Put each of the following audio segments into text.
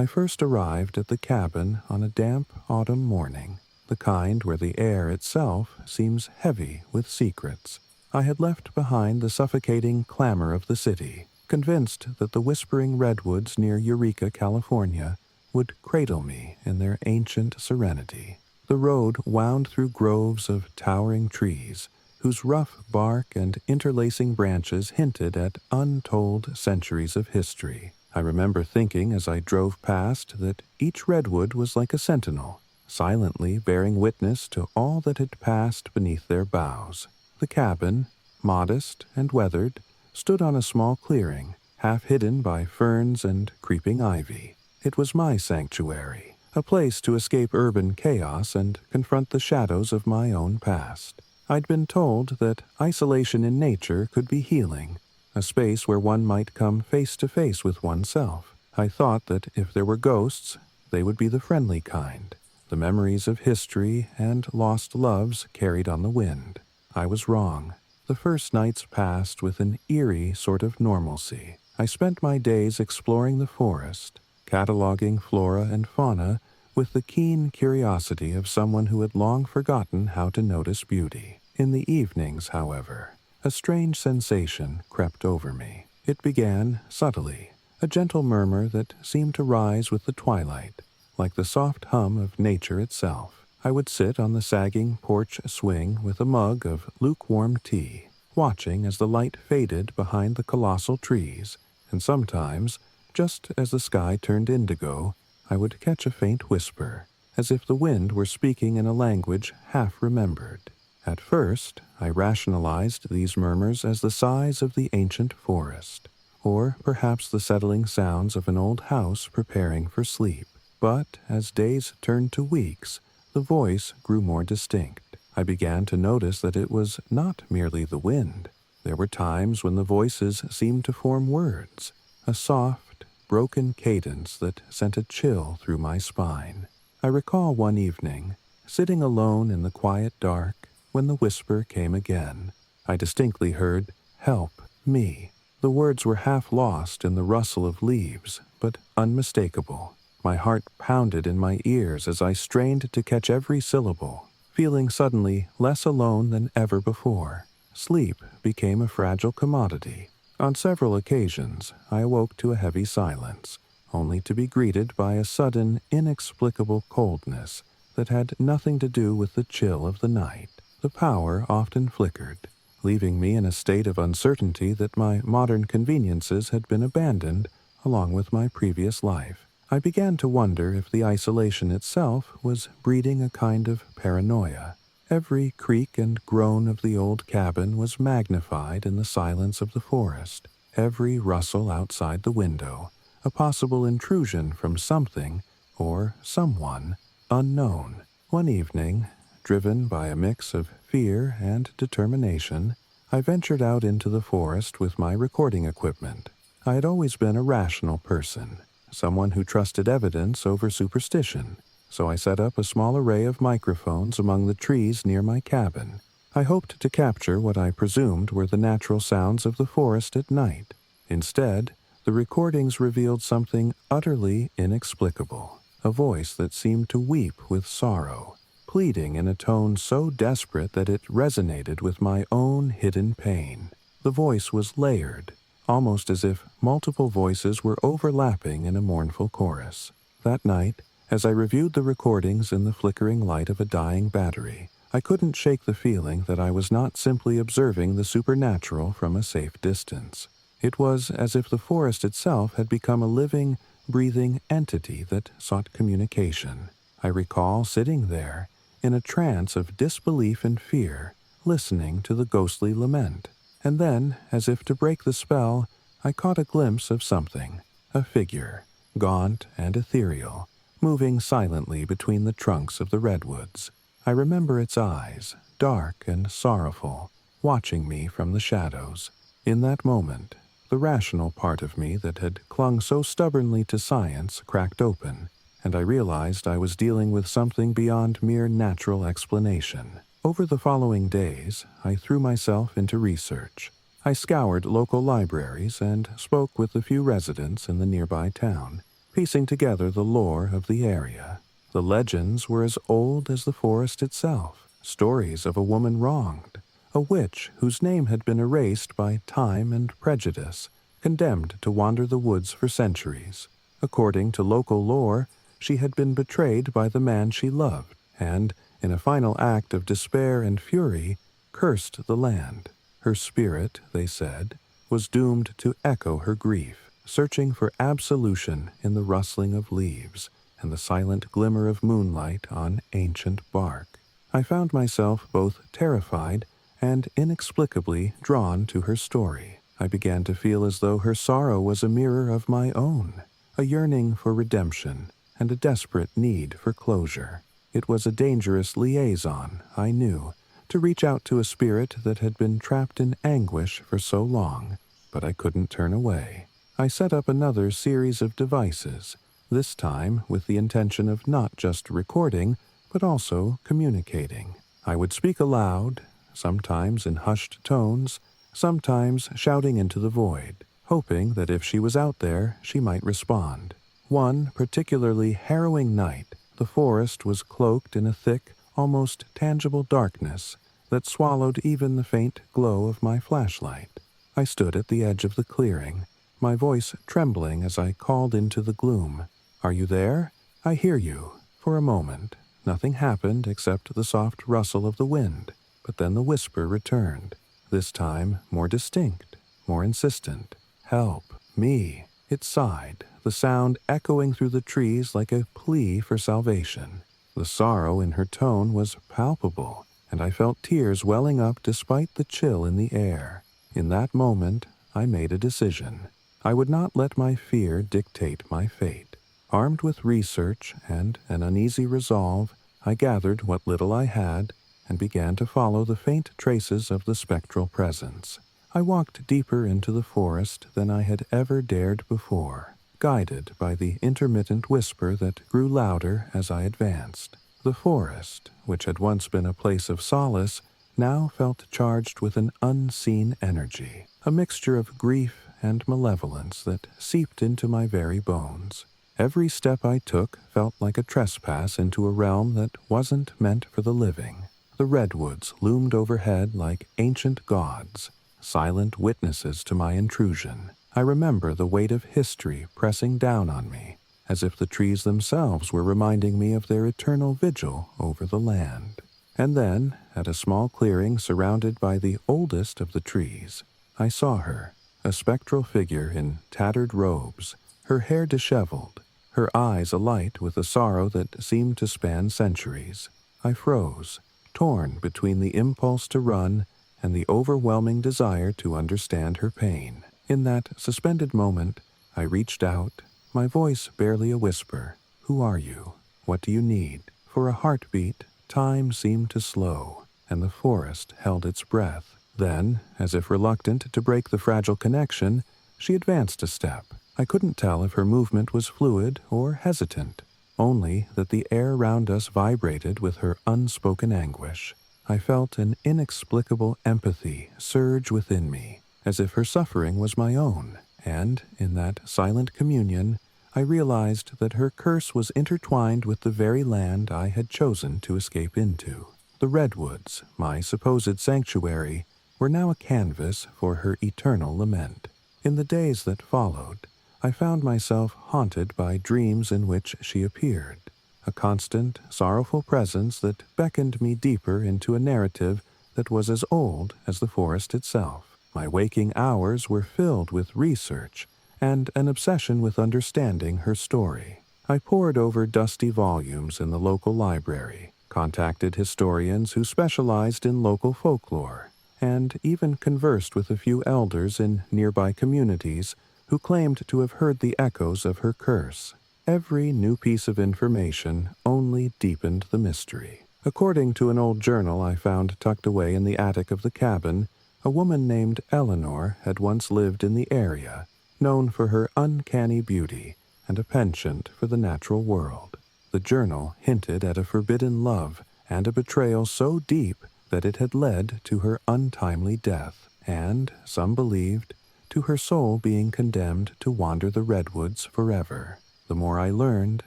I first arrived at the cabin on a damp autumn morning, the kind where the air itself seems heavy with secrets. I had left behind the suffocating clamor of the city, convinced that the whispering redwoods near Eureka, California, would cradle me in their ancient serenity. The road wound through groves of towering trees, whose rough bark and interlacing branches hinted at untold centuries of history. I remember thinking as I drove past that each redwood was like a sentinel, silently bearing witness to all that had passed beneath their boughs. The cabin, modest and weathered, stood on a small clearing, half hidden by ferns and creeping ivy. It was my sanctuary, a place to escape urban chaos and confront the shadows of my own past. I'd been told that isolation in nature could be healing, a space where one might come face to face with oneself. I thought that if there were ghosts, they would be the friendly kind, the memories of history and lost loves carried on the wind. I was wrong. The first nights passed with an eerie sort of normalcy. I spent my days exploring the forest, cataloging flora and fauna with the keen curiosity of someone who had long forgotten how to notice beauty. In the evenings, however, a strange sensation crept over me. It began subtly, a gentle murmur that seemed to rise with the twilight, like the soft hum of nature itself. I would sit on the sagging porch swing with a mug of lukewarm tea, watching as the light faded behind the colossal trees, and sometimes, just as the sky turned indigo, I would catch a faint whisper, as if the wind were speaking in a language half remembered. At first, I rationalized these murmurs as the sighs of the ancient forest, or perhaps the settling sounds of an old house preparing for sleep. But as days turned to weeks, the voice grew more distinct. I began to notice that it was not merely the wind. There were times when the voices seemed to form words, a soft, broken cadence that sent a chill through my spine. I recall one evening, sitting alone in the quiet dark, when the whisper came again. I distinctly heard, "Help me." The words were half lost in the rustle of leaves, but unmistakable. My heart pounded in my ears as I strained to catch every syllable, feeling suddenly less alone than ever before. Sleep became a fragile commodity. On several occasions, I awoke to a heavy silence, only to be greeted by a sudden, inexplicable coldness that had nothing to do with the chill of the night. The power often flickered, leaving me in a state of uncertainty that my modern conveniences had been abandoned along with my previous life. I began to wonder if the isolation itself was breeding a kind of paranoia. Every creak and groan of the old cabin was magnified in the silence of the forest, every rustle outside the window, a possible intrusion from something, or someone, unknown. One evening, driven by a mix of fear and determination, I ventured out into the forest with my recording equipment. I had always been a rational person, someone who trusted evidence over superstition, so I set up a small array of microphones among the trees near my cabin. I hoped to capture what I presumed were the natural sounds of the forest at night. Instead, the recordings revealed something utterly inexplicable, a voice that seemed to weep with sorrow, pleading in a tone so desperate that it resonated with my own hidden pain. The voice was layered, almost as if multiple voices were overlapping in a mournful chorus. That night, as I reviewed the recordings in the flickering light of a dying battery, I couldn't shake the feeling that I was not simply observing the supernatural from a safe distance. It was as if the forest itself had become a living, breathing entity that sought communication. I recall sitting there, in a trance of disbelief and fear, listening to the ghostly lament. And then, as if to break the spell, I caught a glimpse of something, a figure, gaunt and ethereal, moving silently between the trunks of the redwoods. I remember its eyes, dark and sorrowful, watching me from the shadows. In that moment, the rational part of me that had clung so stubbornly to science cracked open, and I realized I was dealing with something beyond mere natural explanation. Over the following days, I threw myself into research. I scoured local libraries and spoke with a few residents in the nearby town. piecing together the lore of the area. The legends were as old as the forest itself, stories of a woman wronged, a witch whose name had been erased by time and prejudice, condemned to wander the woods for centuries. According to local lore, she had been betrayed by the man she loved, and, in a final act of despair and fury, cursed the land. Her spirit, they said, was doomed to echo her grief, searching for absolution in the rustling of leaves and the silent glimmer of moonlight on ancient bark. I found myself both terrified and inexplicably drawn to her story. I began to feel as though her sorrow was a mirror of my own, a yearning for redemption and a desperate need for closure. It was a dangerous liaison, I knew, to reach out to a spirit that had been trapped in anguish for so long, but I couldn't turn away. I set up another series of devices, this time with the intention of not just recording, but also communicating. I would speak aloud, sometimes in hushed tones, sometimes shouting into the void, hoping that if she was out there, she might respond. One particularly harrowing night, the forest was cloaked in a thick, almost tangible darkness that swallowed even the faint glow of my flashlight. I stood at the edge of the clearing, my voice trembling as I called into the gloom. "Are you there? I hear you." For a moment, nothing happened except the soft rustle of the wind, but then the whisper returned, this time more distinct, more insistent. "Help me." It sighed, the sound echoing through the trees like a plea for salvation. The sorrow in her tone was palpable, and I felt tears welling up despite the chill in the air. In that moment, I made a decision. I would not let my fear dictate my fate. Armed with research and an uneasy resolve, I gathered what little I had and began to follow the faint traces of the spectral presence. I walked deeper into the forest than I had ever dared before, guided by the intermittent whisper that grew louder as I advanced. The forest, which had once been a place of solace, now felt charged with an unseen energy, a mixture of grief and malevolence that seeped into my very bones. Every step I took felt like a trespass into a realm that wasn't meant for the living. The redwoods loomed overhead like ancient gods, silent witnesses to my intrusion. I remember the weight of history pressing down on me, as if the trees themselves were reminding me of their eternal vigil over the land. And then, at a small clearing surrounded by the oldest of the trees, I saw her, a spectral figure in tattered robes, her hair disheveled, her eyes alight with a sorrow that seemed to span centuries. I froze, torn between the impulse to run and the overwhelming desire to understand her pain. In that suspended moment, I reached out, my voice barely a whisper. "Who are you? What do you need?" For a heartbeat, time seemed to slow, and the forest held its breath. Then, as if reluctant to break the fragile connection, she advanced a step. I couldn't tell if her movement was fluid or hesitant, only that the air round us vibrated with her unspoken anguish. I felt an inexplicable empathy surge within me, as if her suffering was my own, and, in that silent communion, I realized that her curse was intertwined with the very land I had chosen to escape into. The redwoods, my supposed sanctuary, were now a canvas for her eternal lament. In the days that followed, I found myself haunted by dreams in which she appeared, a constant, sorrowful presence that beckoned me deeper into a narrative that was as old as the forest itself. My waking hours were filled with research and an obsession with understanding her story. I pored over dusty volumes in the local library, contacted historians who specialized in local folklore, and even conversed with a few elders in nearby communities who claimed to have heard the echoes of her curse. Every new piece of information only deepened the mystery. According to an old journal I found tucked away in the attic of the cabin, a woman named Eleanor had once lived in the area, known for her uncanny beauty and a penchant for the natural world. The journal hinted at a forbidden love and a betrayal so deep that it had led to her untimely death, and, some believed, to her soul being condemned to wander the redwoods forever. The more I learned,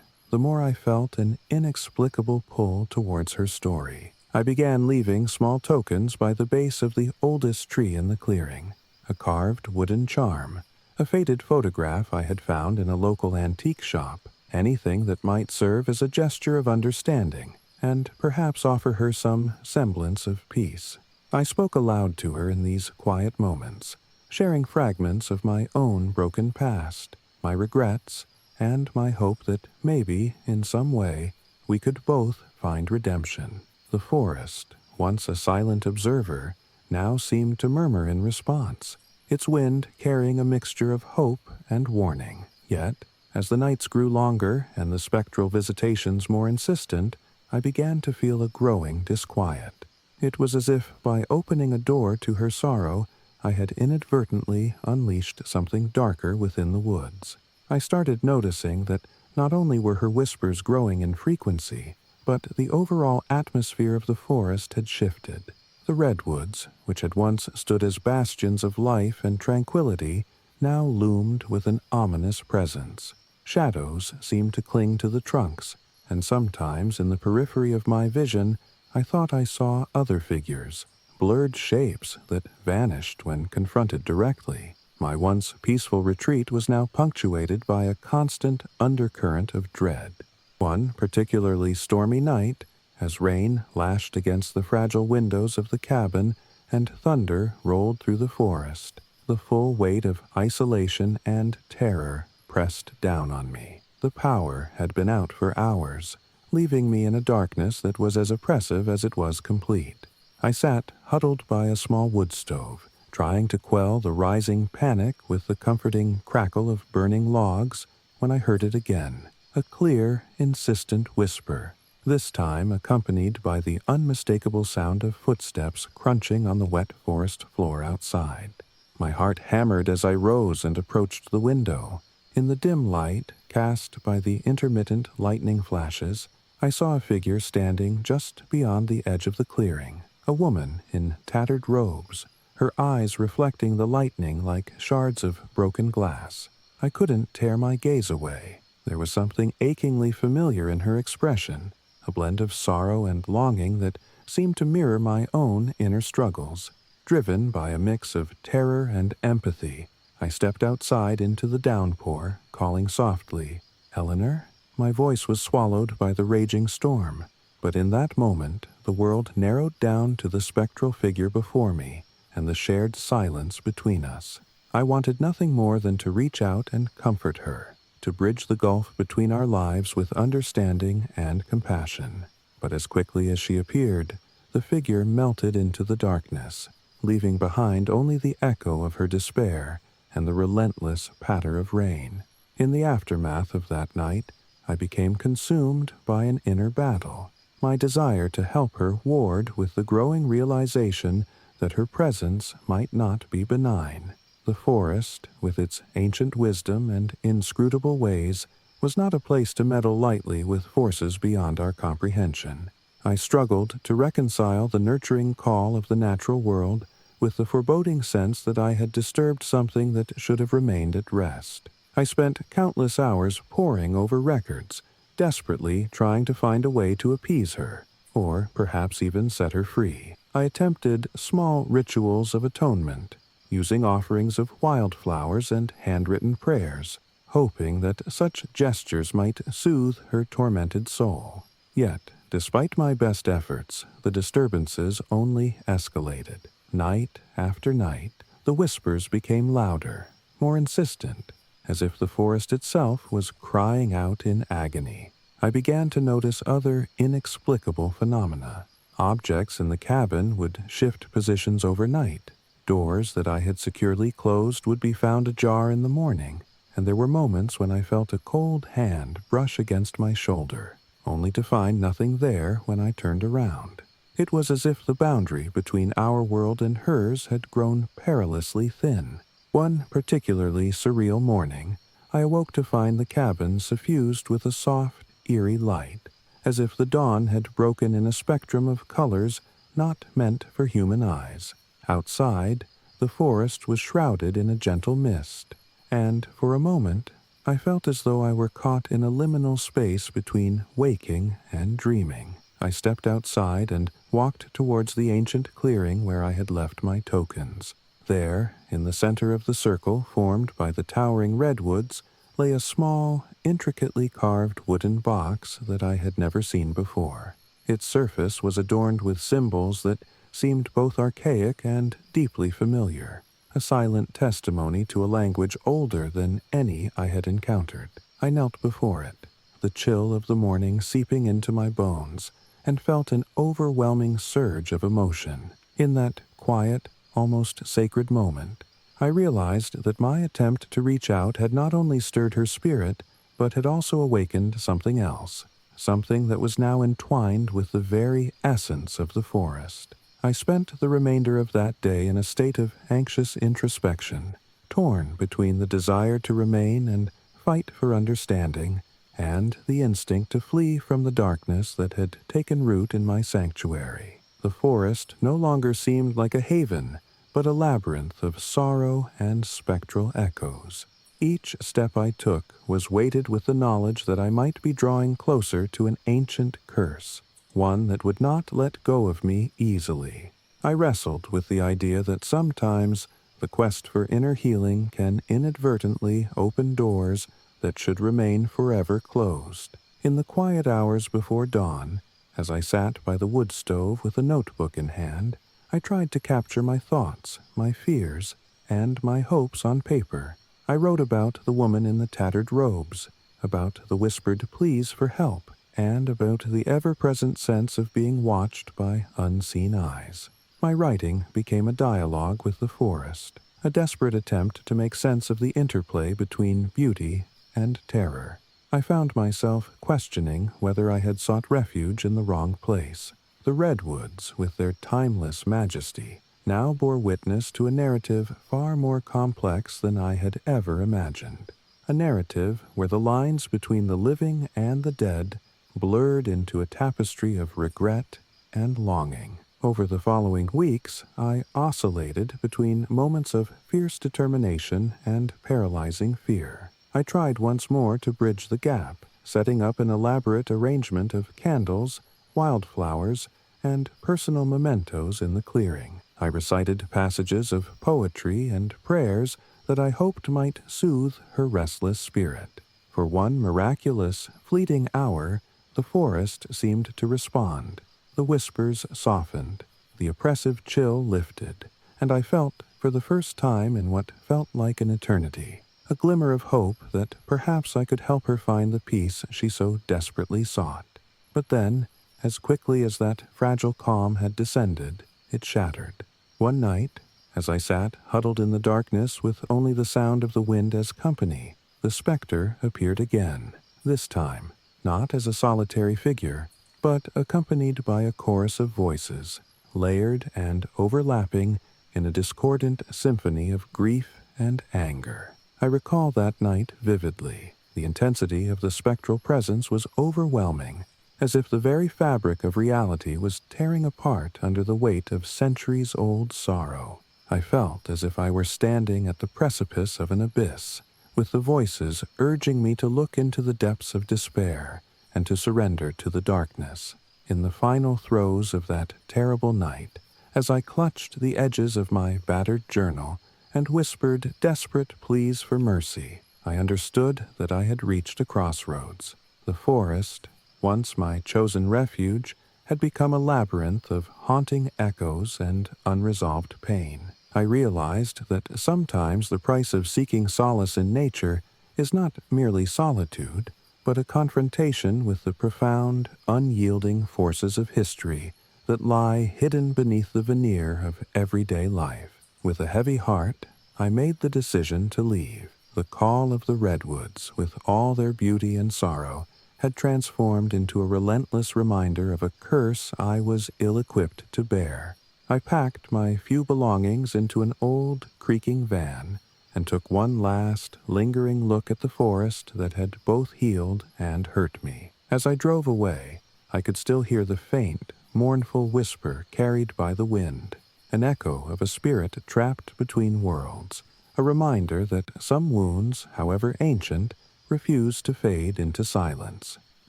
the more I felt an inexplicable pull towards her story. I began leaving small tokens by the base of the oldest tree in the clearing, a carved wooden charm, a faded photograph I had found in a local antique shop, anything that might serve as a gesture of understanding and perhaps offer her some semblance of peace. I spoke aloud to her in these quiet moments, sharing fragments of my own broken past, my regrets, and my hope that maybe, in some way, we could both find redemption. The forest, once a silent observer, now seemed to murmur in response, its wind carrying a mixture of hope and warning. Yet, as the nights grew longer and the spectral visitations more insistent, I began to feel a growing disquiet. It was as if, by opening a door to her sorrow, I had inadvertently unleashed something darker within the woods. I started noticing that not only were her whispers growing in frequency, but the overall atmosphere of the forest had shifted. The redwoods, which had once stood as bastions of life and tranquility, now loomed with an ominous presence. Shadows seemed to cling to the trunks, and sometimes in the periphery of my vision I thought I saw other figures, blurred shapes that vanished when confronted directly. My once peaceful retreat was now punctuated by a constant undercurrent of dread. One particularly stormy night, as rain lashed against the fragile windows of the cabin and thunder rolled through the forest, the full weight of isolation and terror pressed down on me. The power had been out for hours, leaving me in a darkness that was as oppressive as it was complete. I sat huddled by a small wood stove, trying to quell the rising panic with the comforting crackle of burning logs, when I heard it again, a clear, insistent whisper, this time accompanied by the unmistakable sound of footsteps crunching on the wet forest floor outside. My heart hammered as I rose and approached the window. In the dim light, cast by the intermittent lightning flashes, I saw a figure standing just beyond the edge of the clearing, a woman in tattered robes, her eyes reflecting the lightning like shards of broken glass. I couldn't tear my gaze away. There was something achingly familiar in her expression, a blend of sorrow and longing that seemed to mirror my own inner struggles. Driven by a mix of terror and empathy, I stepped outside into the downpour, calling softly, "Eleanor?" My voice was swallowed by the raging storm, but in that moment the world narrowed down to the spectral figure before me and the shared silence between us. I wanted nothing more than to reach out and comfort her, to bridge the gulf between our lives with understanding and compassion. But as quickly as she appeared, the figure melted into the darkness, leaving behind only the echo of her despair and the relentless patter of rain. In the aftermath of that night, I became consumed by an inner battle, my desire to help her ward with the growing realization that her presence might not be benign. The forest, with its ancient wisdom and inscrutable ways, was not a place to meddle lightly with forces beyond our comprehension. I struggled to reconcile the nurturing call of the natural world with the foreboding sense that I had disturbed something that should have remained at rest. I spent countless hours poring over records, desperately trying to find a way to appease her, or perhaps even set her free. I attempted small rituals of atonement, using offerings of wildflowers and handwritten prayers, hoping that such gestures might soothe her tormented soul. Yet, despite my best efforts, the disturbances only escalated. Night after night, the whispers became louder, more insistent, as if the forest itself was crying out in agony. I began to notice other inexplicable phenomena. Objects in the cabin would shift positions overnight. Doors that I had securely closed would be found ajar in the morning, and there were moments when I felt a cold hand brush against my shoulder, only to find nothing there when I turned around. It was as if the boundary between our world and hers had grown perilously thin. One particularly surreal morning, I awoke to find the cabin suffused with a soft, eerie light, as if the dawn had broken in a spectrum of colors not meant for human eyes. Outside, the forest was shrouded in a gentle mist, and for a moment I felt as though I were caught in a liminal space between waking and dreaming. I stepped outside and walked towards the ancient clearing where I had left my tokens. There, in the center of the circle formed by the towering redwoods, lay a small, intricately carved wooden box that I had never seen before. Its surface was adorned with symbols that seemed both archaic and deeply familiar, a silent testimony to a language older than any I had encountered. I knelt before it, the chill of the morning seeping into my bones, and felt an overwhelming surge of emotion. In that quiet, almost sacred moment, I realized that my attempt to reach out had not only stirred her spirit, but had also awakened something else, something that was now entwined with the very essence of the forest. I spent the remainder of that day in a state of anxious introspection, torn between the desire to remain and fight for understanding, and the instinct to flee from the darkness that had taken root in my sanctuary. The forest no longer seemed like a haven, but a labyrinth of sorrow and spectral echoes. Each step I took was weighted with the knowledge that I might be drawing closer to an ancient curse, one that would not let go of me easily. I wrestled with the idea that sometimes the quest for inner healing can inadvertently open doors that should remain forever closed. In the quiet hours before dawn, as I sat by the wood stove with a notebook in hand, I tried to capture my thoughts, my fears, and my hopes on paper. I wrote about the woman in the tattered robes, about the whispered pleas for help, and about the ever-present sense of being watched by unseen eyes. My writing became a dialogue with the forest, a desperate attempt to make sense of the interplay between beauty and terror. I found myself questioning whether I had sought refuge in the wrong place. The redwoods, with their timeless majesty, now bore witness to a narrative far more complex than I had ever imagined. A narrative where the lines between the living and the dead blurred into a tapestry of regret and longing. Over the following weeks, I oscillated between moments of fierce determination and paralyzing fear. I tried once more to bridge the gap, setting up an elaborate arrangement of candles, wildflowers, and personal mementos in the clearing. I recited passages of poetry and prayers that I hoped might soothe her restless spirit. For one miraculous, fleeting hour, the forest seemed to respond. The whispers softened, the oppressive chill lifted, and I felt, for the first time in what felt like an eternity, a glimmer of hope that perhaps I could help her find the peace she so desperately sought. But then, as quickly as that fragile calm had descended, it shattered. One night, as I sat huddled in the darkness with only the sound of the wind as company, the specter appeared again, this time not as a solitary figure, but accompanied by a chorus of voices, layered and overlapping in a discordant symphony of grief and anger. I recall that night vividly. The intensity of the spectral presence was overwhelming, as if the very fabric of reality was tearing apart under the weight of centuries-old sorrow. I felt as if I were standing at the precipice of an abyss, with the voices urging me to look into the depths of despair and to surrender to the darkness. In the final throes of that terrible night, as I clutched the edges of my battered journal and whispered desperate pleas for mercy, I understood that I had reached a crossroads. The forest, once my chosen refuge, had become a labyrinth of haunting echoes and unresolved pain. I realized that sometimes the price of seeking solace in nature is not merely solitude, but a confrontation with the profound, unyielding forces of history that lie hidden beneath the veneer of everyday life. With a heavy heart, I made the decision to leave. The call of the redwoods, with all their beauty and sorrow, had transformed into a relentless reminder of a curse I was ill-equipped to bear. I packed my few belongings into an old, creaking van and took one last, lingering look at the forest that had both healed and hurt me. As I drove away, I could still hear the faint, mournful whisper carried by the wind, an echo of a spirit trapped between worlds, a reminder that some wounds, however ancient, refuse to fade into silence.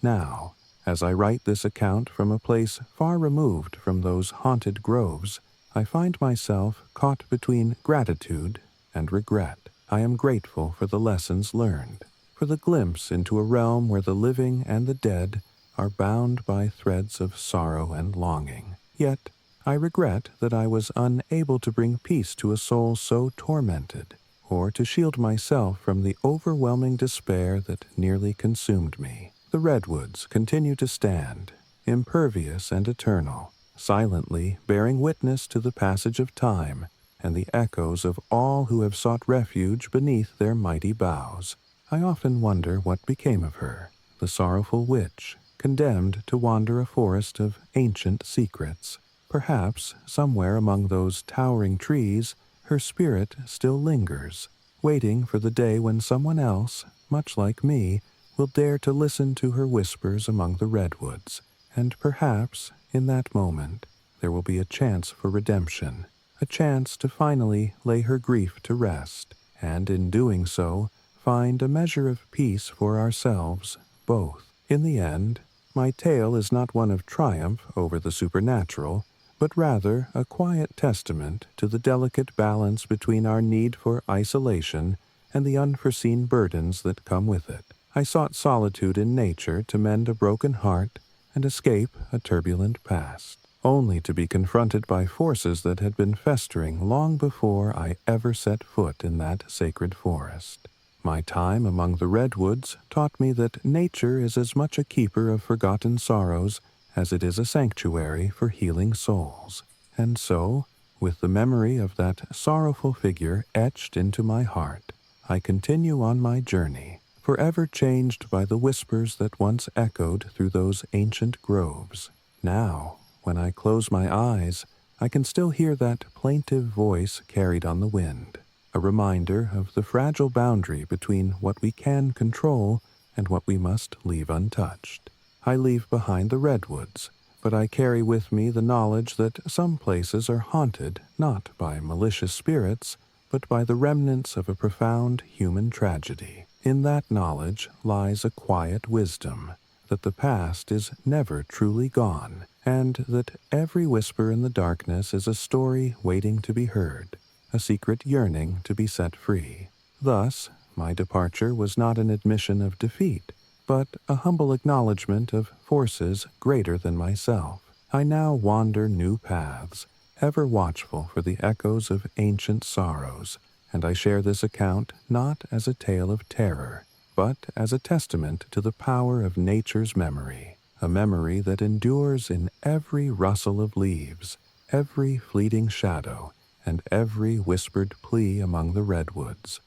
Now, as I write this account from a place far removed from those haunted groves, I find myself caught between gratitude and regret. I am grateful for the lessons learned, for the glimpse into a realm where the living and the dead are bound by threads of sorrow and longing. Yet, I regret that I was unable to bring peace to a soul so tormented, or to shield myself from the overwhelming despair that nearly consumed me. The redwoods continue to stand, impervious and eternal, silently bearing witness to the passage of time and the echoes of all who have sought refuge beneath their mighty boughs. I often wonder what became of her, the sorrowful witch, condemned to wander a forest of ancient secrets. Perhaps, somewhere among those towering trees, her spirit still lingers, waiting for the day when someone else, much like me, will dare to listen to her whispers among the redwoods, and perhaps, in that moment, there will be a chance for redemption, a chance to finally lay her grief to rest, and in doing so, find a measure of peace for ourselves, both. In the end, my tale is not one of triumph over the supernatural, but rather a quiet testament to the delicate balance between our need for isolation and the unforeseen burdens that come with it. I sought solitude in nature to mend a broken heart and escape a turbulent past, only to be confronted by forces that had been festering long before I ever set foot in that sacred forest. My time among the redwoods taught me that nature is as much a keeper of forgotten sorrows as it is a sanctuary for healing souls. And so, with the memory of that sorrowful figure etched into my heart, I continue on my journey, forever changed by the whispers that once echoed through those ancient groves. Now, when I close my eyes, I can still hear that plaintive voice carried on the wind, a reminder of the fragile boundary between what we can control and what we must leave untouched. I leave behind the redwoods, but I carry with me the knowledge that some places are haunted not by malicious spirits, but by the remnants of a profound human tragedy. In that knowledge lies a quiet wisdom, that the past is never truly gone, and that every whisper in the darkness is a story waiting to be heard, a secret yearning to be set free. Thus, my departure was not an admission of defeat, but a humble acknowledgment of forces greater than myself. I now wander new paths, ever watchful for the echoes of ancient sorrows, and I share this account not as a tale of terror, but as a testament to the power of nature's memory, a memory that endures in every rustle of leaves, every fleeting shadow, and every whispered plea among the redwoods.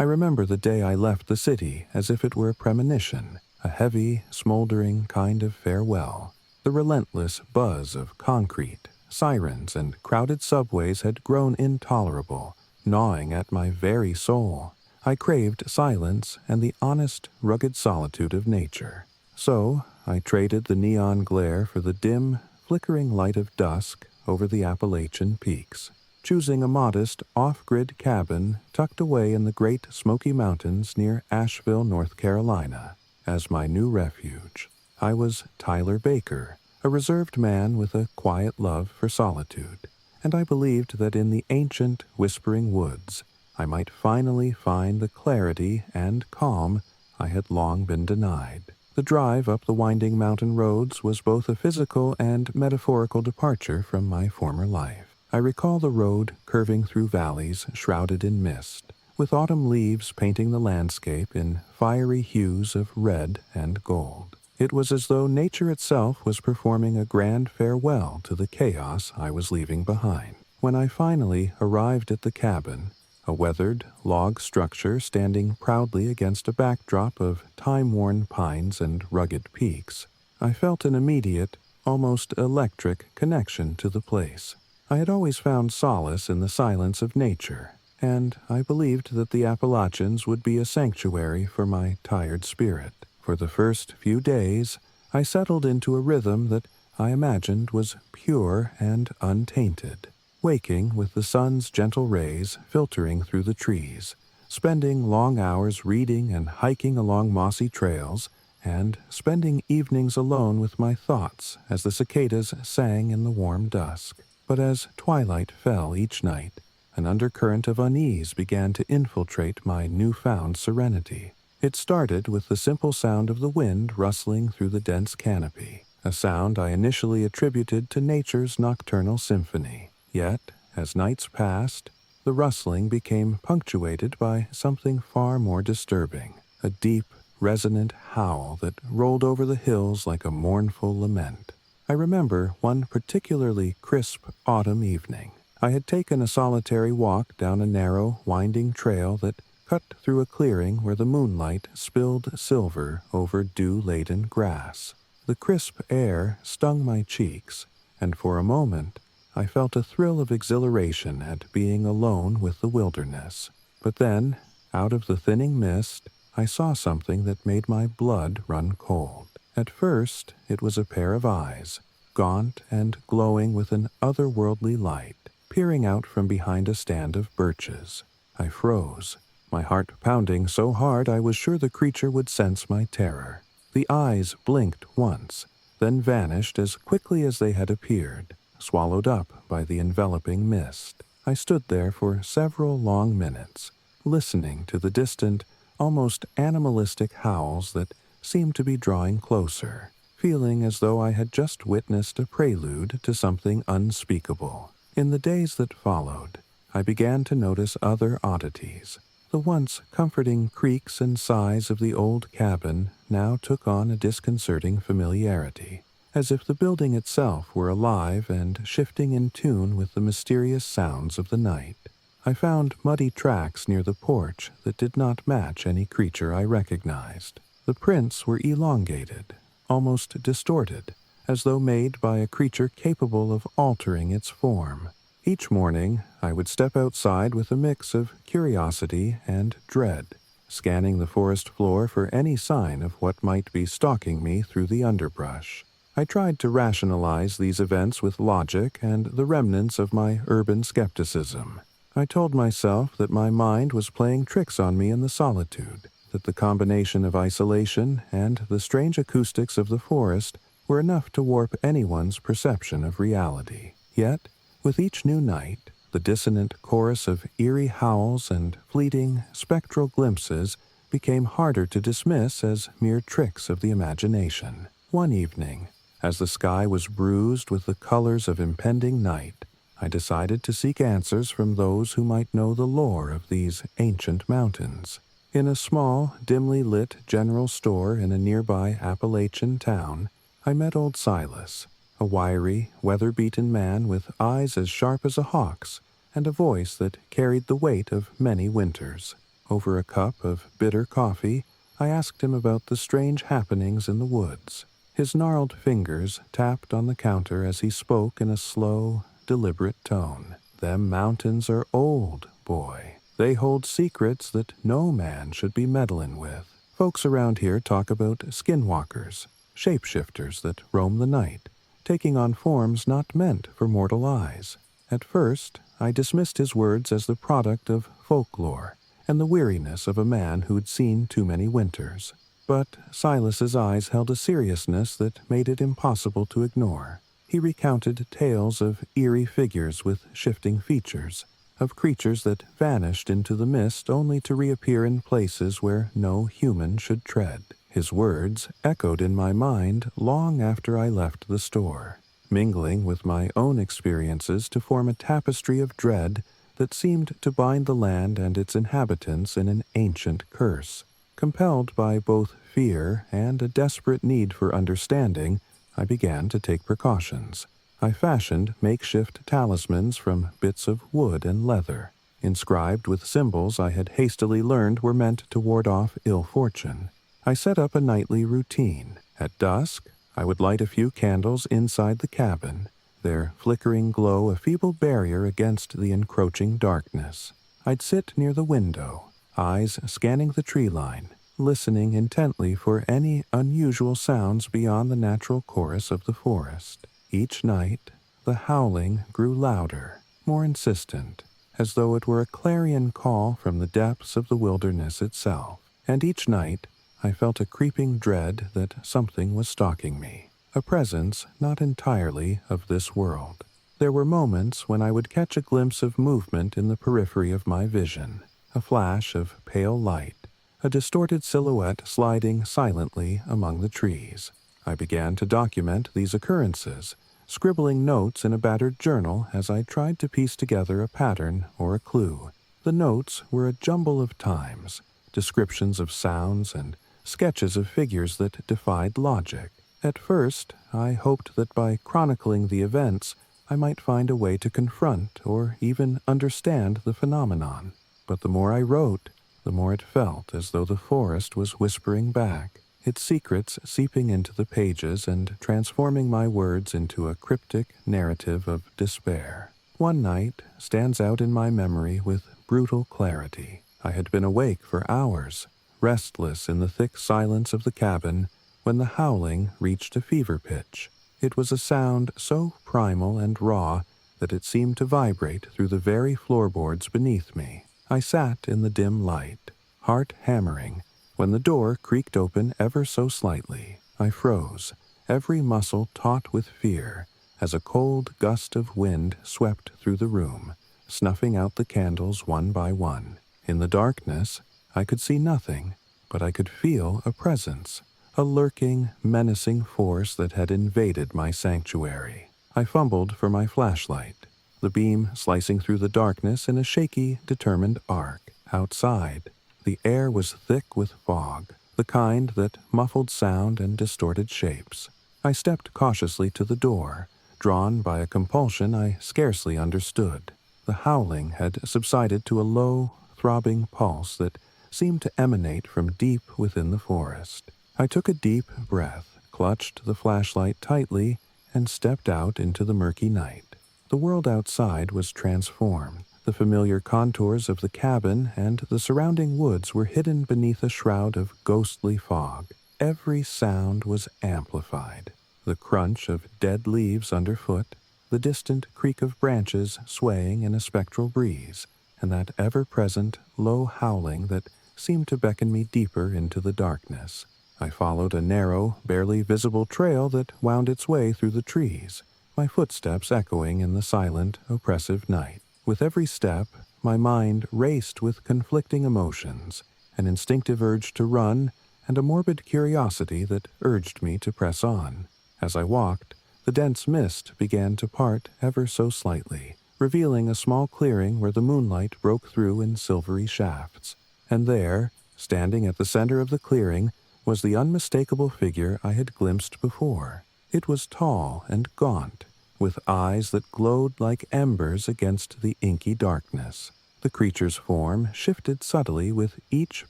I remember the day I left the city as if it were a premonition, a heavy, smoldering kind of farewell. The relentless buzz of concrete, sirens, and crowded subways had grown intolerable, gnawing at my very soul. I craved silence and the honest, rugged solitude of nature. So, I traded the neon glare for the dim, flickering light of dusk over the Appalachian peaks, choosing a modest, off-grid cabin tucked away in the Great Smoky Mountains near Asheville, North Carolina, as my new refuge. I was Tyler Baker, a reserved man with a quiet love for solitude, and I believed that in the ancient, whispering woods, I might finally find the clarity and calm I had long been denied. The drive up the winding mountain roads was both a physical and metaphorical departure from my former life. I recall the road curving through valleys shrouded in mist, with autumn leaves painting the landscape in fiery hues of red and gold. It was as though nature itself was performing a grand farewell to the chaos I was leaving behind. When I finally arrived at the cabin, a weathered log structure standing proudly against a backdrop of time-worn pines and rugged peaks, I felt an immediate, almost electric connection to the place. I had always found solace in the silence of nature, and I believed that the Appalachians would be a sanctuary for my tired spirit. For the first few days, I settled into a rhythm that I imagined was pure and untainted. waking with the sun's gentle rays filtering through the trees, spending long hours reading and hiking along mossy trails, and spending evenings alone with my thoughts as the cicadas sang in the warm dusk. But as twilight fell each night, an undercurrent of unease began to infiltrate my newfound serenity. It started with the simple sound of the wind rustling through the dense canopy, a sound I initially attributed to nature's nocturnal symphony. Yet, as nights passed, the rustling became punctuated by something far more disturbing, a deep, resonant howl that rolled over the hills like a mournful lament. I remember one particularly crisp autumn evening. I had taken a solitary walk down a narrow, winding trail that cut through a clearing where the moonlight spilled silver over dew-laden grass. The crisp air stung my cheeks, and for a moment I felt a thrill of exhilaration at being alone with the wilderness. But then, out of the thinning mist, I saw something that made my blood run cold. At first, it was a pair of eyes, gaunt and glowing with an otherworldly light, peering out from behind a stand of birches. I froze, my heart pounding so hard I was sure the creature would sense my terror. The eyes blinked once, then vanished as quickly as they had appeared, swallowed up by the enveloping mist. I stood there for several long minutes, listening to the distant, almost animalistic howls that seemed to be drawing closer, feeling as though I had just witnessed a prelude to something unspeakable. In the days that followed, I began to notice other oddities. The once comforting creaks and sighs of the old cabin now took on a disconcerting familiarity, as if the building itself were alive and shifting in tune with the mysterious sounds of the night. I found muddy tracks near the porch that did not match any creature I recognized. The prints were elongated, almost distorted, as though made by a creature capable of altering its form. Each morning, I would step outside with a mix of curiosity and dread, scanning the forest floor for any sign of what might be stalking me through the underbrush. I tried to rationalize these events with logic and the remnants of my urban skepticism. I told myself that my mind was playing tricks on me in the solitude, that the combination of isolation and the strange acoustics of the forest were enough to warp anyone's perception of reality. Yet, with each new night, the dissonant chorus of eerie howls and fleeting, spectral glimpses became harder to dismiss as mere tricks of the imagination. One evening, as the sky was bruised with the colors of impending night, I decided to seek answers from those who might know the lore of these ancient mountains. In a small, dimly lit general store in a nearby Appalachian town, I met old Silas, a wiry, weather-beaten man with eyes as sharp as a hawk's and a voice that carried the weight of many winters. Over a cup of bitter coffee, I asked him about the strange happenings in the woods. His gnarled fingers tapped on the counter as he spoke in a slow, deliberate tone. "Them mountains are old, boy. They hold secrets that no man should be meddling with. Folks around here talk about skinwalkers, shapeshifters that roam the night, taking on forms not meant for mortal eyes." At first, I dismissed his words as the product of folklore and the weariness of a man who'd seen too many winters. But Silas's eyes held a seriousness that made it impossible to ignore. He recounted tales of eerie figures with shifting features, of creatures that vanished into the mist only to reappear in places where no human should tread. His words echoed in my mind long after I left the store, mingling with my own experiences to form a tapestry of dread that seemed to bind the land and its inhabitants in an ancient curse. Compelled by both fear and a desperate need for understanding, I began to take precautions. I fashioned makeshift talismans from bits of wood and leather, inscribed with symbols I had hastily learned were meant to ward off ill fortune. I set up a nightly routine. At dusk, I would light a few candles inside the cabin, their flickering glow a feeble barrier against the encroaching darkness. I'd sit near the window, eyes scanning the tree line, listening intently for any unusual sounds beyond the natural chorus of the forest. Each night, the howling grew louder, more insistent, as though it were a clarion call from the depths of the wilderness itself. And each night, I felt a creeping dread that something was stalking me, a presence not entirely of this world. There were moments when I would catch a glimpse of movement in the periphery of my vision, a flash of pale light, a distorted silhouette sliding silently among the trees. I began to document these occurrences, scribbling notes in a battered journal as I tried to piece together a pattern or a clue. The notes were a jumble of times, descriptions of sounds and sketches of figures that defied logic. At first, I hoped that by chronicling the events, I might find a way to confront or even understand the phenomenon. But the more I wrote, the more it felt as though the forest was whispering back, its secrets seeping into the pages and transforming my words into a cryptic narrative of despair. One night stands out in my memory with brutal clarity. I had been awake for hours, restless in the thick silence of the cabin, when the howling reached a fever pitch. It was a sound so primal and raw that it seemed to vibrate through the very floorboards beneath me. I sat in the dim light, heart hammering, when the door creaked open ever so slightly. I froze, every muscle taut with fear, as a cold gust of wind swept through the room, snuffing out the candles one by one. In the darkness, I could see nothing, but I could feel a presence, a lurking, menacing force that had invaded my sanctuary. I fumbled for my flashlight, the beam slicing through the darkness in a shaky, determined arc. Outside, the air was thick with fog, the kind that muffled sound and distorted shapes. I stepped cautiously to the door, drawn by a compulsion I scarcely understood. The howling had subsided to a low, throbbing pulse that seemed to emanate from deep within the forest. I took a deep breath, clutched the flashlight tightly, and stepped out into the murky night. The world outside was transformed. The familiar contours of the cabin and the surrounding woods were hidden beneath a shroud of ghostly fog. Every sound was amplified. The crunch of dead leaves underfoot, the distant creak of branches swaying in a spectral breeze, and that ever-present, low howling that seemed to beckon me deeper into the darkness. I followed a narrow, barely visible trail that wound its way through the trees, my footsteps echoing in the silent, oppressive night. With every step, my mind raced with conflicting emotions, an instinctive urge to run and a morbid curiosity that urged me to press on. As I walked, the dense mist began to part ever so slightly, revealing a small clearing where the moonlight broke through in silvery shafts. And there, standing at the center of the clearing, was the unmistakable figure I had glimpsed before. It was tall and gaunt, with eyes that glowed like embers against the inky darkness. The creature's form shifted subtly with each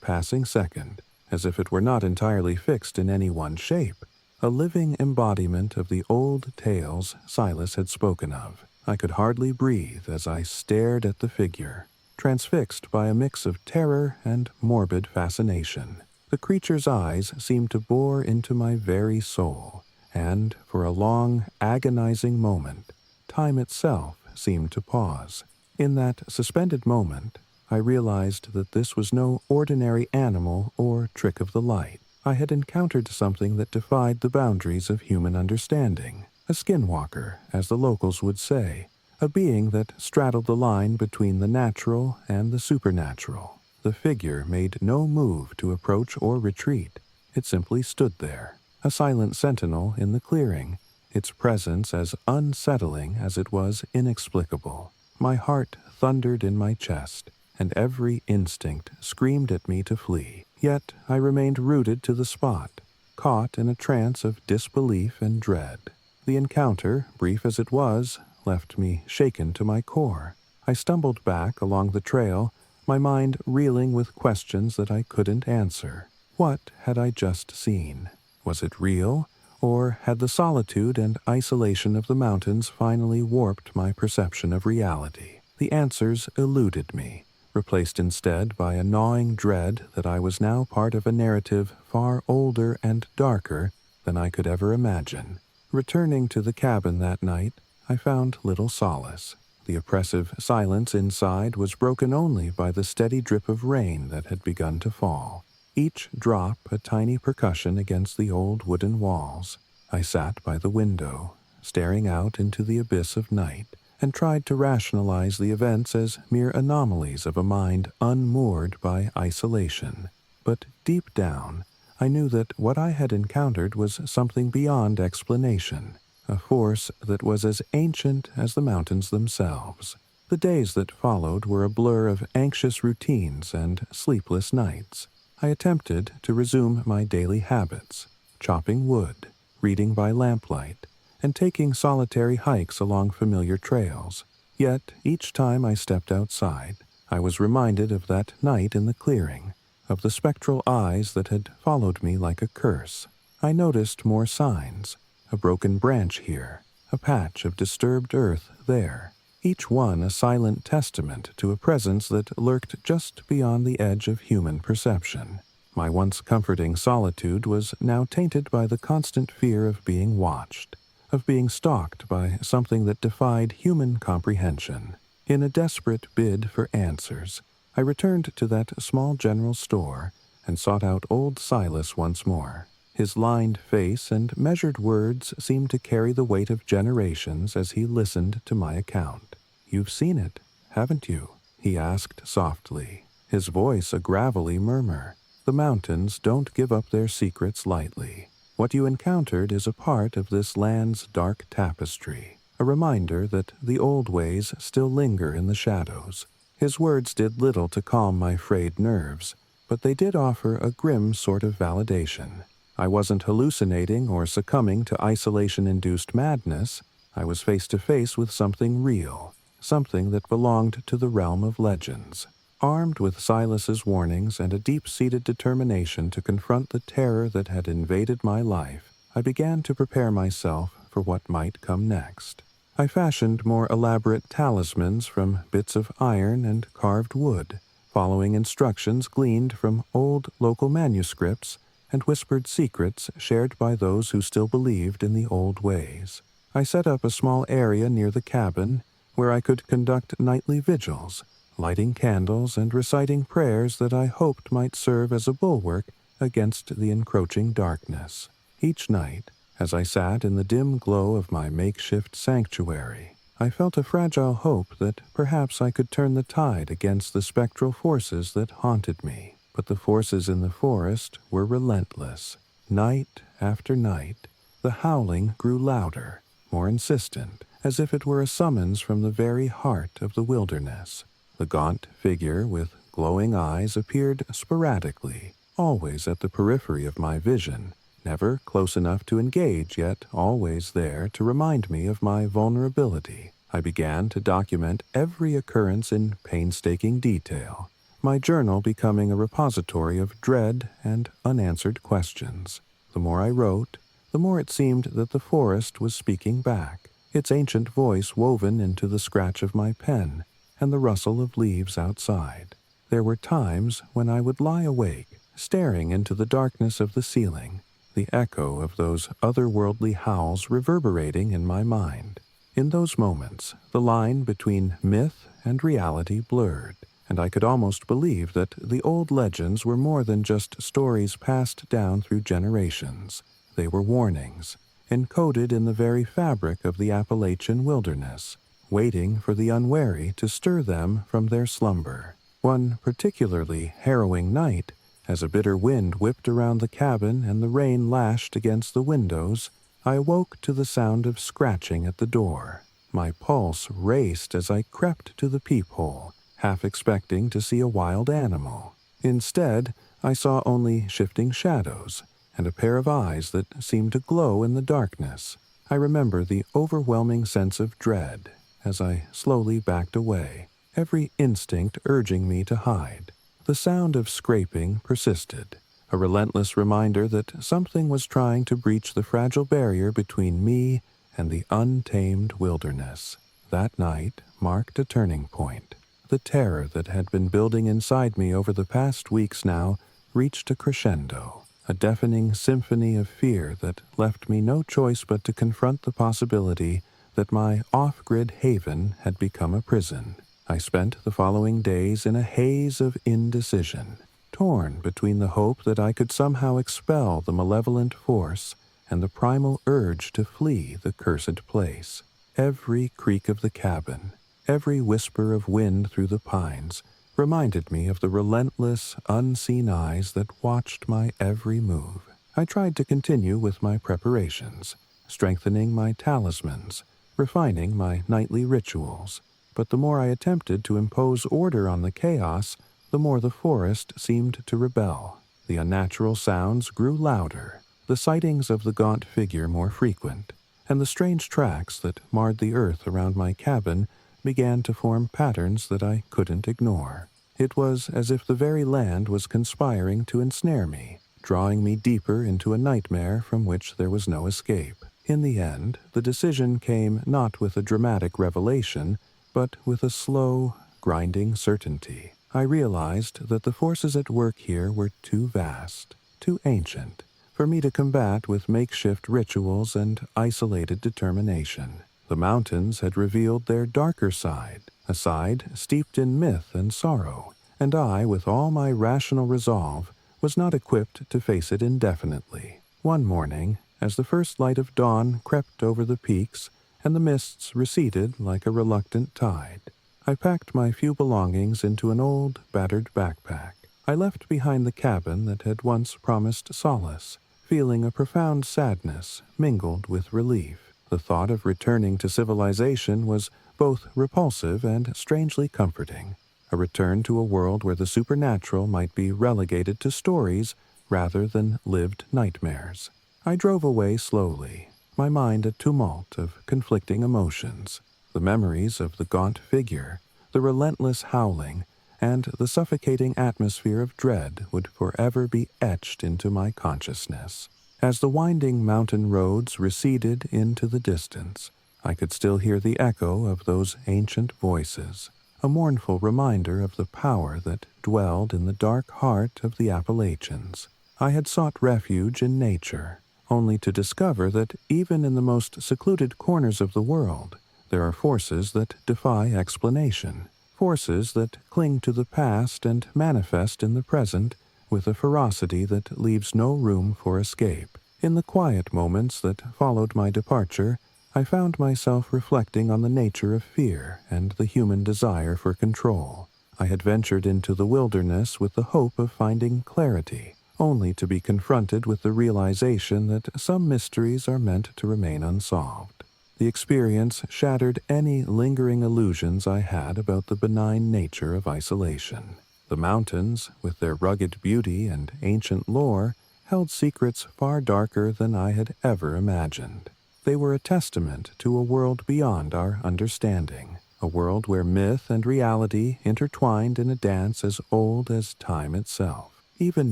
passing second, as if it were not entirely fixed in any one shape, a living embodiment of the old tales Silas had spoken of. I could hardly breathe as I stared at the figure, transfixed by a mix of terror and morbid fascination. The creature's eyes seemed to bore into my very soul, and for a long, agonizing moment, time itself seemed to pause. In that suspended moment, I realized that this was no ordinary animal or trick of the light. I had encountered something that defied the boundaries of human understanding. A skinwalker, as the locals would say, a being that straddled the line between the natural and the supernatural. The figure made no move to approach or retreat. It simply stood there, a silent sentinel in the clearing, its presence as unsettling as it was inexplicable. My heart thundered in my chest, and every instinct screamed at me to flee. Yet I remained rooted to the spot, caught in a trance of disbelief and dread. The encounter, brief as it was, left me shaken to my core. I stumbled back along the trail, my mind reeling with questions that I couldn't answer. What had I just seen? Was it real, or had the solitude and isolation of the mountains finally warped my perception of reality? The answers eluded me, replaced instead by a gnawing dread that I was now part of a narrative far older and darker than I could ever imagine. Returning to the cabin that night, I found little solace. The oppressive silence inside was broken only by the steady drip of rain that had begun to fall, each drop a tiny percussion against the old wooden walls. I sat by the window, staring out into the abyss of night, and tried to rationalize the events as mere anomalies of a mind unmoored by isolation. But deep down, I knew that what I had encountered was something beyond explanation, a force that was as ancient as the mountains themselves. The days that followed were a blur of anxious routines and sleepless nights. I attempted to resume my daily habits, chopping wood, reading by lamplight, and taking solitary hikes along familiar trails. Yet, each time I stepped outside, I was reminded of that night in the clearing, of the spectral eyes that had followed me like a curse. I noticed more signs, a broken branch here, a patch of disturbed earth there, each one a silent testament to a presence that lurked just beyond the edge of human perception. My once comforting solitude was now tainted by the constant fear of being watched, of being stalked by something that defied human comprehension. In a desperate bid for answers, I returned to that small general store and sought out old Silas once more. His lined face and measured words seemed to carry the weight of generations as he listened to my account. "You've seen it, haven't you?" he asked softly, his voice a gravelly murmur. "The mountains don't give up their secrets lightly. What you encountered is a part of this land's dark tapestry, a reminder that the old ways still linger in the shadows." His words did little to calm my frayed nerves, but they did offer a grim sort of validation. I wasn't hallucinating or succumbing to isolation-induced madness. I was face to face with something real, something that belonged to the realm of legends. Armed with Silas's warnings and a deep-seated determination to confront the terror that had invaded my life, I began to prepare myself for what might come next. I fashioned more elaborate talismans from bits of iron and carved wood, following instructions gleaned from old local manuscripts and whispered secrets shared by those who still believed in the old ways. I set up a small area near the cabin where I could conduct nightly vigils, lighting candles and reciting prayers that I hoped might serve as a bulwark against the encroaching darkness. Each night, as I sat in the dim glow of my makeshift sanctuary, I felt a fragile hope that perhaps I could turn the tide against the spectral forces that haunted me. But the forces in the forest were relentless. Night after night, the howling grew louder, more insistent, as if it were a summons from the very heart of the wilderness. The gaunt figure with glowing eyes appeared sporadically, always at the periphery of my vision, never close enough to engage, yet always there to remind me of my vulnerability. I began to document every occurrence in painstaking detail, my journal becoming a repository of dread and unanswered questions. The more I wrote, the more it seemed that the forest was speaking back, its ancient voice woven into the scratch of my pen and the rustle of leaves outside. There were times when I would lie awake, staring into the darkness of the ceiling, the echo of those otherworldly howls reverberating in my mind. In those moments, the line between myth and reality blurred, and I could almost believe that the old legends were more than just stories passed down through generations. They were warnings, encoded in the very fabric of the Appalachian wilderness, waiting for the unwary to stir them from their slumber. One particularly harrowing night, as a bitter wind whipped around the cabin and the rain lashed against the windows, I awoke to the sound of scratching at the door. My pulse raced as I crept to the peephole, half expecting to see a wild animal. Instead, I saw only shifting shadows and a pair of eyes that seemed to glow in the darkness. I remember the overwhelming sense of dread as I slowly backed away, every instinct urging me to hide. The sound of scraping persisted, a relentless reminder that something was trying to breach the fragile barrier between me and the untamed wilderness. That night marked a turning point. The terror that had been building inside me over the past weeks now reached a crescendo, a deafening symphony of fear that left me no choice but to confront the possibility that my off-grid haven had become a prison. I spent the following days in a haze of indecision, torn between the hope that I could somehow expel the malevolent force and the primal urge to flee the cursed place. Every creak of the cabin, every whisper of wind through the pines, reminded me of the relentless, unseen eyes that watched my every move. I tried to continue with my preparations, strengthening my talismans, refining my nightly rituals, but the more I attempted to impose order on the chaos, the more the forest seemed to rebel. The unnatural sounds grew louder, the sightings of the gaunt figure more frequent, and the strange tracks that marred the earth around my cabin began to form patterns that I couldn't ignore. It was as if the very land was conspiring to ensnare me, drawing me deeper into a nightmare from which there was no escape. In the end, the decision came not with a dramatic revelation, but with a slow, grinding certainty. I realized that the forces at work here were too vast, too ancient, for me to combat with makeshift rituals and isolated determination. The mountains had revealed their darker side, a side steeped in myth and sorrow, and I, with all my rational resolve, was not equipped to face it indefinitely. One morning, as the first light of dawn crept over the peaks and the mists receded like a reluctant tide, I packed my few belongings into an old, battered backpack. I left behind the cabin that had once promised solace, feeling a profound sadness mingled with relief. The thought of returning to civilization was both repulsive and strangely comforting. A return to a world where the supernatural might be relegated to stories rather than lived nightmares. I drove away slowly, my mind a tumult of conflicting emotions. The memories of the gaunt figure, the relentless howling, and the suffocating atmosphere of dread would forever be etched into my consciousness. As the winding mountain roads receded into the distance, I could still hear the echo of those ancient voices, a mournful reminder of the power that dwelled in the dark heart of the Appalachians. I had sought refuge in nature, only to discover that even in the most secluded corners of the world, there are forces that defy explanation, forces that cling to the past and manifest in the present with a ferocity that leaves no room for escape. In the quiet moments that followed my departure, I found myself reflecting on the nature of fear and the human desire for control. I had ventured into the wilderness with the hope of finding clarity, only to be confronted with the realization that some mysteries are meant to remain unsolved. The experience shattered any lingering illusions I had about the benign nature of isolation. The mountains, with their rugged beauty and ancient lore, held secrets far darker than I had ever imagined. They were a testament to a world beyond our understanding, a world where myth and reality intertwined in a dance as old as time itself. Even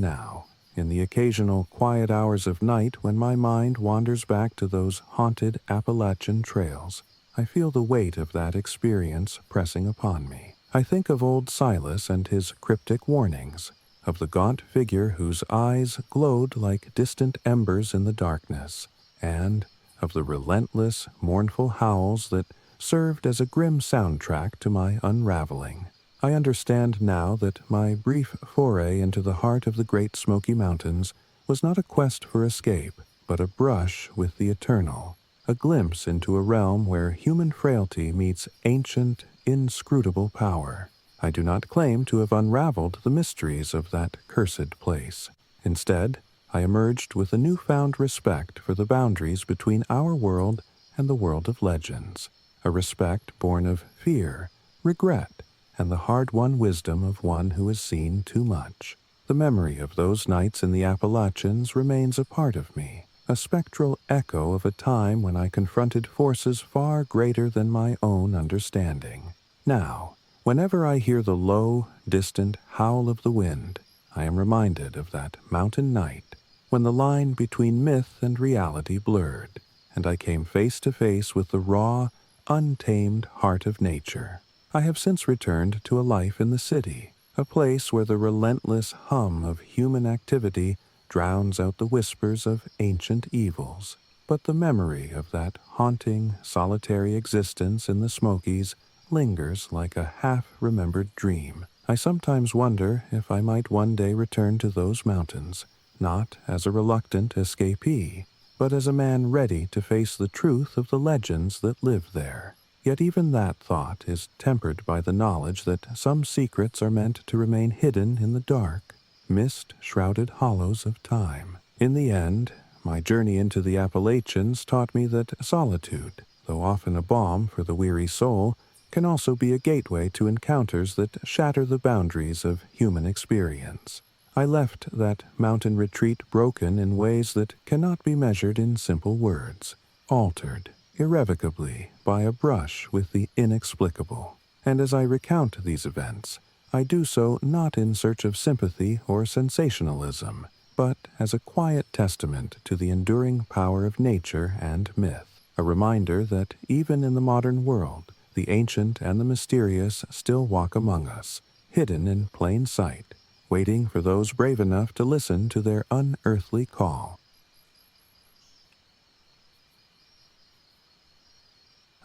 now, in the occasional quiet hours of night when my mind wanders back to those haunted Appalachian trails, I feel the weight of that experience pressing upon me. I think of old Silas and his cryptic warnings, of the gaunt figure whose eyes glowed like distant embers in the darkness, and of the relentless, mournful howls that served as a grim soundtrack to my unraveling. I understand now that my brief foray into the heart of the Great Smoky Mountains was not a quest for escape, but a brush with the eternal, a glimpse into a realm where human frailty meets ancient, inscrutable power. I do not claim to have unraveled the mysteries of that cursed place. Instead, I emerged with a newfound respect for the boundaries between our world and the world of legends, a respect born of fear, regret, and the hard-won wisdom of one who has seen too much. The memory of those nights in the Appalachians remains a part of me, a spectral echo of a time when I confronted forces far greater than my own understanding. Now, whenever I hear the low, distant howl of the wind, I am reminded of that mountain night when the line between myth and reality blurred, and I came face to face with the raw, untamed heart of nature. I have since returned to a life in the city, a place where the relentless hum of human activity drowns out the whispers of ancient evils. but the memory of that haunting, solitary existence in the Smokies lingers like a half-remembered dream. I sometimes wonder if I might one day return to those mountains, not as a reluctant escapee, but as a man ready to face the truth of the legends that live there. Yet even that thought is tempered by the knowledge that some secrets are meant to remain hidden in the dark, mist-shrouded hollows of time. In the end, my journey into the Appalachians taught me that solitude, though often a balm for the weary soul, can also be a gateway to encounters that shatter the boundaries of human experience. I left that mountain retreat broken in ways that cannot be measured in simple words, altered irrevocably by a brush with the inexplicable. And as I recount these events, I do so not in search of sympathy or sensationalism, but as a quiet testament to the enduring power of nature and myth, a reminder that even in the modern world, the ancient and the mysterious still walk among us, hidden in plain sight, waiting for those brave enough to listen to their unearthly call.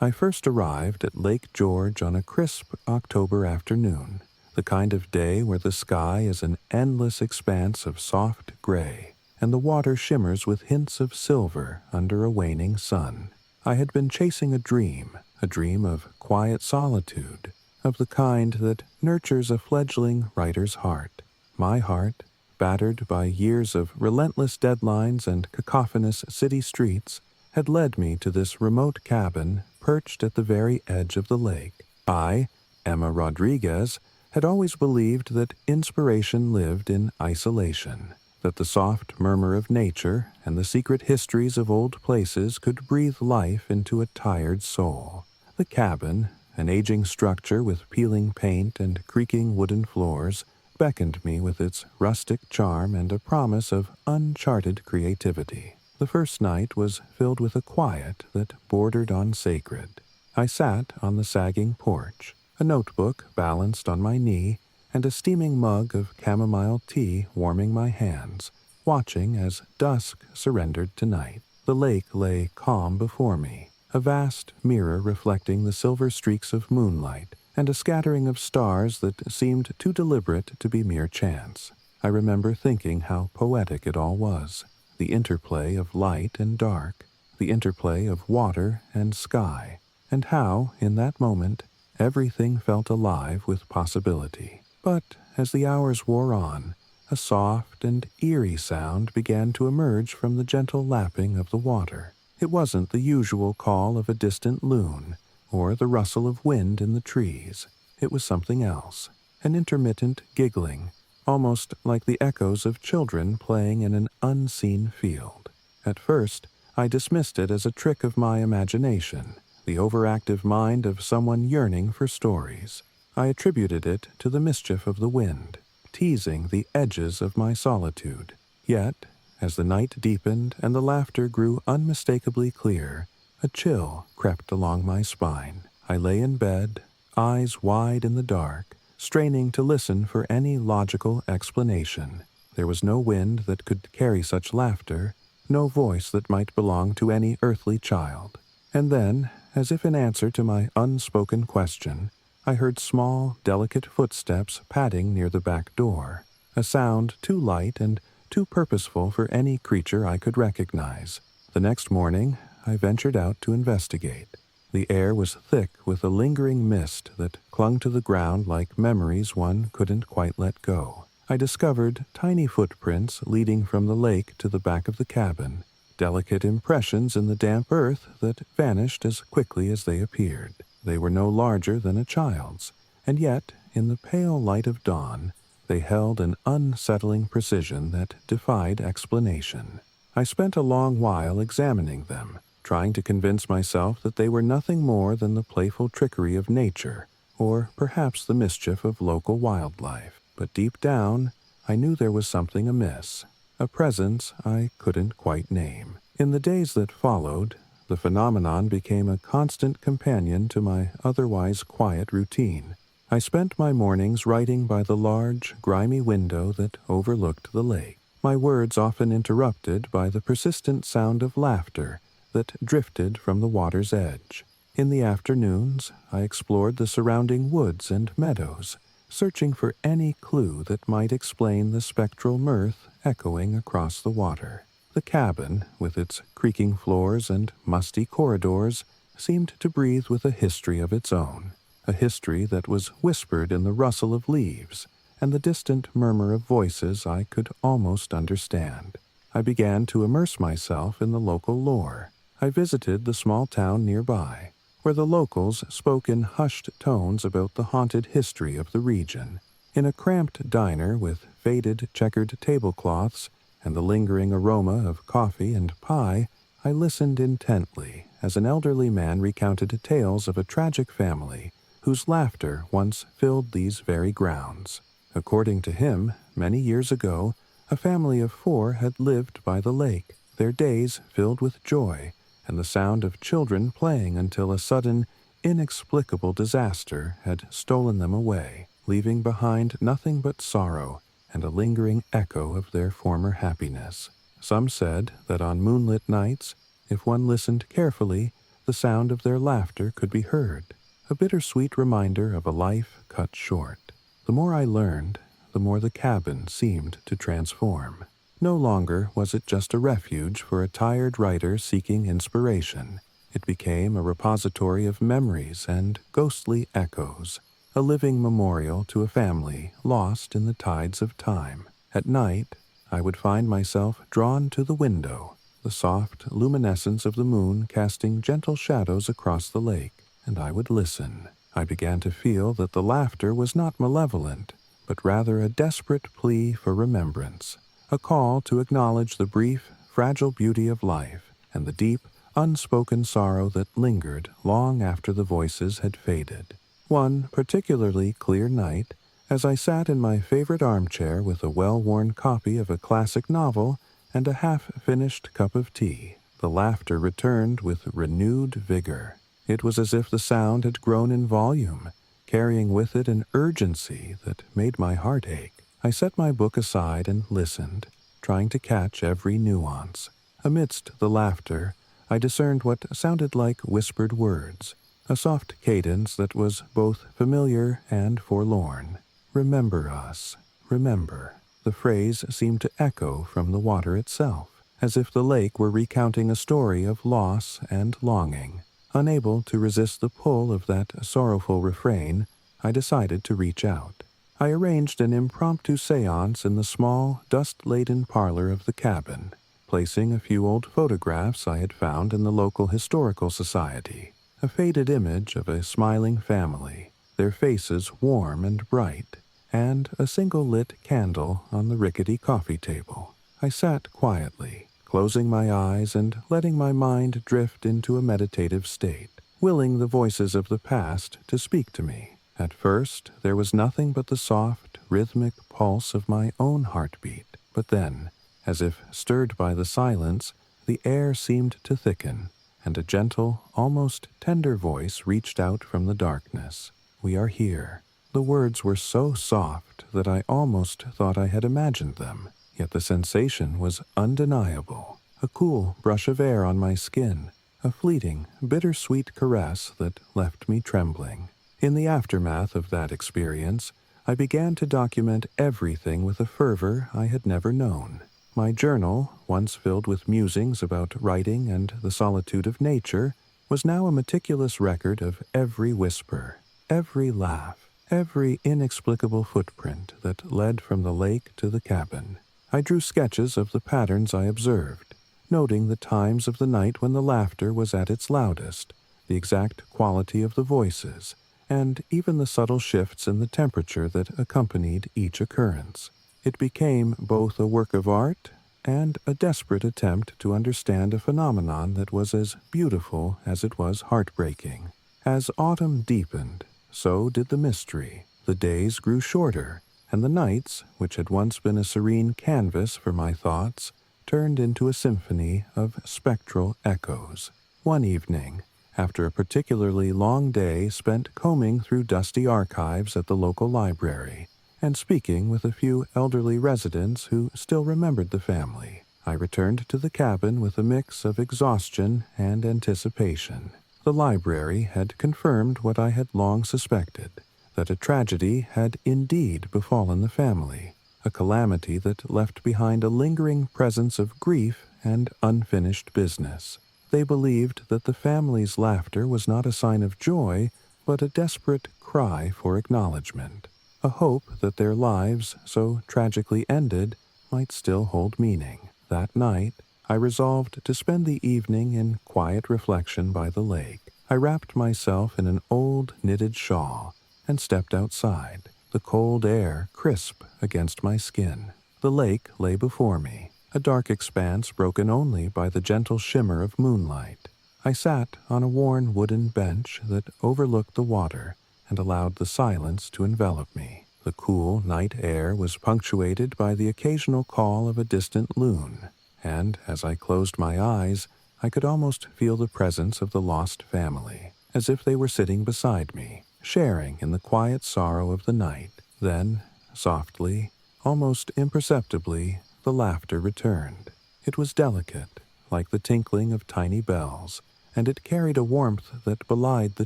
I first arrived at Lake George on a crisp October afternoon, the kind of day where the sky is an endless expanse of soft gray, and the water shimmers with hints of silver under a waning sun. I had been chasing a dream of quiet solitude, of the kind that nurtures a fledgling writer's heart. My heart, battered by years of relentless deadlines and cacophonous city streets, had led me to this remote cabin perched at the very edge of the lake. I, Emma Rodriguez, had always believed that inspiration lived in isolation, that the soft murmur of nature and the secret histories of old places could breathe life into a tired soul. The cabin, an aging structure with peeling paint and creaking wooden floors, beckoned me with its rustic charm and a promise of uncharted creativity. The first night was filled with a quiet that bordered on sacred. I sat on the sagging porch, a notebook balanced on my knee, and a steaming mug of chamomile tea warming my hands, watching as dusk surrendered to night. The lake lay calm before me, a vast mirror reflecting the silver streaks of moonlight and a scattering of stars that seemed too deliberate to be mere chance. I remember thinking how poetic it all was, the interplay of light and dark, the interplay of water and sky, and how, in that moment, everything felt alive with possibility. But as the hours wore on, a soft and eerie sound began to emerge from the gentle lapping of the water. It wasn't the usual call of a distant loon, or the rustle of wind in the trees. It was something else, an intermittent giggling, almost like the echoes of children playing in an unseen field. At first, I dismissed it as a trick of my imagination, the overactive mind of someone yearning for stories. I attributed it to the mischief of the wind, teasing the edges of my solitude. Yet, as the night deepened and the laughter grew unmistakably clear, a chill crept along my spine. I lay in bed, eyes wide in the dark, straining to listen for any logical explanation. There was no wind that could carry such laughter, no voice that might belong to any earthly child. And then, as if in answer to my unspoken question, I heard small, delicate footsteps padding near the back door, a sound too light and too purposeful for any creature I could recognize. The next morning, I ventured out to investigate. The air was thick with a lingering mist that clung to the ground like memories one couldn't quite let go. I discovered tiny footprints leading from the lake to the back of the cabin, delicate impressions in the damp earth that vanished as quickly as they appeared. They were no larger than a child's, and yet, in the pale light of dawn, they held an unsettling precision that defied explanation. I spent a long while examining them, trying to convince myself that they were nothing more than the playful trickery of nature, or perhaps the mischief of local wildlife. But deep down, I knew there was something amiss, a presence I couldn't quite name. In the days that followed, the phenomenon became a constant companion to my otherwise quiet routine. I spent my mornings writing by the large, grimy window that overlooked the lake, my words often interrupted by the persistent sound of laughter that drifted from the water's edge. In the afternoons, I explored the surrounding woods and meadows, searching for any clue that might explain the spectral mirth echoing across the water. The cabin, with its creaking floors and musty corridors, seemed to breathe with a history of its own, a history that was whispered in the rustle of leaves and the distant murmur of voices I could almost understand. I began to immerse myself in the local lore. I visited the small town nearby, where the locals spoke in hushed tones about the haunted history of the region. In a cramped diner with faded checkered tablecloths and the lingering aroma of coffee and pie, I listened intently as an elderly man recounted tales of a tragic family whose laughter once filled these very grounds. According to him, many years ago, a family of 4 had lived by the lake, their days filled with joy and the sound of children playing until a sudden, inexplicable disaster had stolen them away, leaving behind nothing but sorrow and a lingering echo of their former happiness. Some said that on moonlit nights, if one listened carefully, the sound of their laughter could be heard, a bittersweet reminder of a life cut short. The more I learned, the more the cabin seemed to transform. No longer was it just a refuge for a tired writer seeking inspiration. It became a repository of memories and ghostly echoes, a living memorial to a family lost in the tides of time. At night, I would find myself drawn to the window, the soft luminescence of the moon casting gentle shadows across the lake, and I would listen. I began to feel that the laughter was not malevolent, but rather a desperate plea for remembrance, a call to acknowledge the brief, fragile beauty of life and the deep, unspoken sorrow that lingered long after the voices had faded. One particularly clear night, as I sat in my favorite armchair with a well-worn copy of a classic novel and a half-finished cup of tea, the laughter returned with renewed vigor. It was as if the sound had grown in volume, carrying with it an urgency that made my heart ache. I set my book aside and listened, trying to catch every nuance. Amidst the laughter, I discerned what sounded like whispered words, a soft cadence that was both familiar and forlorn. "Remember us, remember." The phrase seemed to echo from the water itself, as if the lake were recounting a story of loss and longing. Unable to resist the pull of that sorrowful refrain, I decided to reach out. I arranged an impromptu séance in the small, dust-laden parlor of the cabin, placing a few old photographs I had found in the local historical society, a faded image of a smiling family, their faces warm and bright, and a single lit candle on the rickety coffee table. I sat quietly, closing my eyes and letting my mind drift into a meditative state, willing the voices of the past to speak to me. At first, there was nothing but the soft, rhythmic pulse of my own heartbeat, but then, as if stirred by the silence, the air seemed to thicken, and a gentle, almost tender voice reached out from the darkness. "We are here." The words were so soft that I almost thought I had imagined them, yet the sensation was undeniable. A cool brush of air on my skin, a fleeting, bittersweet caress that left me trembling. In the aftermath of that experience, I began to document everything with a fervor I had never known. My journal, once filled with musings about writing and the solitude of nature, was now a meticulous record of every whisper, every laugh, every inexplicable footprint that led from the lake to the cabin. I drew sketches of the patterns I observed, noting the times of the night when the laughter was at its loudest, the exact quality of the voices, and even the subtle shifts in the temperature that accompanied each occurrence. It became both a work of art and a desperate attempt to understand a phenomenon that was as beautiful as it was heartbreaking. As autumn deepened, so did the mystery. The days grew shorter, and the nights, which had once been a serene canvas for my thoughts, turned into a symphony of spectral echoes. One evening, after a particularly long day spent combing through dusty archives at the local library and speaking with a few elderly residents who still remembered the family, I returned to the cabin with a mix of exhaustion and anticipation. The library had confirmed what I had long suspected, that a tragedy had indeed befallen the family, a calamity that left behind a lingering presence of grief and unfinished business. They believed that the family's laughter was not a sign of joy, but a desperate cry for acknowledgement, a hope that their lives, so tragically ended, might still hold meaning. That night, I resolved to spend the evening in quiet reflection by the lake. I wrapped myself in an old knitted shawl and stepped outside, the cold air crisp against my skin. The lake lay before me, a dark expanse broken only by the gentle shimmer of moonlight. I sat on a worn wooden bench that overlooked the water and allowed the silence to envelop me. The cool night air was punctuated by the occasional call of a distant loon, and as I closed my eyes, I could almost feel the presence of the lost family, as if they were sitting beside me, sharing in the quiet sorrow of the night. Then, softly, almost imperceptibly, the laughter returned. It was delicate, like the tinkling of tiny bells, and it carried a warmth that belied the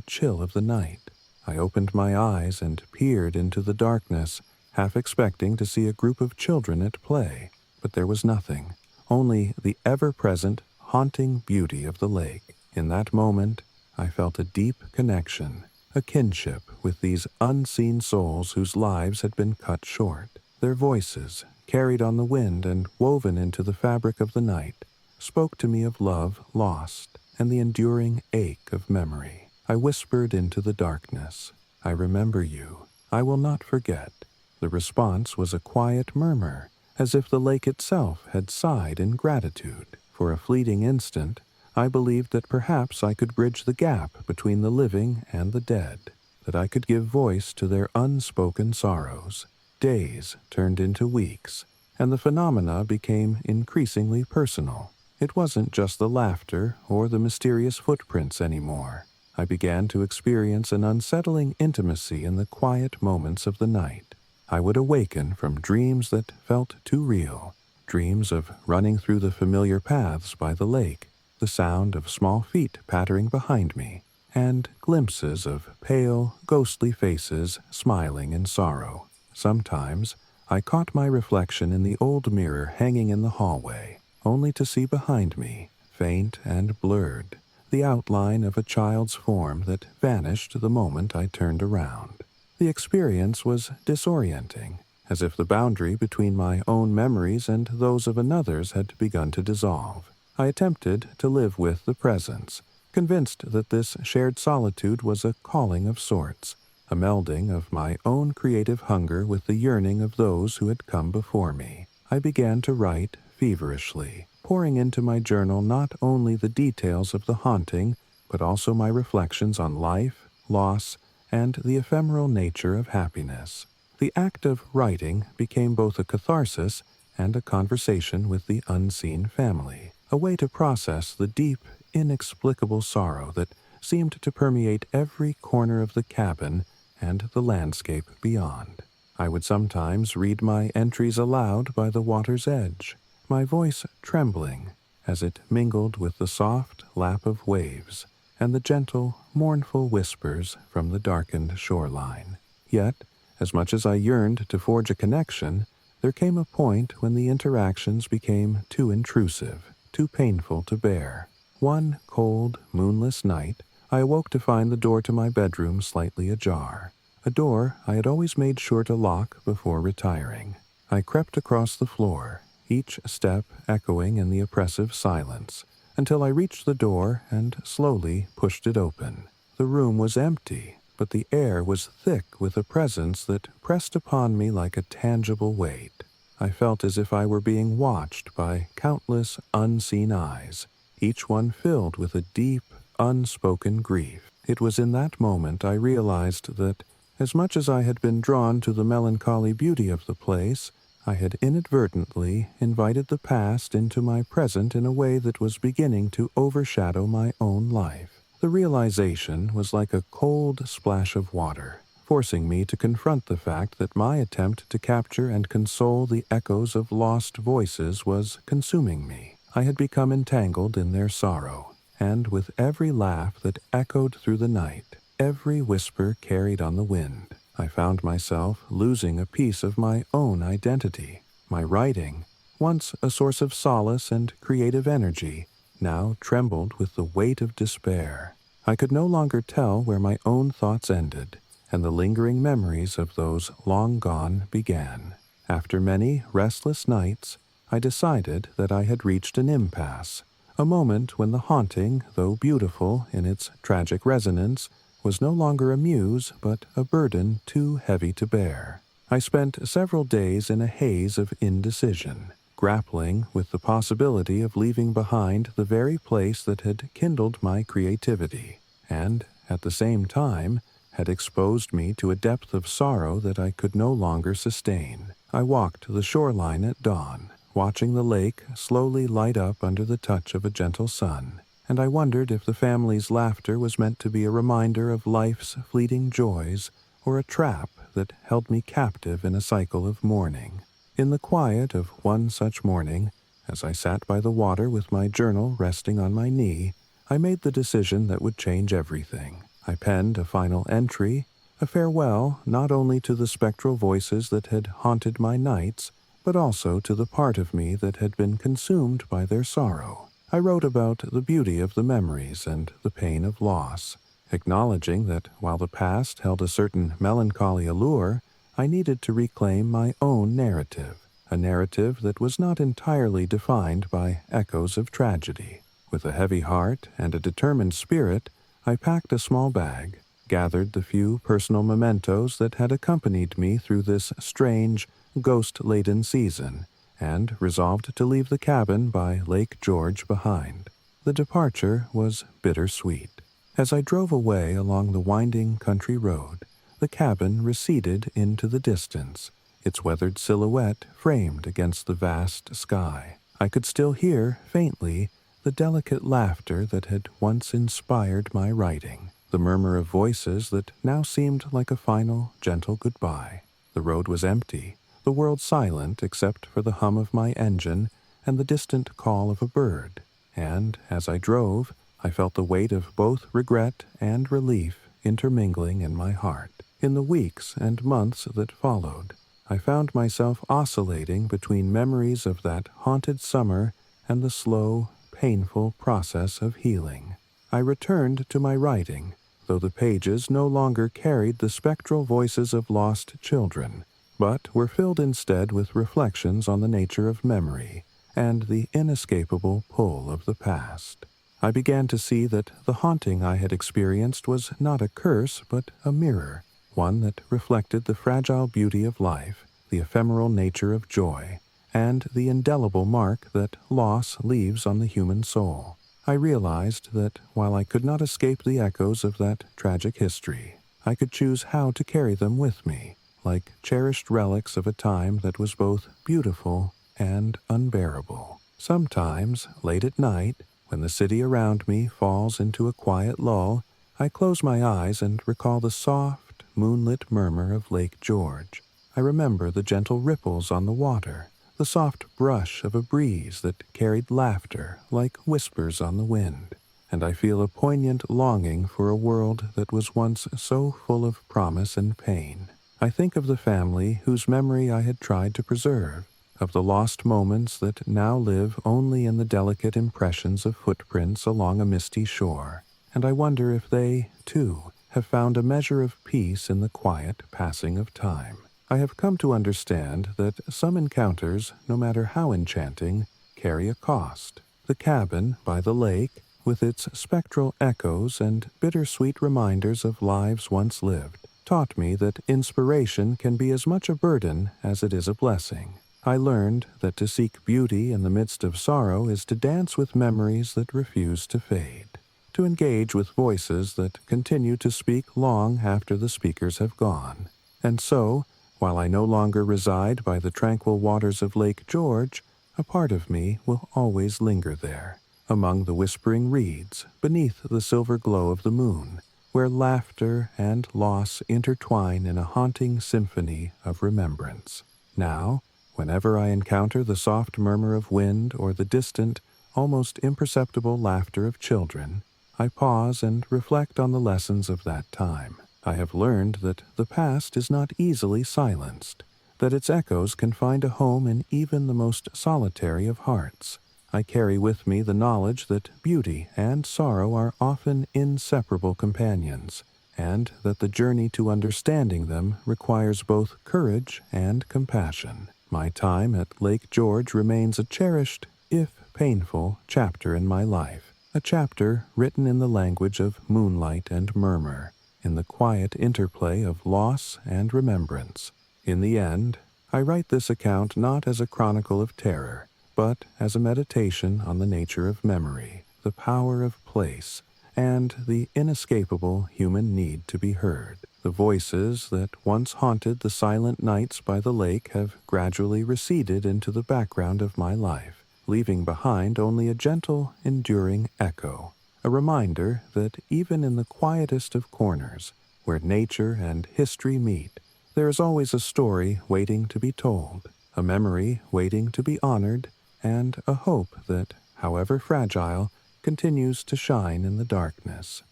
chill of the night. I opened my eyes and peered into the darkness, half expecting to see a group of children at play, but there was nothing, only the ever-present, haunting beauty of the lake. In that moment, I felt a deep connection, a kinship with these unseen souls whose lives had been cut short. Their voices, carried on the wind and woven into the fabric of the night, spoke to me of love lost and the enduring ache of memory. I whispered into the darkness, "I remember you. I will not forget." The response was a quiet murmur, as if the lake itself had sighed in gratitude. For a fleeting instant, I believed that perhaps I could bridge the gap between the living and the dead, that I could give voice to their unspoken sorrows. Days turned into weeks, and the phenomena became increasingly personal. It wasn't just the laughter or the mysterious footprints anymore. I began to experience an unsettling intimacy in the quiet moments of the night. I would awaken from dreams that felt too real, dreams of running through the familiar paths by the lake, the sound of small feet pattering behind me, and glimpses of pale, ghostly faces smiling in sorrow. Sometimes I caught my reflection in the old mirror hanging in the hallway, only to see behind me, faint and blurred, the outline of a child's form that vanished the moment I turned around. The experience was disorienting, as if the boundary between my own memories and those of another's had begun to dissolve. I attempted to live with the presence, convinced that this shared solitude was a calling of sorts, a melding of my own creative hunger with the yearning of those who had come before me. I began to write feverishly, pouring into my journal not only the details of the haunting, but also my reflections on life, loss, and the ephemeral nature of happiness. The act of writing became both a catharsis and a conversation with the unseen family, a way to process the deep, inexplicable sorrow that seemed to permeate every corner of the cabin and the landscape beyond. I would sometimes read my entries aloud by the water's edge, my voice trembling as it mingled with the soft lap of waves and the gentle, mournful whispers from the darkened shoreline. Yet, as much as I yearned to forge a connection, there came a point when the interactions became too intrusive, too painful to bear. One cold, moonless night, I awoke to find the door to my bedroom slightly ajar, a door I had always made sure to lock before retiring. I crept across the floor, each step echoing in the oppressive silence, until I reached the door and slowly pushed it open. The room was empty, but the air was thick with a presence that pressed upon me like a tangible weight. I felt as if I were being watched by countless unseen eyes, each one filled with a deep, unspoken grief. It was in that moment I realized that, as much as I had been drawn to the melancholy beauty of the place, I had inadvertently invited the past into my present in a way that was beginning to overshadow my own life. The realization was like a cold splash of water, forcing me to confront the fact that my attempt to capture and console the echoes of lost voices was consuming me. I had become entangled in their sorrow, and with every laugh that echoed through the night, every whisper carried on the wind, I found myself losing a piece of my own identity. My writing, once a source of solace and creative energy, now trembled with the weight of despair. I could no longer tell where my own thoughts ended, and the lingering memories of those long gone began. After many restless nights, I decided that I had reached an impasse, a moment when the haunting, though beautiful in its tragic resonance, was no longer a muse but a burden too heavy to bear. I spent several days in a haze of indecision, grappling with the possibility of leaving behind the very place that had kindled my creativity, and, at the same time, had exposed me to a depth of sorrow that I could no longer sustain. I walked the shoreline at dawn, watching the lake slowly light up under the touch of a gentle sun, and I wondered if the family's laughter was meant to be a reminder of life's fleeting joys or a trap that held me captive in a cycle of mourning. In the quiet of one such morning, as I sat by the water with my journal resting on my knee, I made the decision that would change everything. I penned a final entry, a farewell not only to the spectral voices that had haunted my nights, but also to the part of me that had been consumed by their sorrow. I wrote about the beauty of the memories and the pain of loss, acknowledging that while the past held a certain melancholy allure, I needed to reclaim my own narrative, a narrative that was not entirely defined by echoes of tragedy. With a heavy heart and a determined spirit, I packed a small bag, gathered the few personal mementos that had accompanied me through this strange, ghost-laden season, and resolved to leave the cabin by Lake George behind. The departure was bittersweet. As I drove away along the winding country road, the cabin receded into the distance, its weathered silhouette framed against the vast sky. I could still hear, faintly, the delicate laughter that had once inspired my writing, the murmur of voices that now seemed like a final, gentle goodbye. The road was empty, the world silent except for the hum of my engine and the distant call of a bird, and, as I drove, I felt the weight of both regret and relief intermingling in my heart. In the weeks and months that followed, I found myself oscillating between memories of that haunted summer and the slow, painful process of healing. I returned to my writing, though the pages no longer carried the spectral voices of lost children, but were filled instead with reflections on the nature of memory and the inescapable pull of the past. I began to see that the haunting I had experienced was not a curse but a mirror, one that reflected the fragile beauty of life, the ephemeral nature of joy, and the indelible mark that loss leaves on the human soul. I realized that while I could not escape the echoes of that tragic history, I could choose how to carry them with me, like cherished relics of a time that was both beautiful and unbearable. Sometimes, late at night, when the city around me falls into a quiet lull, I close my eyes and recall the soft, moonlit murmur of Lake George. I remember the gentle ripples on the water, the soft brush of a breeze that carried laughter like whispers on the wind, and I feel a poignant longing for a world that was once so full of promise and pain. I think of the family whose memory I had tried to preserve, of the lost moments that now live only in the delicate impressions of footprints along a misty shore, and I wonder if they, too, have found a measure of peace in the quiet passing of time. I have come to understand that some encounters, no matter how enchanting, carry a cost. The cabin by the lake, with its spectral echoes and bittersweet reminders of lives once lived, taught me that inspiration can be as much a burden as it is a blessing. I learned that to seek beauty in the midst of sorrow is to dance with memories that refuse to fade, to engage with voices that continue to speak long after the speakers have gone. And so, while I no longer reside by the tranquil waters of Lake George, a part of me will always linger there, among the whispering reeds, beneath the silver glow of the moon, where laughter and loss intertwine in a haunting symphony of remembrance. Now, whenever I encounter the soft murmur of wind or the distant, almost imperceptible laughter of children, I pause and reflect on the lessons of that time. I have learned that the past is not easily silenced, that its echoes can find a home in even the most solitary of hearts. I carry with me the knowledge that beauty and sorrow are often inseparable companions, and that the journey to understanding them requires both courage and compassion. My time at Lake George remains a cherished, if painful, chapter in my life, a chapter written in the language of moonlight and murmur, in the quiet interplay of loss and remembrance. In the end, I write this account not as a chronicle of terror, but as a meditation on the nature of memory, the power of place, and the inescapable human need to be heard. The voices that once haunted the silent nights by the lake have gradually receded into the background of my life, leaving behind only a gentle, enduring echo, a reminder that even in the quietest of corners, where nature and history meet, there is always a story waiting to be told, a memory waiting to be honored, and a hope that, however fragile, continues to shine in the darkness.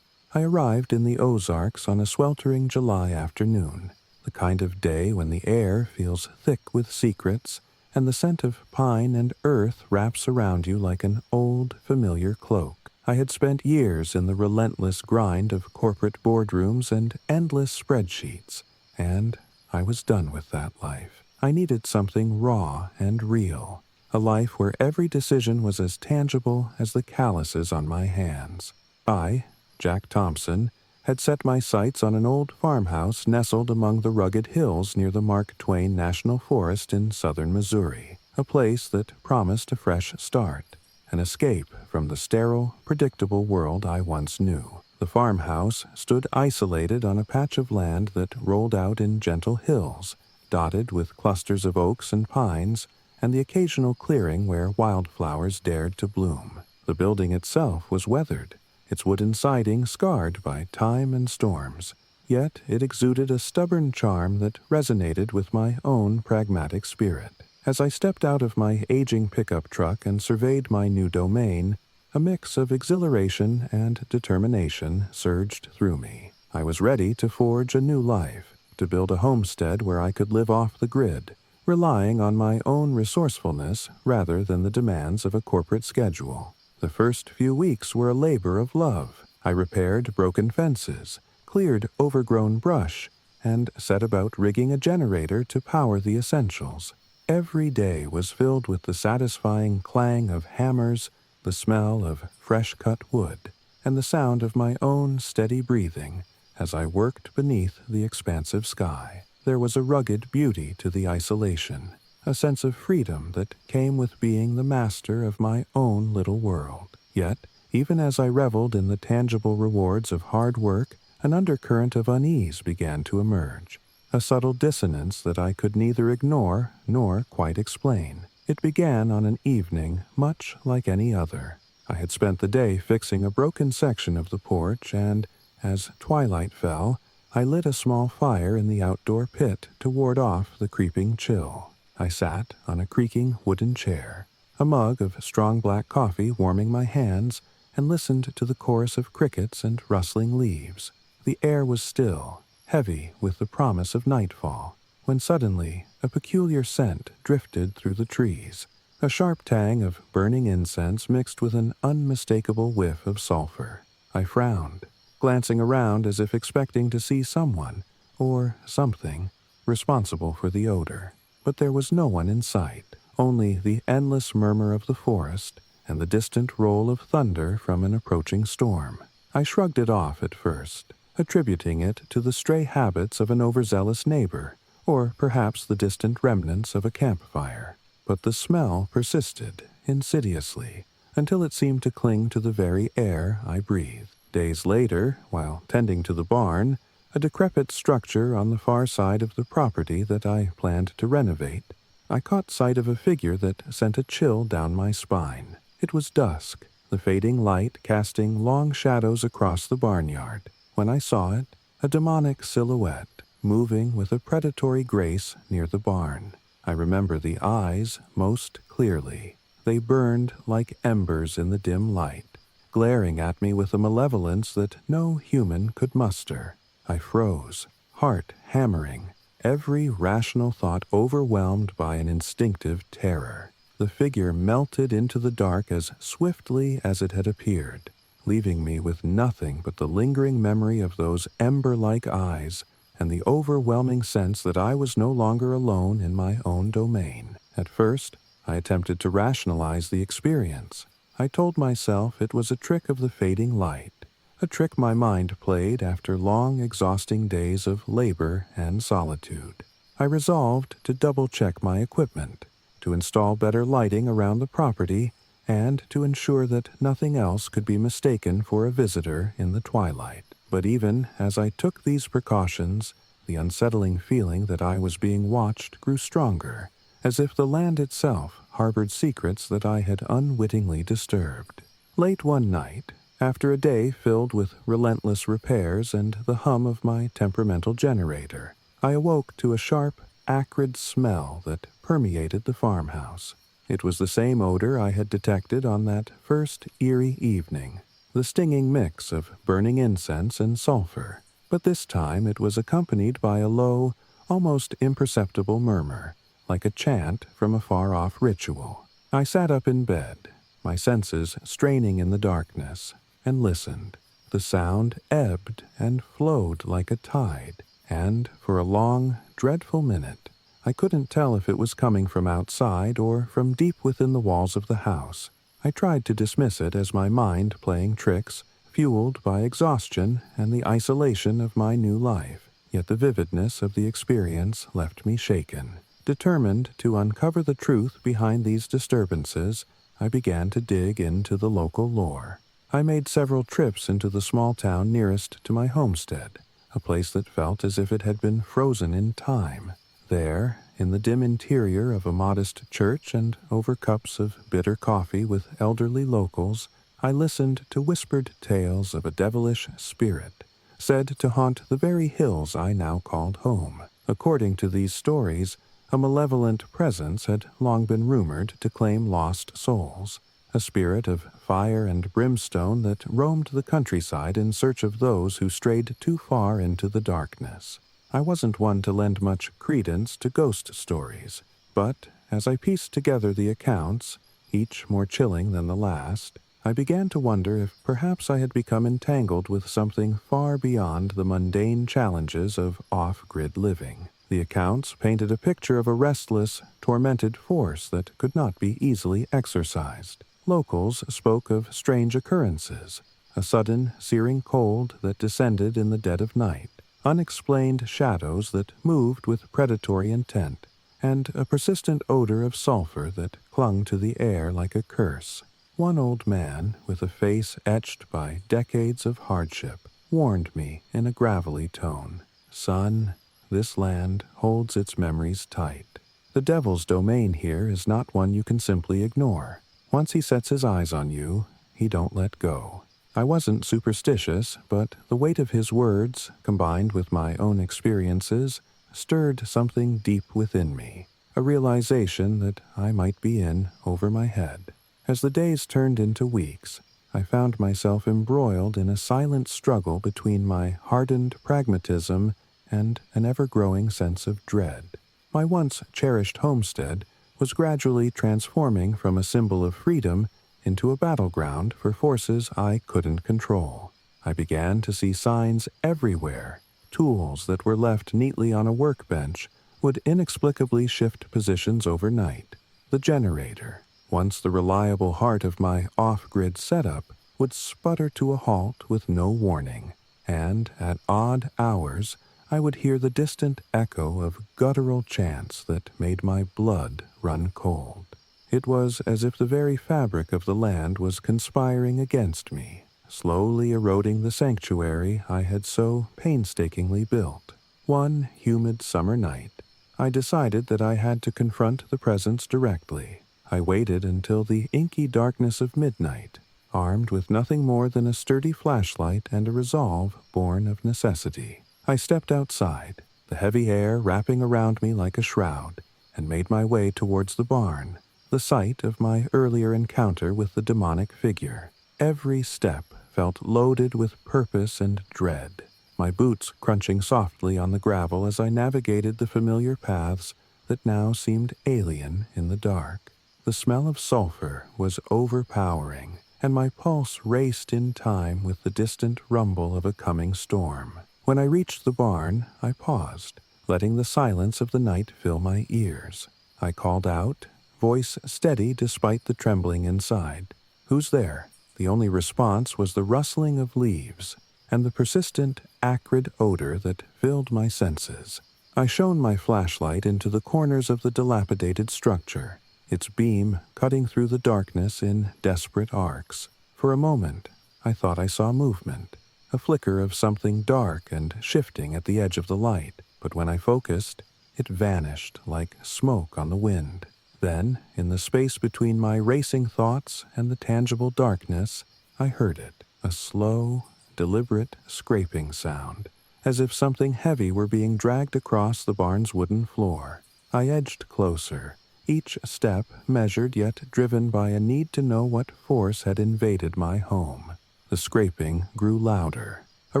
I arrived in the Ozarks on a sweltering July afternoon, the kind of day when the air feels thick with secrets, and the scent of pine and earth wraps around you like an old, familiar cloak. I had spent years in the relentless grind of corporate boardrooms and endless spreadsheets, and I was done with that life. I needed something raw and real, a life where every decision was as tangible as the calluses on my hands. I, Jack Thompson, had set my sights on an old farmhouse nestled among the rugged hills near the Mark Twain National Forest in southern Missouri, a place that promised a fresh start, an escape from the sterile, predictable world I once knew. The farmhouse stood isolated on a patch of land that rolled out in gentle hills, dotted with clusters of oaks and pines, and the occasional clearing where wildflowers dared to bloom. The building itself was weathered, its wooden siding scarred by time and storms, yet it exuded a stubborn charm that resonated with my own pragmatic spirit. As I stepped out of my aging pickup truck and surveyed my new domain, a mix of exhilaration and determination surged through me. I was ready to forge a new life, to build a homestead where I could live off the grid, relying on my own resourcefulness rather than the demands of a corporate schedule. The first few weeks were a labor of love. I repaired broken fences, cleared overgrown brush, and set about rigging a generator to power the essentials. Every day was filled with the satisfying clang of hammers, the smell of fresh-cut wood, and the sound of my own steady breathing as I worked beneath the expansive sky. There was a rugged beauty to the isolation, a sense of freedom that came with being the master of my own little world. Yet, even as I reveled in the tangible rewards of hard work, an undercurrent of unease began to emerge, a subtle dissonance that I could neither ignore nor quite explain. It began on an evening much like any other. I had spent the day fixing a broken section of the porch, and, as twilight fell, I lit a small fire in the outdoor pit to ward off the creeping chill. I sat on a creaking wooden chair, a mug of strong black coffee warming my hands, and listened to the chorus of crickets and rustling leaves. The air was still, heavy with the promise of nightfall, when suddenly a peculiar scent drifted through the trees, a sharp tang of burning incense mixed with an unmistakable whiff of sulfur. I frowned, glancing around as if expecting to see someone, or something, responsible for the odor. But there was no one in sight, only the endless murmur of the forest and the distant roll of thunder from an approaching storm. I shrugged it off at first, attributing it to the stray habits of an overzealous neighbor, or perhaps the distant remnants of a campfire. But the smell persisted, insidiously, until it seemed to cling to the very air I breathed. Days later, while tending to the barn, a decrepit structure on the far side of the property that I planned to renovate, I caught sight of a figure that sent a chill down my spine. It was dusk, the fading light casting long shadows across the barnyard. When I saw it, a demonic silhouette, moving with a predatory grace near the barn. I remember the eyes most clearly. They burned like embers in the dim light, glaring at me with a malevolence that no human could muster. I froze, heart hammering, every rational thought overwhelmed by an instinctive terror. The figure melted into the dark as swiftly as it had appeared, leaving me with nothing but the lingering memory of those ember-like eyes and the overwhelming sense that I was no longer alone in my own domain. At first, I attempted to rationalize the experience. I told myself it was a trick of the fading light, a trick my mind played after long, exhausting days of labor and solitude. I resolved to double-check my equipment, to install better lighting around the property, and to ensure that nothing else could be mistaken for a visitor in the twilight. But even as I took these precautions, the unsettling feeling that I was being watched grew stronger, as if the land itself harbored secrets that I had unwittingly disturbed. Late one night, after a day filled with relentless repairs and the hum of my temperamental generator, I awoke to a sharp, acrid smell that permeated the farmhouse. It was the same odor I had detected on that first eerie evening, the stinging mix of burning incense and sulfur, but this time it was accompanied by a low, almost imperceptible murmur, like a chant from a far-off ritual. I sat up in bed, my senses straining in the darkness, and listened. The sound ebbed and flowed like a tide, and for a long, dreadful minute, I couldn't tell if it was coming from outside or from deep within the walls of the house. I tried to dismiss it as my mind playing tricks, fueled by exhaustion and the isolation of my new life. Yet the vividness of the experience left me shaken. Determined to uncover the truth behind these disturbances, I began to dig into the local lore. I made several trips into the small town nearest to my homestead, a place that felt as if it had been frozen in time. There, in the dim interior of a modest church and over cups of bitter coffee with elderly locals, I listened to whispered tales of a devilish spirit, said to haunt the very hills I now called home. According to these stories, a malevolent presence had long been rumored to claim lost souls, a spirit of fire and brimstone that roamed the countryside in search of those who strayed too far into the darkness. I wasn't one to lend much credence to ghost stories, but as I pieced together the accounts, each more chilling than the last, I began to wonder if perhaps I had become entangled with something far beyond the mundane challenges of off-grid living. The accounts painted a picture of a restless, tormented force that could not be easily exorcised. Locals spoke of strange occurrences, a sudden, searing cold that descended in the dead of night, unexplained shadows that moved with predatory intent, and a persistent odor of sulfur that clung to the air like a curse. One old man, with a face etched by decades of hardship, warned me in a gravelly tone, "Son, this land holds its memories tight. The devil's domain here is not one you can simply ignore. Once he sets his eyes on you, he don't let go." I wasn't superstitious, but the weight of his words, combined with my own experiences, stirred something deep within me, a realization that I might be in over my head. As the days turned into weeks, I found myself embroiled in a silent struggle between my hardened pragmatism and an ever-growing sense of dread. My once cherished homestead was gradually transforming from a symbol of freedom into a battleground for forces I couldn't control. I began to see signs everywhere. Tools that were left neatly on a workbench would inexplicably shift positions overnight. The generator, once the reliable heart of my off-grid setup, would sputter to a halt with no warning, and at odd hours I would hear the distant echo of guttural chants that made my blood run cold. It was as if the very fabric of the land was conspiring against me, slowly eroding the sanctuary I had so painstakingly built. One humid summer night, I decided that I had to confront the presence directly. I waited until the inky darkness of midnight, armed with nothing more than a sturdy flashlight and a resolve born of necessity. I stepped outside, the heavy air wrapping around me like a shroud, and made my way towards the barn, the site of my earlier encounter with the demonic figure. Every step felt loaded with purpose and dread, my boots crunching softly on the gravel as I navigated the familiar paths that now seemed alien in the dark. The smell of sulfur was overpowering, and my pulse raced in time with the distant rumble of a coming storm. When I reached the barn, I paused, letting the silence of the night fill my ears. I called out, voice steady despite the trembling inside. "Who's there?" The only response was the rustling of leaves and the persistent, acrid odor that filled my senses. I shone my flashlight into the corners of the dilapidated structure, its beam cutting through the darkness in desperate arcs. For a moment, I thought I saw movement, a flicker of something dark and shifting at the edge of the light, but when I focused, it vanished like smoke on the wind. Then, in the space between my racing thoughts and the tangible darkness, I heard it, a slow, deliberate scraping sound, as if something heavy were being dragged across the barn's wooden floor. I edged closer, each step measured yet driven by a need to know what force had invaded my home. The scraping grew louder, a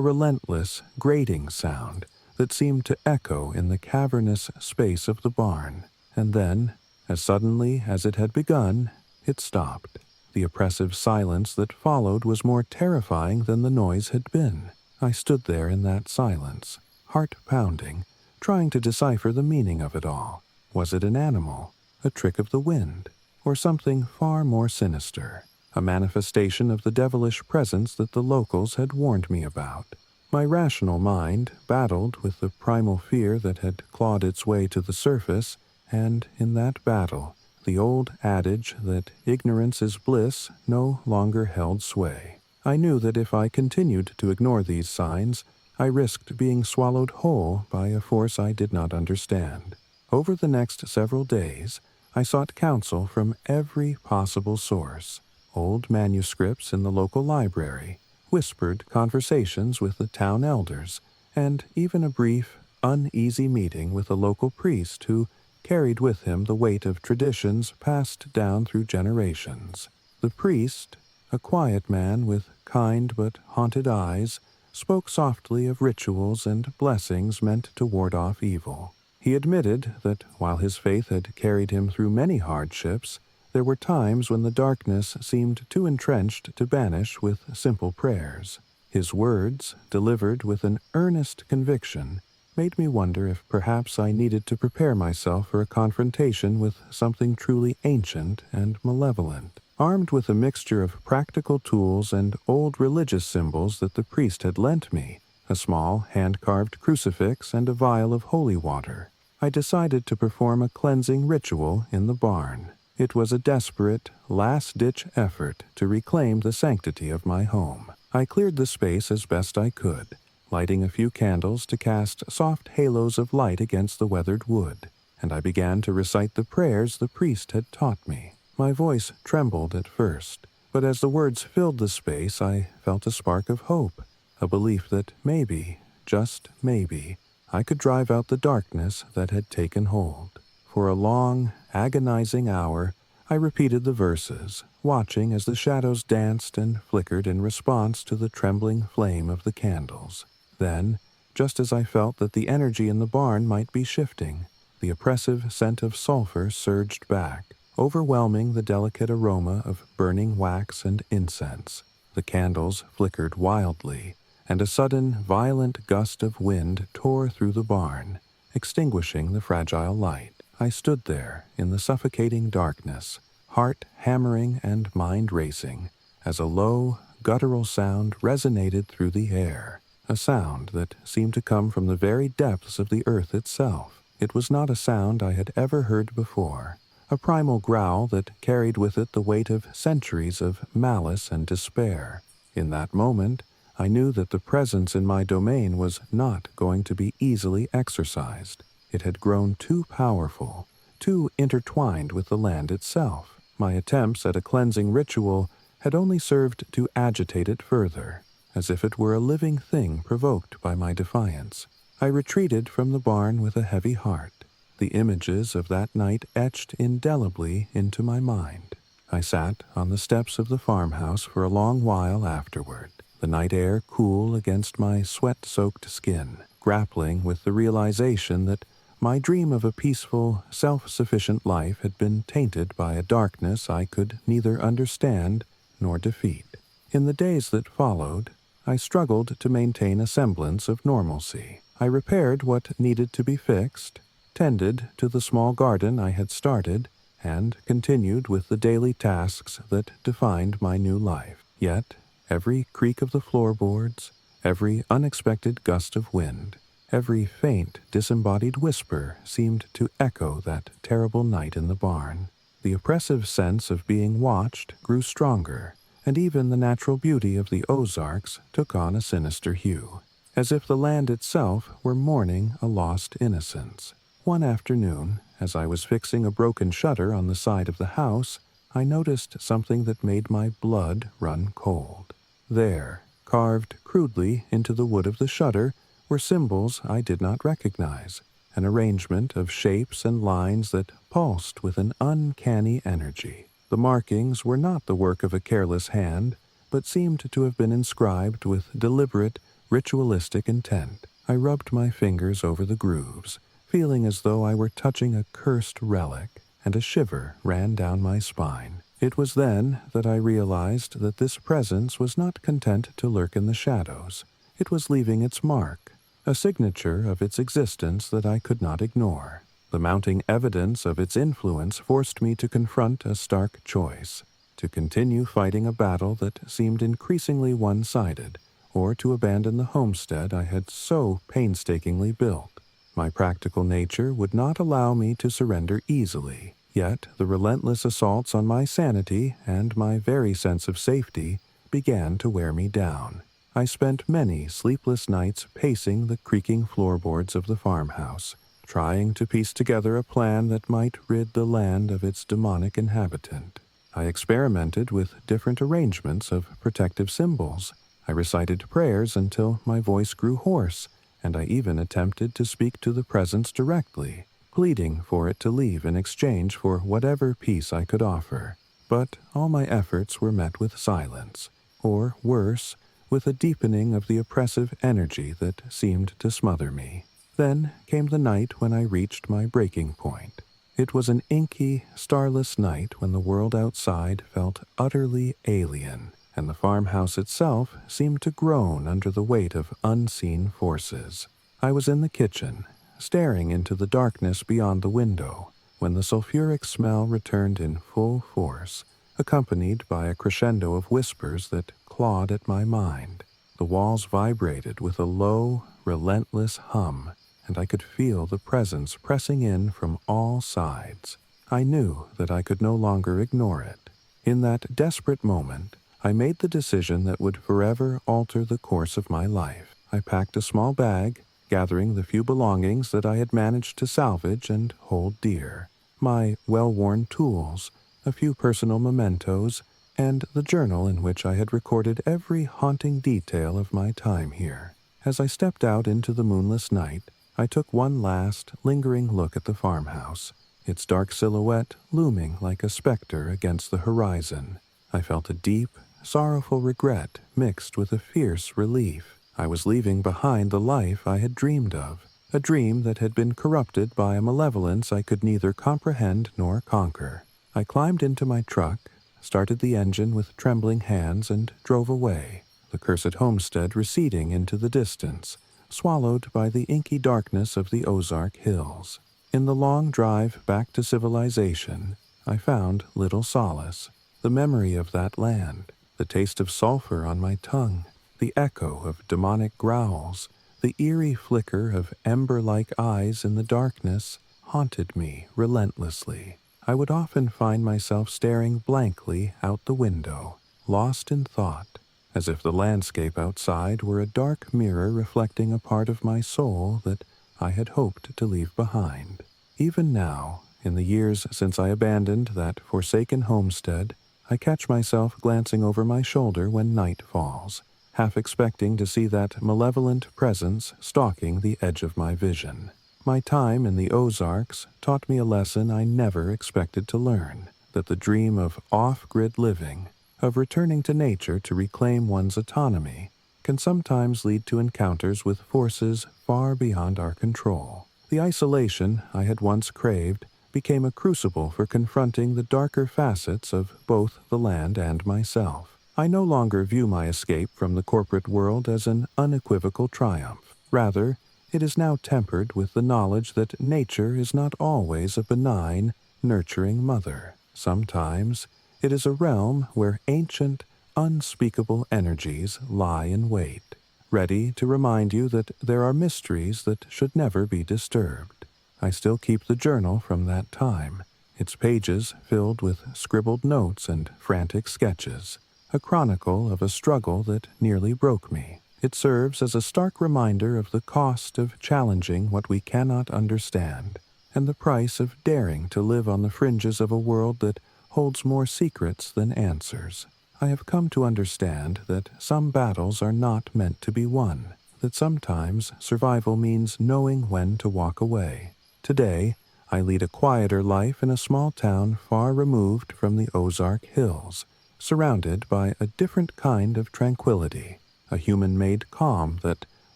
relentless, grating sound that seemed to echo in the cavernous space of the barn, and then, as suddenly as it had begun, it stopped. The oppressive silence that followed was more terrifying than the noise had been. I stood there in that silence, heart pounding, trying to decipher the meaning of it all. Was it an animal, a trick of the wind, or something far more sinister, a manifestation of the devilish presence that the locals had warned me about? My rational mind battled with the primal fear that had clawed its way to the surface, and in that battle, the old adage that ignorance is bliss no longer held sway. I knew that if I continued to ignore these signs, I risked being swallowed whole by a force I did not understand. Over the next several days, I sought counsel from every possible source: old manuscripts in the local library, whispered conversations with the town elders, and even a brief, uneasy meeting with a local priest who carried with him the weight of traditions passed down through generations. The priest, a quiet man with kind but haunted eyes, spoke softly of rituals and blessings meant to ward off evil. He admitted that while his faith had carried him through many hardships, there were times when the darkness seemed too entrenched to banish with simple prayers. His words, delivered with an earnest conviction, made me wonder if perhaps I needed to prepare myself for a confrontation with something truly ancient and malevolent. Armed with a mixture of practical tools and old religious symbols that the priest had lent me, a small hand-carved crucifix and a vial of holy water, I decided to perform a cleansing ritual in the barn. It was a desperate, last-ditch effort to reclaim the sanctity of my home. I cleared the space as best I could, lighting a few candles to cast soft halos of light against the weathered wood, and I began to recite the prayers the priest had taught me. My voice trembled at first, but as the words filled the space, I felt a spark of hope, a belief that maybe, just maybe, I could drive out the darkness that had taken hold. For a long, agonizing hour, I repeated the verses, watching as the shadows danced and flickered in response to the trembling flame of the candles. Then, just as I felt that the energy in the barn might be shifting, the oppressive scent of sulfur surged back, overwhelming the delicate aroma of burning wax and incense. The candles flickered wildly, and a sudden, violent gust of wind tore through the barn, extinguishing the fragile light. I stood there in the suffocating darkness, heart hammering and mind racing, as a low, guttural sound resonated through the air, a sound that seemed to come from the very depths of the earth itself. It was not a sound I had ever heard before, a primal growl that carried with it the weight of centuries of malice and despair. In that moment, I knew that the presence in my domain was not going to be easily exorcised. It had grown too powerful, too intertwined with the land itself. My attempts at a cleansing ritual had only served to agitate it further, as if it were a living thing provoked by my defiance. I retreated from the barn with a heavy heart, the images of that night etched indelibly into my mind. I sat on the steps of the farmhouse for a long while afterward, the night air cool against my sweat-soaked skin, grappling with the realization that my dream of a peaceful, self-sufficient life had been tainted by a darkness I could neither understand nor defeat. In the days that followed, I struggled to maintain a semblance of normalcy. I repaired what needed to be fixed, tended to the small garden I had started, and continued with the daily tasks that defined my new life. Yet, every creak of the floorboards, every unexpected gust of wind, every faint, disembodied whisper seemed to echo that terrible night in the barn. The oppressive sense of being watched grew stronger, and even the natural beauty of the Ozarks took on a sinister hue, as if the land itself were mourning a lost innocence. One afternoon, as I was fixing a broken shutter on the side of the house, I noticed something that made my blood run cold. There, carved crudely into the wood of the shutter, were symbols I did not recognize, an arrangement of shapes and lines that pulsed with an uncanny energy. The markings were not the work of a careless hand, but seemed to have been inscribed with deliberate, ritualistic intent. I rubbed my fingers over the grooves, feeling as though I were touching a cursed relic, and a shiver ran down my spine. It was then that I realized that this presence was not content to lurk in the shadows. It was leaving its mark, a signature of its existence that I could not ignore. The mounting evidence of its influence forced me to confront a stark choice: to continue fighting a battle that seemed increasingly one-sided, or to abandon the homestead I had so painstakingly built. My practical nature would not allow me to surrender easily, yet the relentless assaults on my sanity and my very sense of safety began to wear me down. I spent many sleepless nights pacing the creaking floorboards of the farmhouse, trying to piece together a plan that might rid the land of its demonic inhabitant. I experimented with different arrangements of protective symbols. I recited prayers until my voice grew hoarse, and I even attempted to speak to the presence directly, pleading for it to leave in exchange for whatever peace I could offer. But all my efforts were met with silence, or worse, with a deepening of the oppressive energy that seemed to smother me. Then came the night when I reached my breaking point. It was an inky, starless night when the world outside felt utterly alien, and the farmhouse itself seemed to groan under the weight of unseen forces. I was in the kitchen, staring into the darkness beyond the window, when the sulfuric smell returned in full force, accompanied by a crescendo of whispers that clawed at my mind. The walls vibrated with a low, relentless hum, and I could feel the presence pressing in from all sides. I knew that I could no longer ignore it. In that desperate moment, I made the decision that would forever alter the course of my life. I packed a small bag, gathering the few belongings that I had managed to salvage and hold dear: my well-worn tools, a few personal mementos, and the journal in which I had recorded every haunting detail of my time here. As I stepped out into the moonless night, I took one last, lingering look at the farmhouse, its dark silhouette looming like a specter against the horizon. I felt a deep, sorrowful regret mixed with a fierce relief. I was leaving behind the life I had dreamed of, a dream that had been corrupted by a malevolence I could neither comprehend nor conquer. I climbed into my truck, started the engine with trembling hands, and drove away, the cursed homestead receding into the distance, swallowed by the inky darkness of the Ozark hills. In the long drive back to civilization, I found little solace. The memory of that land, the taste of sulfur on my tongue, the echo of demonic growls, the eerie flicker of ember-like eyes in the darkness haunted me relentlessly. I would often find myself staring blankly out the window, lost in thought, as if the landscape outside were a dark mirror reflecting a part of my soul that I had hoped to leave behind. Even now, in the years since I abandoned that forsaken homestead, I catch myself glancing over my shoulder when night falls, half expecting to see that malevolent presence stalking the edge of my vision. My time in the Ozarks taught me a lesson I never expected to learn, that the dream of off-grid living, of returning to nature to reclaim one's autonomy, can sometimes lead to encounters with forces far beyond our control. The isolation I had once craved became a crucible for confronting the darker facets of both the land and myself. I no longer view my escape from the corporate world as an unequivocal triumph. Rather, it is now tempered with the knowledge that nature is not always a benign, nurturing mother. Sometimes it is a realm where ancient, unspeakable energies lie in wait, ready to remind you that there are mysteries that should never be disturbed. I still keep the journal from that time, its pages filled with scribbled notes and frantic sketches, a chronicle of a struggle that nearly broke me. It serves as a stark reminder of the cost of challenging what we cannot understand, and the price of daring to live on the fringes of a world that holds more secrets than answers. I have come to understand that some battles are not meant to be won, that sometimes survival means knowing when to walk away. Today, I lead a quieter life in a small town far removed from the Ozark Hills, surrounded by a different kind of tranquility, a human-made calm that,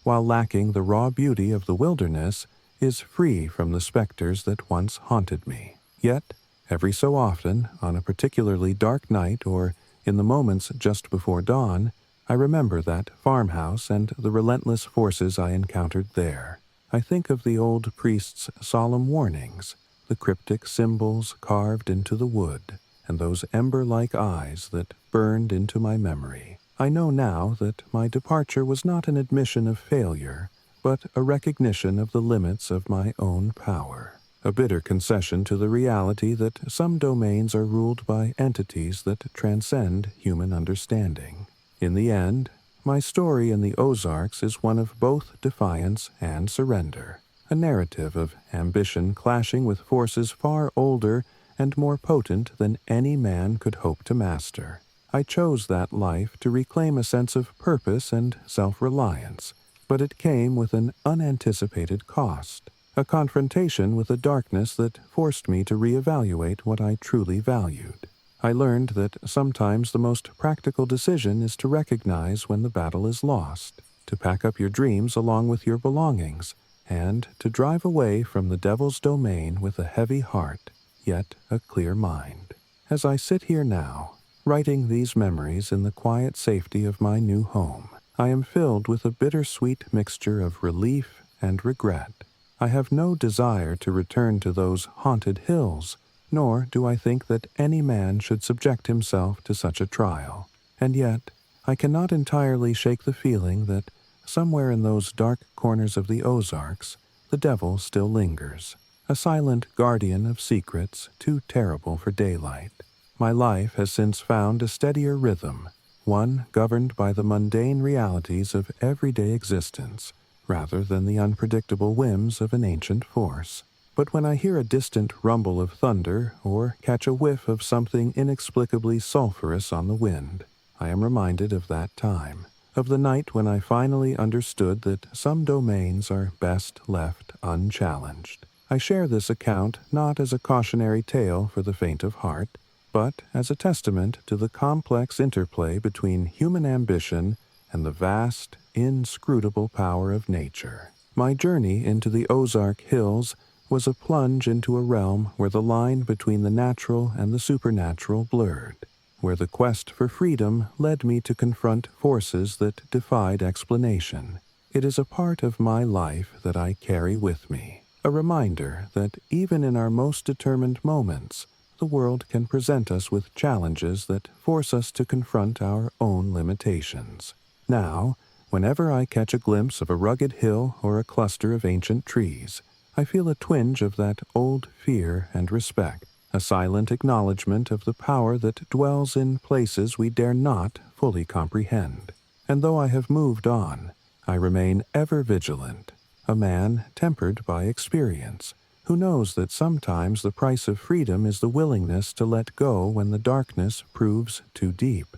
while lacking the raw beauty of the wilderness, is free from the specters that once haunted me. Yet, every so often, on a particularly dark night or in the moments just before dawn, I remember that farmhouse and the relentless forces I encountered there. I think of the old priest's solemn warnings, the cryptic symbols carved into the wood, and those ember-like eyes that burned into my memory. I know now that my departure was not an admission of failure, but a recognition of the limits of my own power, a bitter concession to the reality that some domains are ruled by entities that transcend human understanding. In the end, my story in the Ozarks is one of both defiance and surrender, a narrative of ambition clashing with forces far older and more potent than any man could hope to master. I chose that life to reclaim a sense of purpose and self-reliance, but it came with an unanticipated cost, a confrontation with a darkness that forced me to reevaluate what I truly valued. I learned that sometimes the most practical decision is to recognize when the battle is lost, to pack up your dreams along with your belongings, and to drive away from the devil's domain with a heavy heart, yet a clear mind. As I sit here now, writing these memories in the quiet safety of my new home, I am filled with a bittersweet mixture of relief and regret. I have no desire to return to those haunted hills, nor do I think that any man should subject himself to such a trial. And yet, I cannot entirely shake the feeling that somewhere in those dark corners of the Ozarks, the devil still lingers, a silent guardian of secrets too terrible for daylight. My life has since found a steadier rhythm, one governed by the mundane realities of everyday existence, rather than the unpredictable whims of an ancient force. But when I hear a distant rumble of thunder or catch a whiff of something inexplicably sulphurous on the wind, I am reminded of that time, of the night when I finally understood that some domains are best left unchallenged. I share this account not as a cautionary tale for the faint of heart, but as a testament to the complex interplay between human ambition and the vast, inscrutable power of nature. My journey into the Ozark Hills was a plunge into a realm where the line between the natural and the supernatural blurred, where the quest for freedom led me to confront forces that defied explanation. It is a part of my life that I carry with me, a reminder that even in our most determined moments, the world can present us with challenges that force us to confront our own limitations. Now, whenever I catch a glimpse of a rugged hill or a cluster of ancient trees, I feel a twinge of that old fear and respect, a silent acknowledgement of the power that dwells in places we dare not fully comprehend. And though I have moved on, I remain ever vigilant, a man tempered by experience, Who knows that sometimes the price of freedom is the willingness to let go when the darkness proves too deep?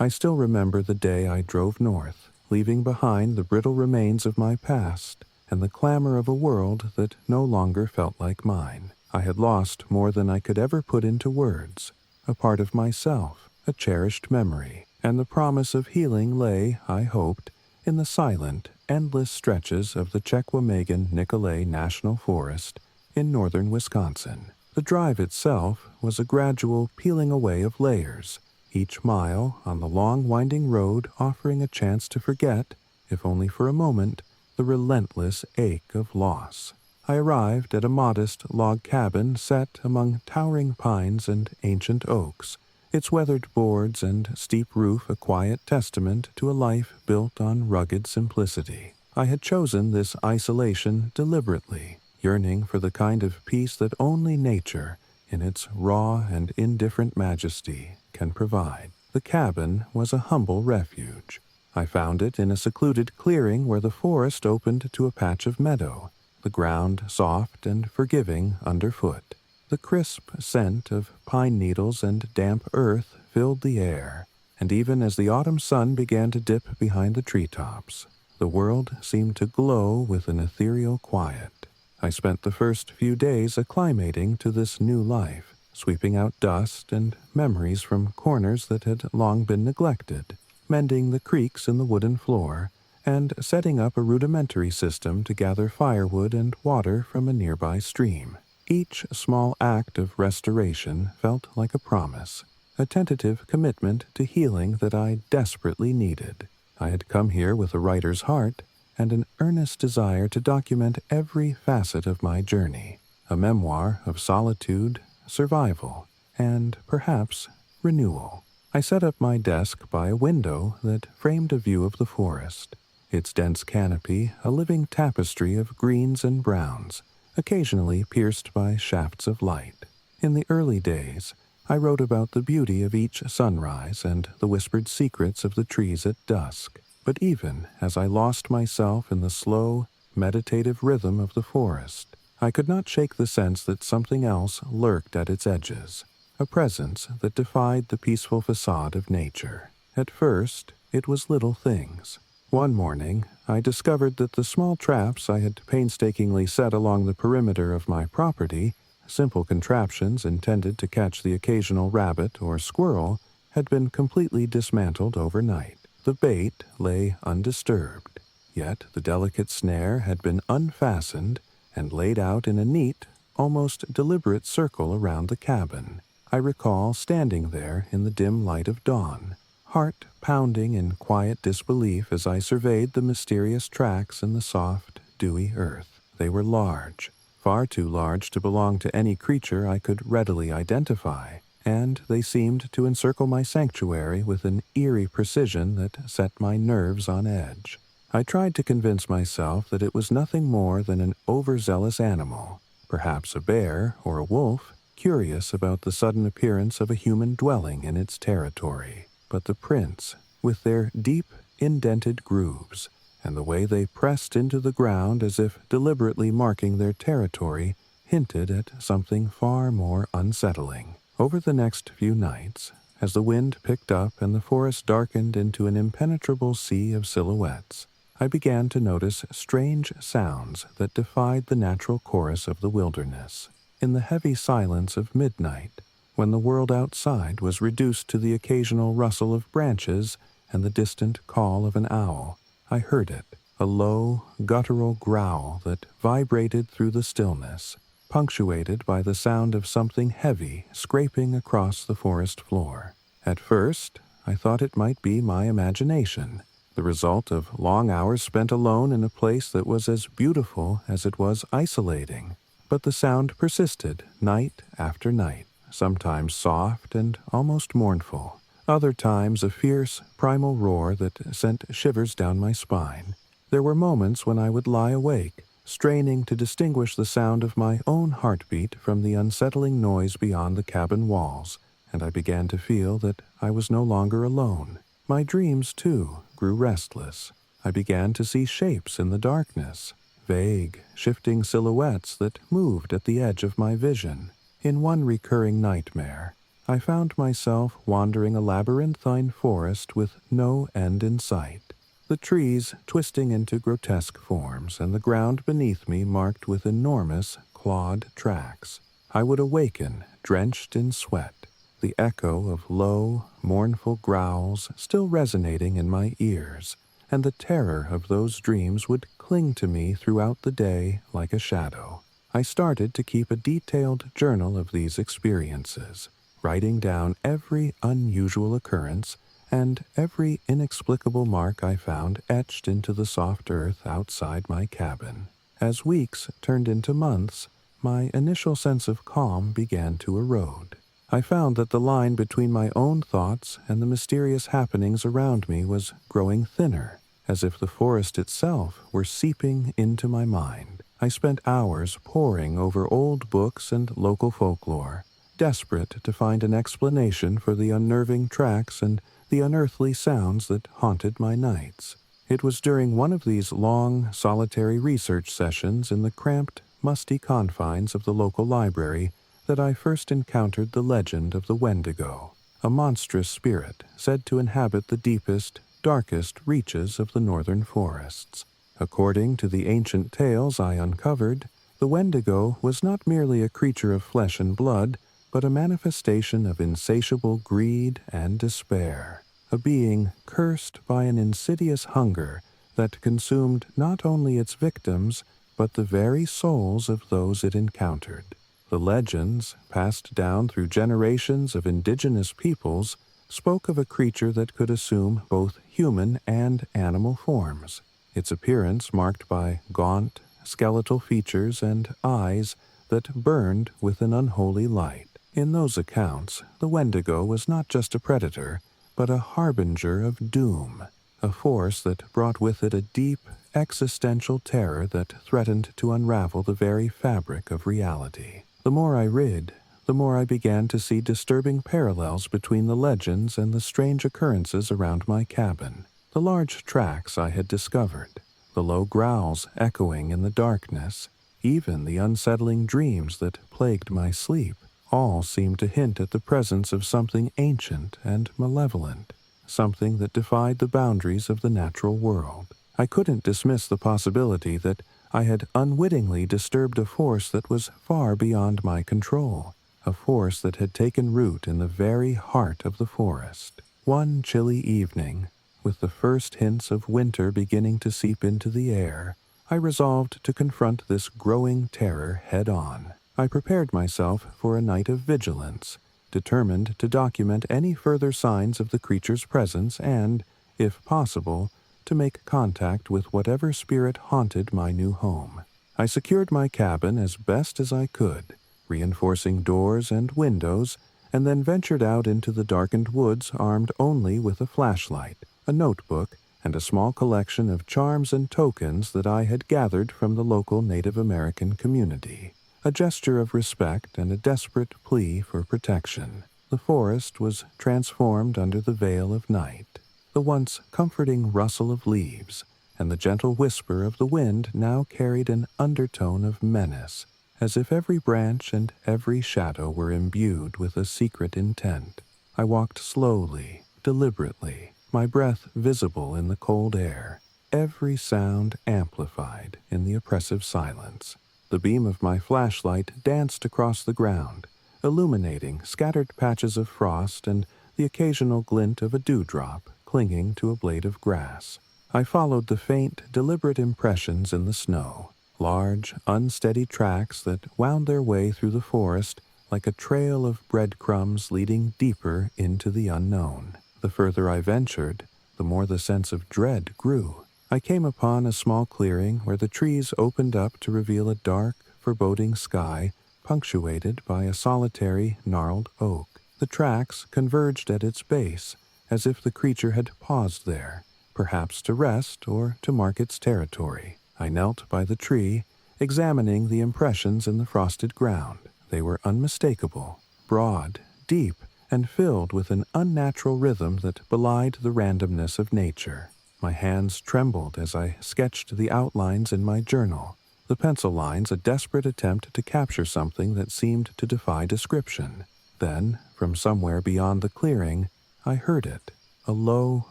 I still remember the day I drove north, leaving behind the brittle remains of my past and the clamor of a world that no longer felt like mine. I had lost more than I could ever put into words, a part of myself, a cherished memory, and the promise of healing lay, I hoped, in the silent, endless stretches of the Chequamegon-Nicolet National Forest in northern Wisconsin. The drive itself was a gradual peeling away of layers, each mile on the long winding road offering a chance to forget, if only for a moment, the relentless ache of loss. I arrived at a modest log cabin set among towering pines and ancient oaks, its weathered boards and steep roof a quiet testament to a life built on rugged simplicity. I had chosen this isolation deliberately, yearning for the kind of peace that only nature, in its raw and indifferent majesty, can provide. The cabin was a humble refuge. I found it in a secluded clearing where the forest opened to a patch of meadow, the ground soft and forgiving underfoot. The crisp scent of pine needles and damp earth filled the air, and even as the autumn sun began to dip behind the treetops, the world seemed to glow with an ethereal quiet. I spent the first few days acclimating to this new life, sweeping out dust and memories from corners that had long been neglected, mending the creaks in the wooden floor, and setting up a rudimentary system to gather firewood and water from a nearby stream. Each small act of restoration felt like a promise, a tentative commitment to healing that I desperately needed. I had come here with a writer's heart and an earnest desire to document every facet of my journey, a memoir of solitude, survival, and, perhaps, renewal. I set up my desk by a window that framed a view of the forest, its dense canopy a living tapestry of greens and browns, occasionally pierced by shafts of light. In the early days, I wrote about the beauty of each sunrise and the whispered secrets of the trees at dusk. But even as I lost myself in the slow, meditative rhythm of the forest, I could not shake the sense that something else lurked at its edges, a presence that defied the peaceful facade of nature. At first, it was little things. One morning, I discovered that the small traps I had painstakingly set along the perimeter of my property, simple contraptions intended to catch the occasional rabbit or squirrel, had been completely dismantled overnight. The bait lay undisturbed, yet the delicate snare had been unfastened and laid out in a neat, almost deliberate circle around the cabin. I recall standing there in the dim light of dawn, heart pounding in quiet disbelief as I surveyed the mysterious tracks in the soft, dewy earth. They were large, far too large to belong to any creature I could readily identify, and they seemed to encircle my sanctuary with an eerie precision that set my nerves on edge. I tried to convince myself that it was nothing more than an overzealous animal, perhaps a bear or a wolf, curious about the sudden appearance of a human dwelling in its territory. But the prints, with their deep, indented grooves, and the way they pressed into the ground as if deliberately marking their territory, hinted at something far more unsettling. Over the next few nights, as the wind picked up and the forest darkened into an impenetrable sea of silhouettes, I began to notice strange sounds that defied the natural chorus of the wilderness. In the heavy silence of midnight, when the world outside was reduced to the occasional rustle of branches and the distant call of an owl, I heard it, a low, guttural growl that vibrated through the stillness, punctuated by the sound of something heavy scraping across the forest floor. At first, I thought it might be my imagination, the result of long hours spent alone in a place that was as beautiful as it was isolating. But the sound persisted night after night, sometimes soft and almost mournful, other times a fierce, primal roar that sent shivers down my spine. There were moments when I would lie awake, straining to distinguish the sound of my own heartbeat from the unsettling noise beyond the cabin walls, and I began to feel that I was no longer alone. My dreams, too, grew restless, I began to see shapes in the darkness, vague, shifting silhouettes that moved at the edge of my vision. In one recurring nightmare, I found myself wandering a labyrinthine forest with no end in sight, the trees twisting into grotesque forms and the ground beneath me marked with enormous, clawed tracks. I would awaken, drenched in sweat, the echo of low, mournful growls still resonating in my ears, and the terror of those dreams would cling to me throughout the day like a shadow. I started to keep a detailed journal of these experiences, writing down every unusual occurrence and every inexplicable mark I found etched into the soft earth outside my cabin. As weeks turned into months, my initial sense of calm began to erode. I found that the line between my own thoughts and the mysterious happenings around me was growing thinner, as if the forest itself were seeping into my mind. I spent hours poring over old books and local folklore, desperate to find an explanation for the unnerving tracks and the unearthly sounds that haunted my nights. It was during one of these long, solitary research sessions in the cramped, musty confines of the local library that I first encountered the legend of the Wendigo, a monstrous spirit said to inhabit the deepest, darkest reaches of the northern forests. According to the ancient tales I uncovered, the Wendigo was not merely a creature of flesh and blood, but a manifestation of insatiable greed and despair, a being cursed by an insidious hunger that consumed not only its victims, but the very souls of those it encountered. The legends, passed down through generations of indigenous peoples, spoke of a creature that could assume both human and animal forms, its appearance marked by gaunt, skeletal features and eyes that burned with an unholy light. In those accounts, the Wendigo was not just a predator, but a harbinger of doom, a force that brought with it a deep, existential terror that threatened to unravel the very fabric of reality. The more I read, the more I began to see disturbing parallels between the legends and the strange occurrences around my cabin. The large tracks I had discovered, the low growls echoing in the darkness, even the unsettling dreams that plagued my sleep, all seemed to hint at the presence of something ancient and malevolent, something that defied the boundaries of the natural world. I couldn't dismiss the possibility that I had unwittingly disturbed a force that was far beyond my control, a force that had taken root in the very heart of the forest. One chilly evening, with the first hints of winter beginning to seep into the air, I resolved to confront this growing terror head-on. I prepared myself for a night of vigilance, determined to document any further signs of the creature's presence and, if possible, to make contact with whatever spirit haunted my new home. I secured my cabin as best as I could, reinforcing doors and windows, and then ventured out into the darkened woods armed only with a flashlight, a notebook, and a small collection of charms and tokens that I had gathered from the local Native American community. A gesture of respect and a desperate plea for protection. The forest was transformed under the veil of night. The once comforting rustle of leaves and the gentle whisper of the wind now carried an undertone of menace, as if every branch and every shadow were imbued with a secret intent. I walked slowly, deliberately, my breath visible in the cold air, every sound amplified in the oppressive silence. The beam of my flashlight danced across the ground, illuminating scattered patches of frost and the occasional glint of a dewdrop clinging to a blade of grass. I followed the faint, deliberate impressions in the snow, large, unsteady tracks that wound their way through the forest like a trail of breadcrumbs leading deeper into the unknown. The further I ventured, the more the sense of dread grew. I came upon a small clearing where the trees opened up to reveal a dark, foreboding sky punctuated by a solitary, gnarled oak. The tracks converged at its base, as if the creature had paused there, perhaps to rest or to mark its territory. I knelt by the tree, examining the impressions in the frosted ground. They were unmistakable, broad, deep, and filled with an unnatural rhythm that belied the randomness of nature. My hands trembled as I sketched the outlines in my journal, the pencil lines a desperate attempt to capture something that seemed to defy description. Then, from somewhere beyond the clearing, I heard it, a low,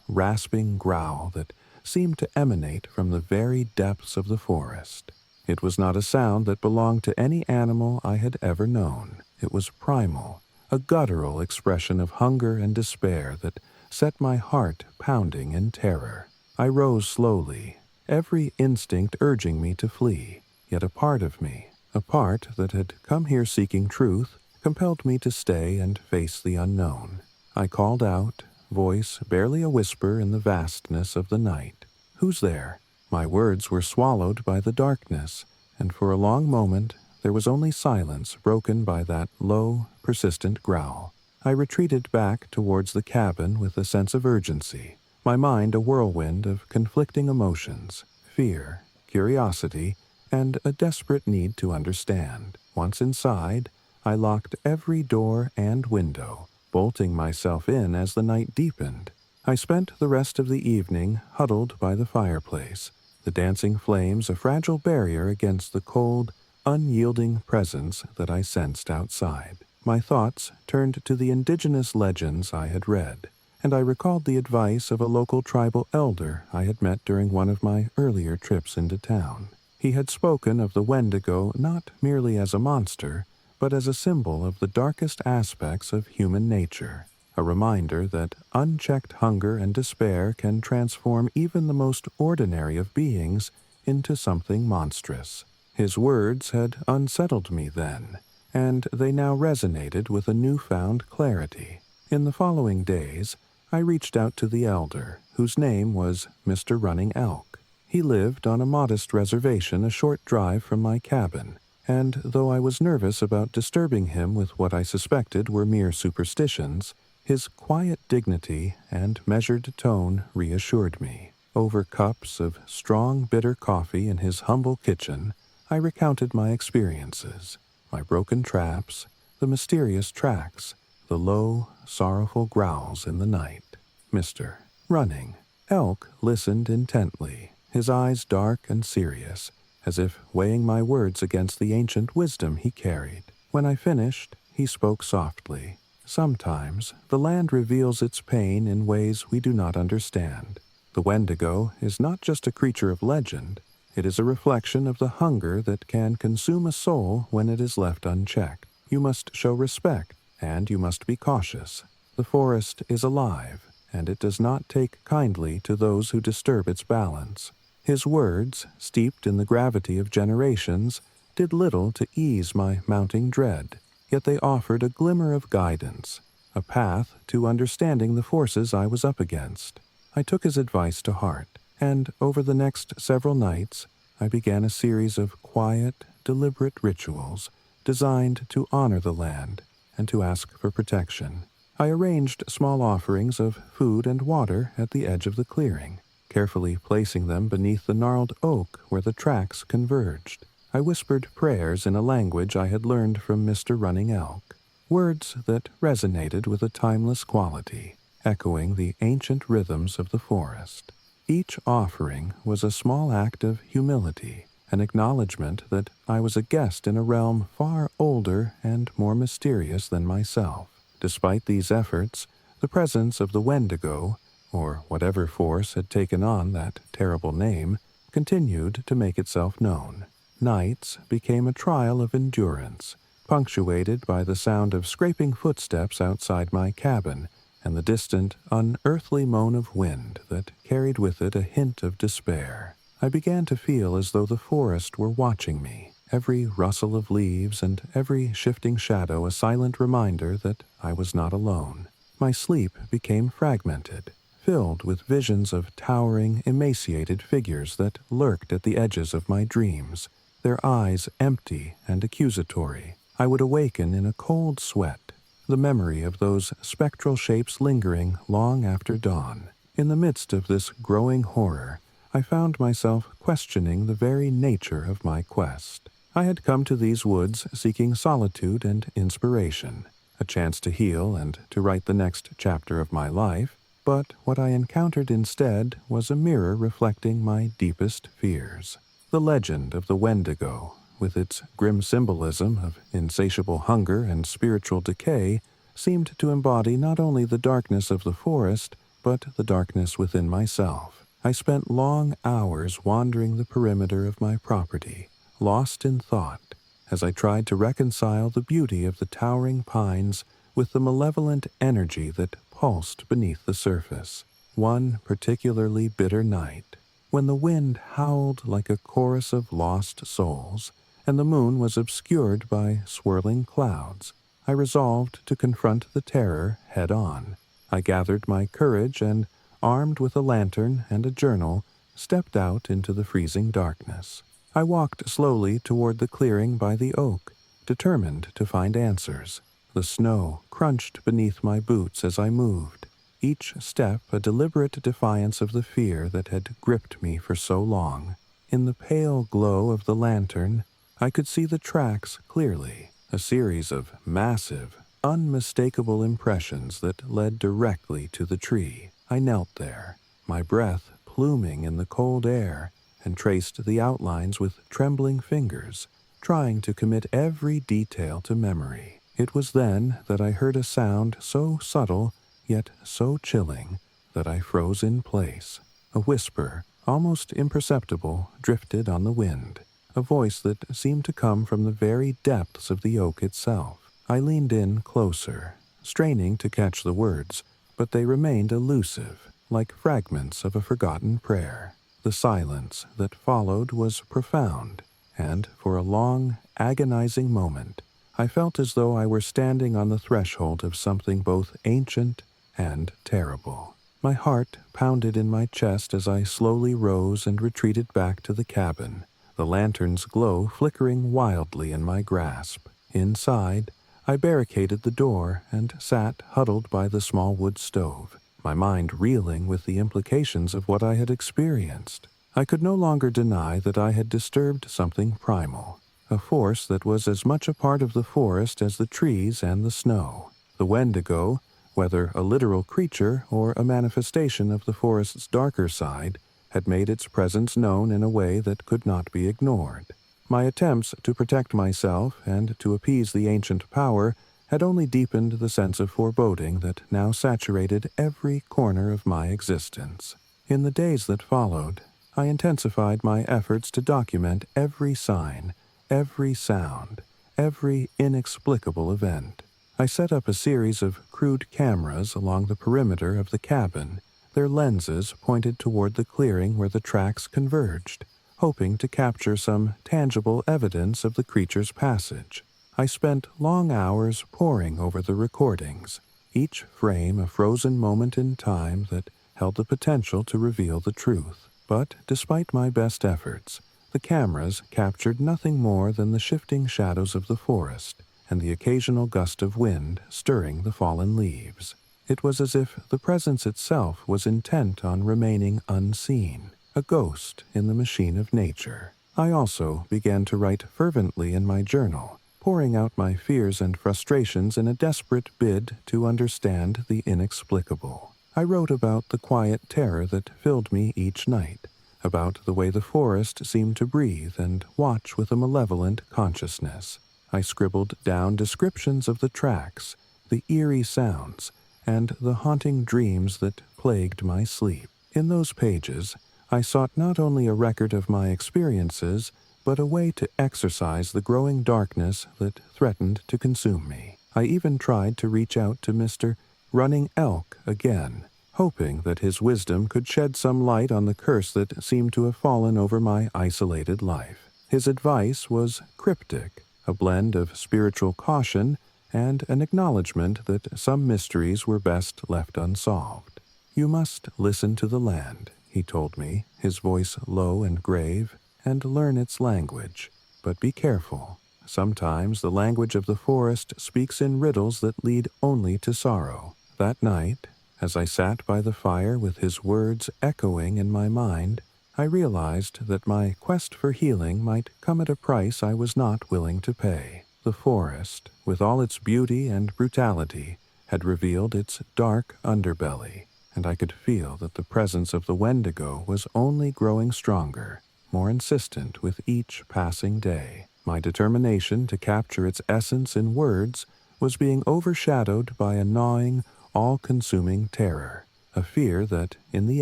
rasping growl that seemed to emanate from the very depths of the forest. It was not a sound that belonged to any animal I had ever known. It was primal, a guttural expression of hunger and despair that set my heart pounding in terror. I rose slowly, every instinct urging me to flee, yet a part of me, a part that had come here seeking truth, compelled me to stay and face the unknown. I called out, voice barely a whisper in the vastness of the night. "Who's there?" My words were swallowed by the darkness, and for a long moment there was only silence broken by that low, persistent growl. I retreated back towards the cabin with a sense of urgency, my mind a whirlwind of conflicting emotions, fear, curiosity, and a desperate need to understand. Once inside, I locked every door and window, bolting myself in as the night deepened. I spent the rest of the evening huddled by the fireplace, the dancing flames a fragile barrier against the cold, unyielding presence that I sensed outside. My thoughts turned to the indigenous legends I had read, and I recalled the advice of a local tribal elder I had met during one of my earlier trips into town. He had spoken of the Wendigo not merely as a monster, but as a symbol of the darkest aspects of human nature, a reminder that unchecked hunger and despair can transform even the most ordinary of beings into something monstrous. His words had unsettled me then, and they now resonated with a newfound clarity. In the following days, I reached out to the elder, whose name was Mr. Running Elk. He lived on a modest reservation a short drive from my cabin, and though I was nervous about disturbing him with what I suspected were mere superstitions, his quiet dignity and measured tone reassured me. Over cups of strong, bitter coffee in his humble kitchen, I recounted my experiences, my broken traps, the mysterious tracks, the low, sorrowful growls in the night. Mr. Running Elk listened intently, his eyes dark and serious, as if weighing my words against the ancient wisdom he carried. When I finished, he spoke softly. "Sometimes the land reveals its pain in ways we do not understand. The Wendigo is not just a creature of legend, it is a reflection of the hunger that can consume a soul when it is left unchecked. You must show respect, and you must be cautious. The forest is alive, and it does not take kindly to those who disturb its balance." His words, steeped in the gravity of generations, did little to ease my mounting dread, yet they offered a glimmer of guidance, a path to understanding the forces I was up against. I took his advice to heart, and over the next several nights, I began a series of quiet, deliberate rituals designed to honor the land and to ask for protection. I arranged small offerings of food and water at the edge of the clearing, carefully placing them beneath the gnarled oak where the tracks converged. I whispered prayers in a language I had learned from Mr. Running Elk, words that resonated with a timeless quality, echoing the ancient rhythms of the forest. Each offering was a small act of humility, an acknowledgement that I was a guest in a realm far older and more mysterious than myself. Despite these efforts, the presence of the Wendigo, or whatever force had taken on that terrible name, continued to make itself known. Nights became a trial of endurance, punctuated by the sound of scraping footsteps outside my cabin and the distant, unearthly moan of wind that carried with it a hint of despair. I began to feel as though the forest were watching me, every rustle of leaves and every shifting shadow a silent reminder that I was not alone. My sleep became fragmented, filled with visions of towering, emaciated figures that lurked at the edges of my dreams, their eyes empty and accusatory. I would awaken in a cold sweat, the memory of those spectral shapes lingering long after dawn. In the midst of this growing horror, I found myself questioning the very nature of my quest. I had come to these woods seeking solitude and inspiration, a chance to heal and to write the next chapter of my life, but what I encountered instead was a mirror reflecting my deepest fears. The legend of the Wendigo, with its grim symbolism of insatiable hunger and spiritual decay, seemed to embody not only the darkness of the forest, but the darkness within myself. I spent long hours wandering the perimeter of my property, lost in thought, as I tried to reconcile the beauty of the towering pines with the malevolent energy that pulsed beneath the surface. One particularly bitter night, when the wind howled like a chorus of lost souls, and the moon was obscured by swirling clouds, I resolved to confront the terror head-on. I gathered my courage and, armed with a lantern and a journal, stepped out into the freezing darkness. I walked slowly toward the clearing by the oak, determined to find answers. The snow crunched beneath my boots as I moved, each step a deliberate defiance of the fear that had gripped me for so long. In the pale glow of the lantern, I could see the tracks clearly, a series of massive, unmistakable impressions that led directly to the tree. I knelt there, my breath pluming in the cold air, and traced the outlines with trembling fingers, trying to commit every detail to memory. It was then that I heard a sound so subtle, yet so chilling, that I froze in place. A whisper, almost imperceptible, drifted on the wind, a voice that seemed to come from the very depths of the oak itself. I leaned in closer, straining to catch the words, but they remained elusive, like fragments of a forgotten prayer. The silence that followed was profound, and for a long, agonizing moment, I felt as though I were standing on the threshold of something both ancient and terrible. My heart pounded in my chest as I slowly rose and retreated back to the cabin, the lantern's glow flickering wildly in my grasp. Inside, I barricaded the door and sat huddled by the small wood stove, my mind reeling with the implications of what I had experienced. I could no longer deny that I had disturbed something primal, a force that was as much a part of the forest as the trees and the snow. The Wendigo, whether a literal creature or a manifestation of the forest's darker side, had made its presence known in a way that could not be ignored. My attempts to protect myself and to appease the ancient power had only deepened the sense of foreboding that now saturated every corner of my existence. In the days that followed, I intensified my efforts to document every sign, every sound, every inexplicable event. I set up a series of crude cameras along the perimeter of the cabin, their lenses pointed toward the clearing where the tracks converged, hoping to capture some tangible evidence of the creature's passage. I spent long hours poring over the recordings, each frame a frozen moment in time that held the potential to reveal the truth. But despite my best efforts, the cameras captured nothing more than the shifting shadows of the forest and the occasional gust of wind stirring the fallen leaves. It was as if the presence itself was intent on remaining unseen, a ghost in the machine of nature. I also began to write fervently in my journal, pouring out my fears and frustrations in a desperate bid to understand the inexplicable. I wrote about the quiet terror that filled me each night, about the way the forest seemed to breathe and watch with a malevolent consciousness. I scribbled down descriptions of the tracks, the eerie sounds, and the haunting dreams that plagued my sleep. In those pages, I sought not only a record of my experiences, but a way to exorcise the growing darkness that threatened to consume me. I even tried to reach out to Mr. Running Elk again, hoping that his wisdom could shed some light on the curse that seemed to have fallen over my isolated life. His advice was cryptic, a blend of spiritual caution and an acknowledgement that some mysteries were best left unsolved. "You must listen to the land," he told me, his voice low and grave, "and learn its language. But be careful. Sometimes the language of the forest speaks in riddles that lead only to sorrow." That night, as I sat by the fire with his words echoing in my mind, I realized that my quest for healing might come at a price I was not willing to pay. The forest, with all its beauty and brutality, had revealed its dark underbelly. and I could feel that the presence of the Wendigo was only growing stronger, more insistent with each passing day. My determination to capture its essence in words was being overshadowed by a gnawing, all-consuming terror, a fear that, in the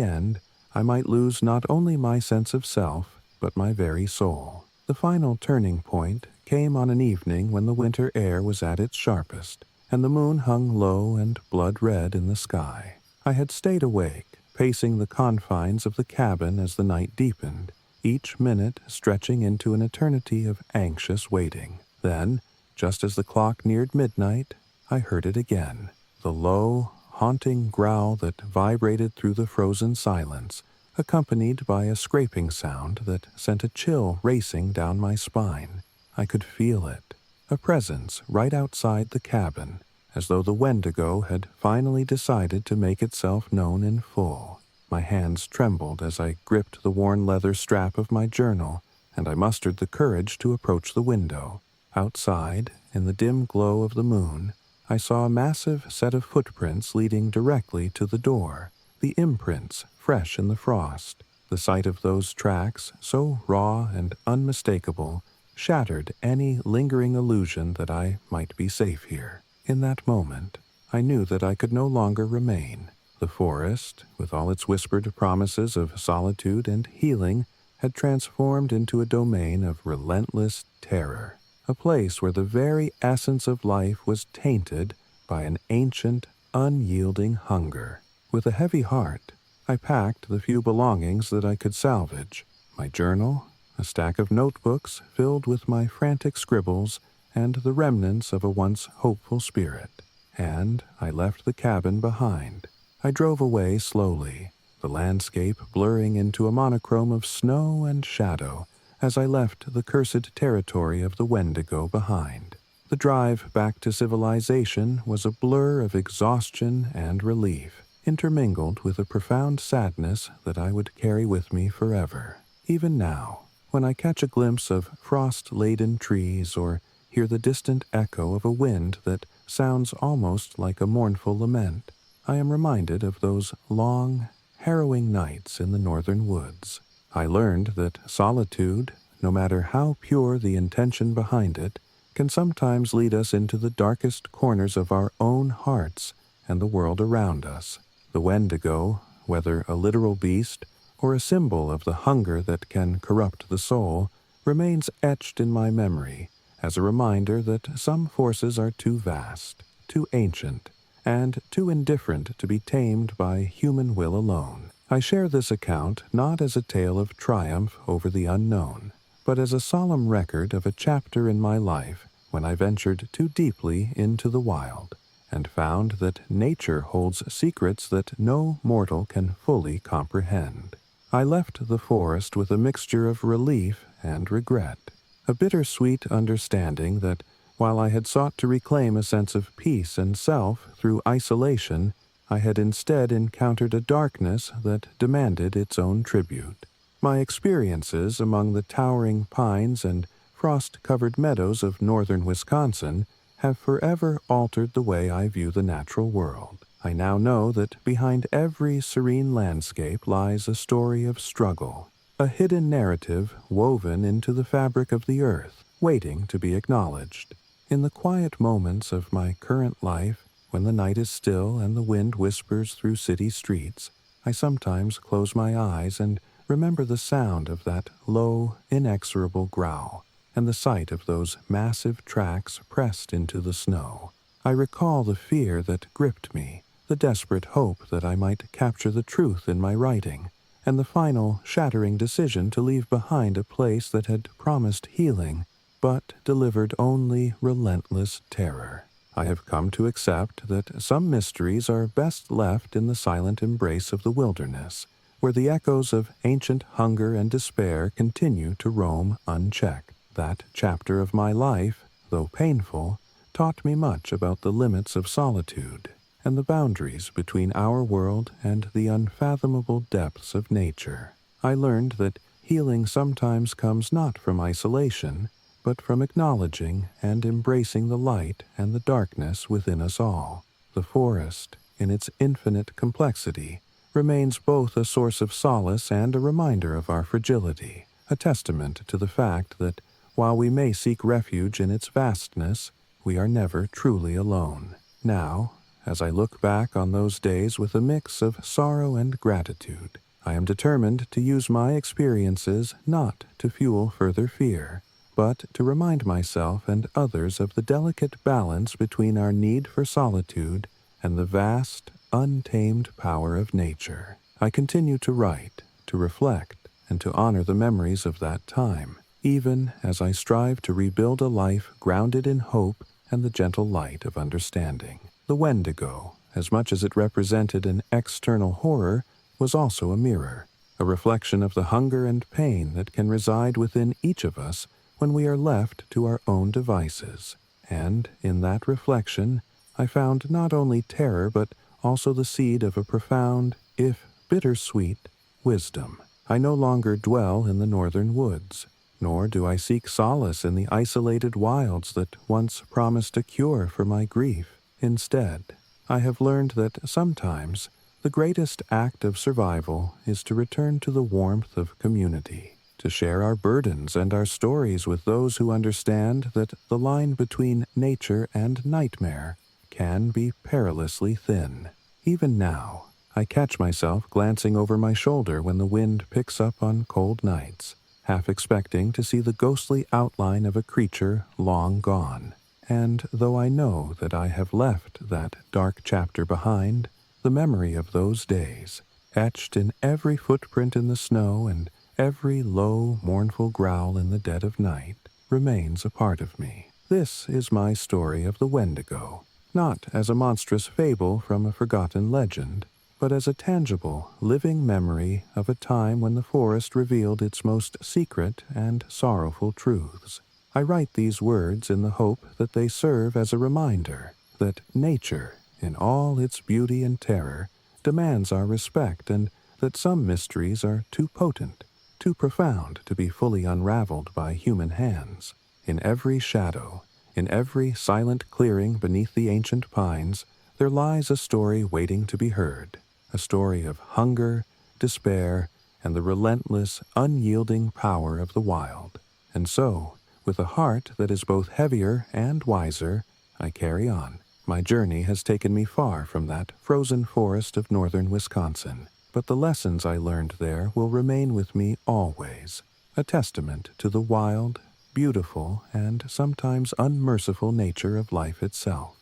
end, I might lose not only my sense of self, but my very soul. The final turning point came on an evening when the winter air was at its sharpest, and the moon hung low and blood-red in the sky. I had stayed awake, pacing the confines of the cabin as the night deepened, each minute stretching into an eternity of anxious waiting. Then, just as the clock neared midnight, I heard it again, the low, haunting growl that vibrated through the frozen silence, accompanied by a scraping sound that sent a chill racing down my spine. I could feel it, a presence right outside the cabin, as though the Wendigo had finally decided to make itself known in full. My hands trembled as I gripped the worn leather strap of my journal, and I mustered the courage to approach the window. Outside, in the dim glow of the moon, I saw a massive set of footprints leading directly to the door, the imprints fresh in the frost. The sight of those tracks, so raw and unmistakable, shattered any lingering illusion that I might be safe here. In that moment, I knew that I could no longer remain. The forest, with all its whispered promises of solitude and healing, had transformed into a domain of relentless terror, a place where the very essence of life was tainted by an ancient, unyielding hunger. With a heavy heart, I packed the few belongings that I could salvage, my journal, a stack of notebooks filled with my frantic scribbles, and the remnants of a once hopeful spirit, and I left the cabin behind. I drove away slowly, the landscape blurring into a monochrome of snow and shadow as I left the cursed territory of the Wendigo behind. The drive back to civilization was a blur of exhaustion and relief, intermingled with a profound sadness that I would carry with me forever. Even now, when I catch a glimpse of frost-laden trees or hear the distant echo of a wind that sounds almost like a mournful lament, I am reminded of those long, harrowing nights in the northern woods. I learned that solitude, no matter how pure the intention behind it, can sometimes lead us into the darkest corners of our own hearts and the world around us. The Wendigo, whether a literal beast or a symbol of the hunger that can corrupt the soul, remains etched in my memory as a reminder that some forces are too vast, too ancient, and too indifferent to be tamed by human will alone. I share this account not as a tale of triumph over the unknown, but as a solemn record of a chapter in my life when I ventured too deeply into the wild, and found that nature holds secrets that no mortal can fully comprehend. I left the forest with a mixture of relief and regret, a bittersweet understanding that while I had sought to reclaim a sense of peace and self through isolation, I had instead encountered a darkness that demanded its own tribute. My experiences among the towering pines and frost-covered meadows of northern Wisconsin have forever altered the way I view the natural world. I now know that behind every serene landscape lies a story of struggle, a hidden narrative woven into the fabric of the earth, waiting to be acknowledged. In the quiet moments of my current life, when the night is still and the wind whispers through city streets, I sometimes close my eyes and remember the sound of that low, inexorable growl, and the sight of those massive tracks pressed into the snow. I recall the fear that gripped me, the desperate hope that I might capture the truth in my writing, and the final, shattering decision to leave behind a place that had promised healing, but delivered only relentless terror. I have come to accept that some mysteries are best left in the silent embrace of the wilderness, where the echoes of ancient hunger and despair continue to roam unchecked. That chapter of my life, though painful, taught me much about the limits of solitude and the boundaries between our world and the unfathomable depths of nature. I learned that healing sometimes comes not from isolation, but from acknowledging and embracing the light and the darkness within us all. The forest, in its infinite complexity, remains both a source of solace and a reminder of our fragility, a testament to the fact that while we may seek refuge in its vastness, we are never truly alone. Now, as I look back on those days with a mix of sorrow and gratitude, I am determined to use my experiences not to fuel further fear, but to remind myself and others of the delicate balance between our need for solitude and the vast, untamed power of nature. I continue to write, to reflect, and to honor the memories of that time, even as I strive to rebuild a life grounded in hope and the gentle light of understanding. The Wendigo, as much as it represented an external horror, was also a mirror, a reflection of the hunger and pain that can reside within each of us when we are left to our own devices. And in that reflection, I found not only terror but also the seed of a profound, if bittersweet, wisdom. I no longer dwell in the northern woods, nor do I seek solace in the isolated wilds that once promised a cure for my grief. Instead, I have learned that sometimes the greatest act of survival is to return to the warmth of community, to share our burdens and our stories with those who understand that the line between nature and nightmare can be perilously thin. Even now, I catch myself glancing over my shoulder when the wind picks up on cold nights, half expecting to see the ghostly outline of a creature long gone. And though I know that I have left that dark chapter behind, the memory of those days, etched in every footprint in the snow and every low, mournful growl in the dead of night, remains a part of me. This is my story of the Wendigo, not as a monstrous fable from a forgotten legend, but as a tangible, living memory of a time when the forest revealed its most secret and sorrowful truths. I write these words in the hope that they serve as a reminder that nature, in all its beauty and terror, demands our respect, and that some mysteries are too potent, too profound to be fully unraveled by human hands. In every shadow, in every silent clearing beneath the ancient pines, there lies a story waiting to be heard, a story of hunger, despair, and the relentless, unyielding power of the wild. And so, with a heart that is both heavier and wiser, I carry on. My journey has taken me far from that frozen forest of northern Wisconsin, but the lessons I learned there will remain with me always, a testament to the wild, beautiful, and sometimes unmerciful nature of life itself.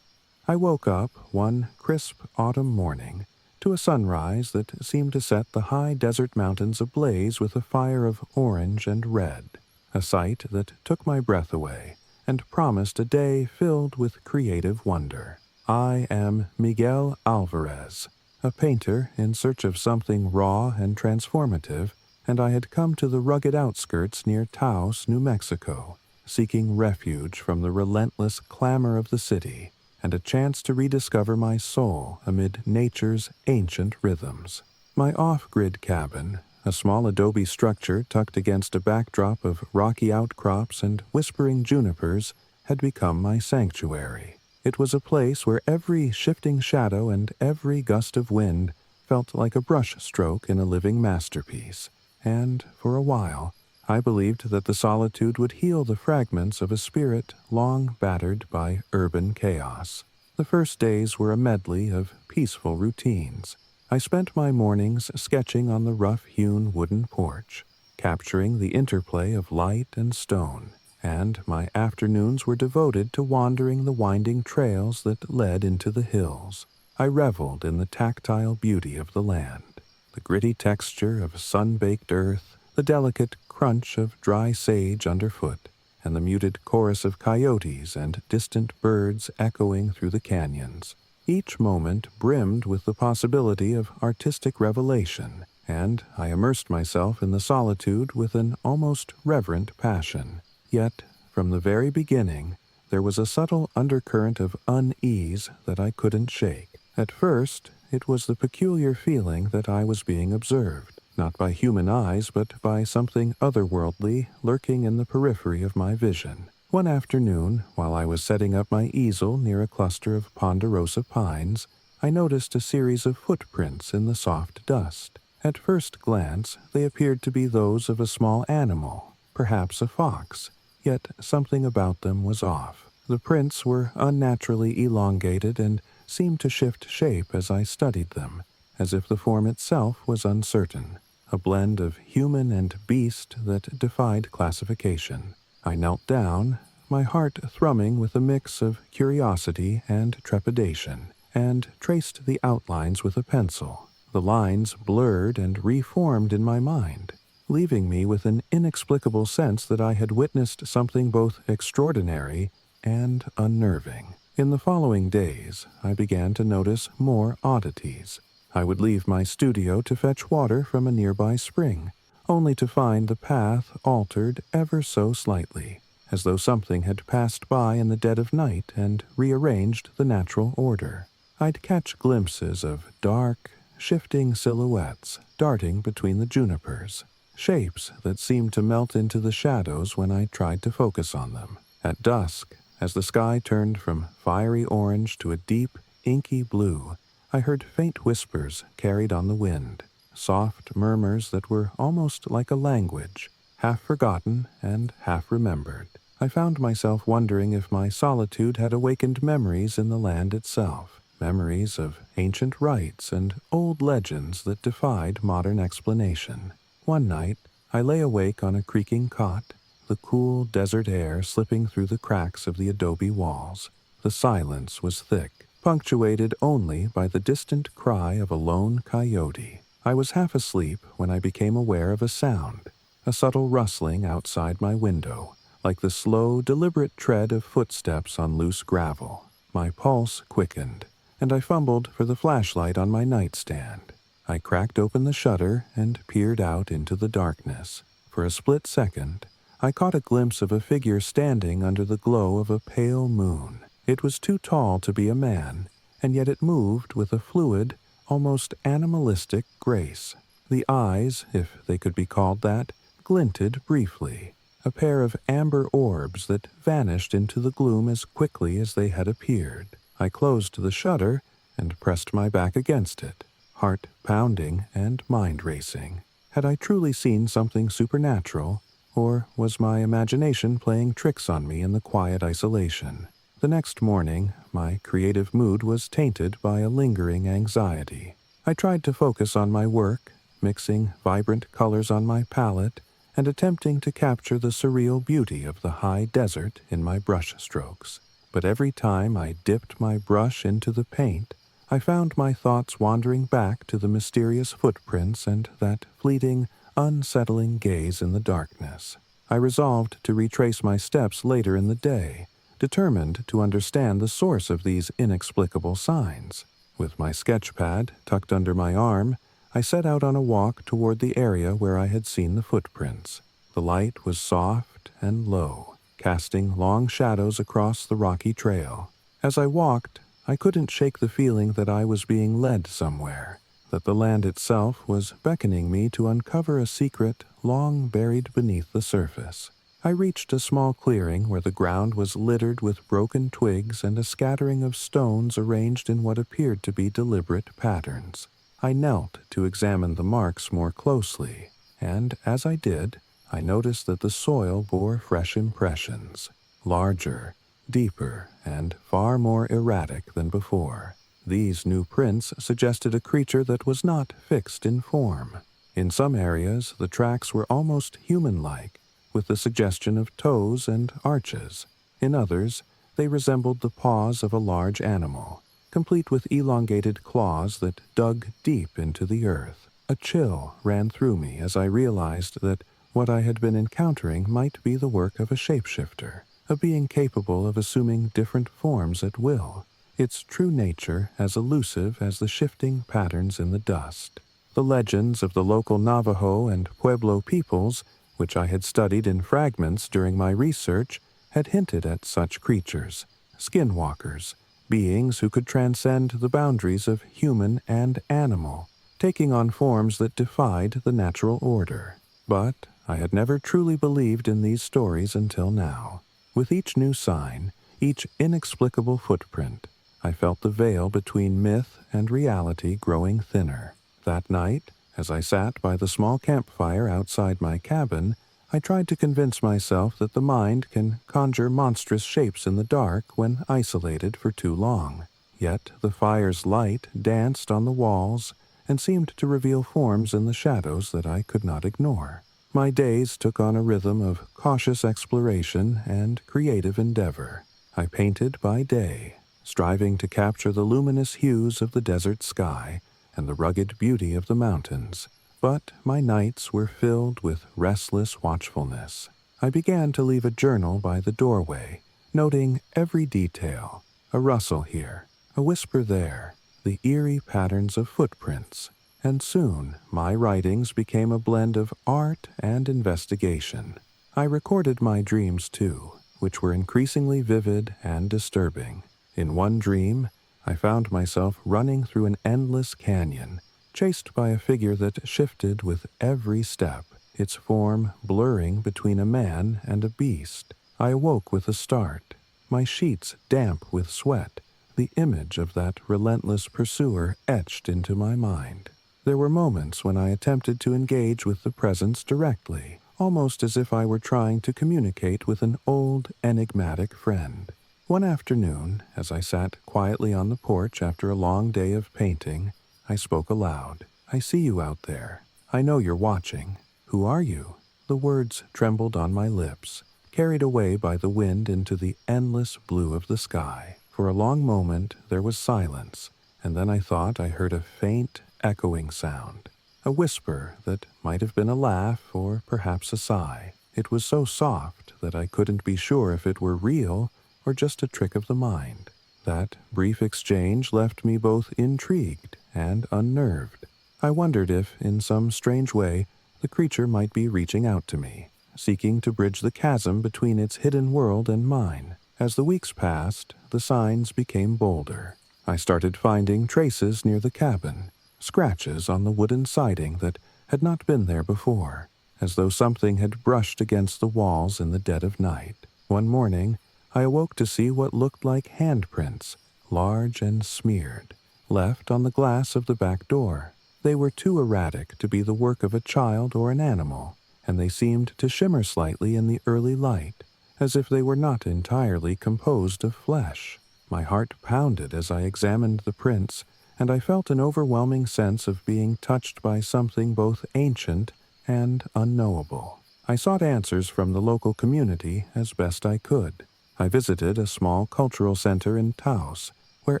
I woke up one crisp autumn morning to a sunrise that seemed to set the high desert mountains ablaze with a fire of orange and red, a sight that took my breath away and promised a day filled with creative wonder. I am Miguel Alvarez, a painter in search of something raw and transformative, and I had come to the rugged outskirts near Taos, New Mexico, seeking refuge from the relentless clamor of the city and a chance to rediscover my soul amid nature's ancient rhythms. My off-grid cabin, a small adobe structure tucked against a backdrop of rocky outcrops and whispering junipers, had become my sanctuary. It was a place where every shifting shadow and every gust of wind felt like a brush stroke in a living masterpiece, and, for a while, I believed that the solitude would heal the fragments of a spirit long battered by urban chaos. The first days were a medley of peaceful routines. I spent my mornings sketching on the rough-hewn wooden porch, capturing the interplay of light and stone, and my afternoons were devoted to wandering the winding trails that led into the hills. I reveled in the tactile beauty of the land, the gritty texture of sun-baked earth, the delicate crunch of dry sage underfoot, and the muted chorus of coyotes and distant birds echoing through the canyons. Each moment brimmed with the possibility of artistic revelation, and I immersed myself in the solitude with an almost reverent passion. Yet, from the very beginning, there was a subtle undercurrent of unease that I couldn't shake. At first, it was the peculiar feeling that I was being observed, not by human eyes but by something otherworldly lurking in the periphery of my vision. One afternoon, while I was setting up my easel near a cluster of ponderosa pines, I noticed a series of footprints in the soft dust. At first glance, they appeared to be those of a small animal, perhaps a fox, yet something about them was off. The prints were unnaturally elongated and seemed to shift shape as I studied them, as if the form itself was uncertain, a blend of human and beast that defied classification. I knelt down, my heart thrumming with a mix of curiosity and trepidation, and traced the outlines with a pencil. The lines blurred and reformed in my mind, leaving me with an inexplicable sense that I had witnessed something both extraordinary and unnerving. In the following days, I began to notice more oddities. I would leave my studio to fetch water from a nearby spring, only to find the path altered ever so slightly, as though something had passed by in the dead of night and rearranged the natural order. I'd catch glimpses of dark, shifting silhouettes darting between the junipers, shapes that seemed to melt into the shadows when I tried to focus on them. At dusk, as the sky turned from fiery orange to a deep, inky blue, I heard faint whispers carried on the wind, soft murmurs that were almost like a language, half forgotten and half remembered. I found myself wondering if my solitude had awakened memories in the land itself, memories of ancient rites and old legends that defied modern explanation. One night, I lay awake on a creaking cot, the cool desert air slipping through the cracks of the adobe walls. The silence was thick, punctuated only by the distant cry of a lone coyote. I was half asleep when I became aware of a sound, a subtle rustling outside my window, like the slow, deliberate tread of footsteps on loose gravel. My pulse quickened, and I fumbled for the flashlight on my nightstand. I cracked open the shutter and peered out into the darkness. For a split second, I caught a glimpse of a figure standing under the glow of a pale moon. It was too tall to be a man, and yet it moved with a fluid, almost animalistic grace. The eyes, if they could be called that, glinted briefly, a pair of amber orbs that vanished into the gloom as quickly as they had appeared. I closed the shutter and pressed my back against it, heart pounding and mind racing. Had I truly seen something supernatural, or was my imagination playing tricks on me in the quiet isolation? The next morning, my creative mood was tainted by a lingering anxiety. I tried to focus on my work, mixing vibrant colors on my palette and attempting to capture the surreal beauty of the high desert in my brush strokes. But every time I dipped my brush into the paint, I found my thoughts wandering back to the mysterious footprints and that fleeting, unsettling gaze in the darkness. I resolved to retrace my steps later in the day, determined to understand the source of these inexplicable signs. With my sketch pad tucked under my arm, I set out on a walk toward the area where I had seen the footprints. The light was soft and low, casting long shadows across the rocky trail. As I walked, I couldn't shake the feeling that I was being led somewhere, that the land itself was beckoning me to uncover a secret long buried beneath the surface. I reached a small clearing where the ground was littered with broken twigs and a scattering of stones arranged in what appeared to be deliberate patterns. I knelt to examine the marks more closely, and as I did, I noticed that the soil bore fresh impressions, larger, deeper, and far more erratic than before. These new prints suggested a creature that was not fixed in form. In some areas, the tracks were almost human-like, with the suggestion of toes and arches. In others, they resembled the paws of a large animal, complete with elongated claws that dug deep into the earth. A chill ran through me as I realized that what I had been encountering might be the work of a shapeshifter, a being capable of assuming different forms at will, its true nature as elusive as the shifting patterns in the dust. The legends of the local Navajo and Pueblo peoples, which I had studied in fragments during my research, had hinted at such creatures, skinwalkers, beings who could transcend the boundaries of human and animal, taking on forms that defied the natural order. But I had never truly believed in these stories until now. With each new sign, each inexplicable footprint, I felt the veil between myth and reality growing thinner. That night, as I sat by the small campfire outside my cabin, I tried to convince myself that the mind can conjure monstrous shapes in the dark when isolated for too long. Yet the fire's light danced on the walls and seemed to reveal forms in the shadows that I could not ignore. My days took on a rhythm of cautious exploration and creative endeavor. I painted by day, striving to capture the luminous hues of the desert sky and the rugged beauty of the mountains. But my nights were filled with restless watchfulness. I began to leave a journal by the doorway, noting every detail, a rustle here, a whisper there, the eerie patterns of footprints, and soon my writings became a blend of art and investigation. I recorded my dreams too, which were increasingly vivid and disturbing. In one dream, I found myself running through an endless canyon, chased by a figure that shifted with every step, its form blurring between a man and a beast. I awoke with a start, my sheets damp with sweat, the image of that relentless pursuer etched into my mind. There were moments when I attempted to engage with the presence directly, almost as if I were trying to communicate with an old, enigmatic friend. One afternoon, as I sat quietly on the porch after a long day of painting, I spoke aloud. "I see you out there. I know you're watching. Who are you?" The words trembled on my lips, carried away by the wind into the endless blue of the sky. For a long moment there was silence, and then I thought I heard a faint, echoing sound, a whisper that might have been a laugh or perhaps a sigh. It was so soft that I couldn't be sure if it were real or just a trick of the mind. That brief exchange left me both intrigued and unnerved. I wondered if, in some strange way, the creature might be reaching out to me, seeking to bridge the chasm between its hidden world and mine. As the weeks passed, the signs became bolder. I started finding traces near the cabin, scratches on the wooden siding that had not been there before, as though something had brushed against the walls in the dead of night. One morning, I awoke to see what looked like handprints, large and smeared, left on the glass of the back door. They were too erratic to be the work of a child or an animal, and they seemed to shimmer slightly in the early light, as if they were not entirely composed of flesh. My heart pounded as I examined the prints, and I felt an overwhelming sense of being touched by something both ancient and unknowable. I sought answers from the local community as best I could. I visited a small cultural center in Taos, where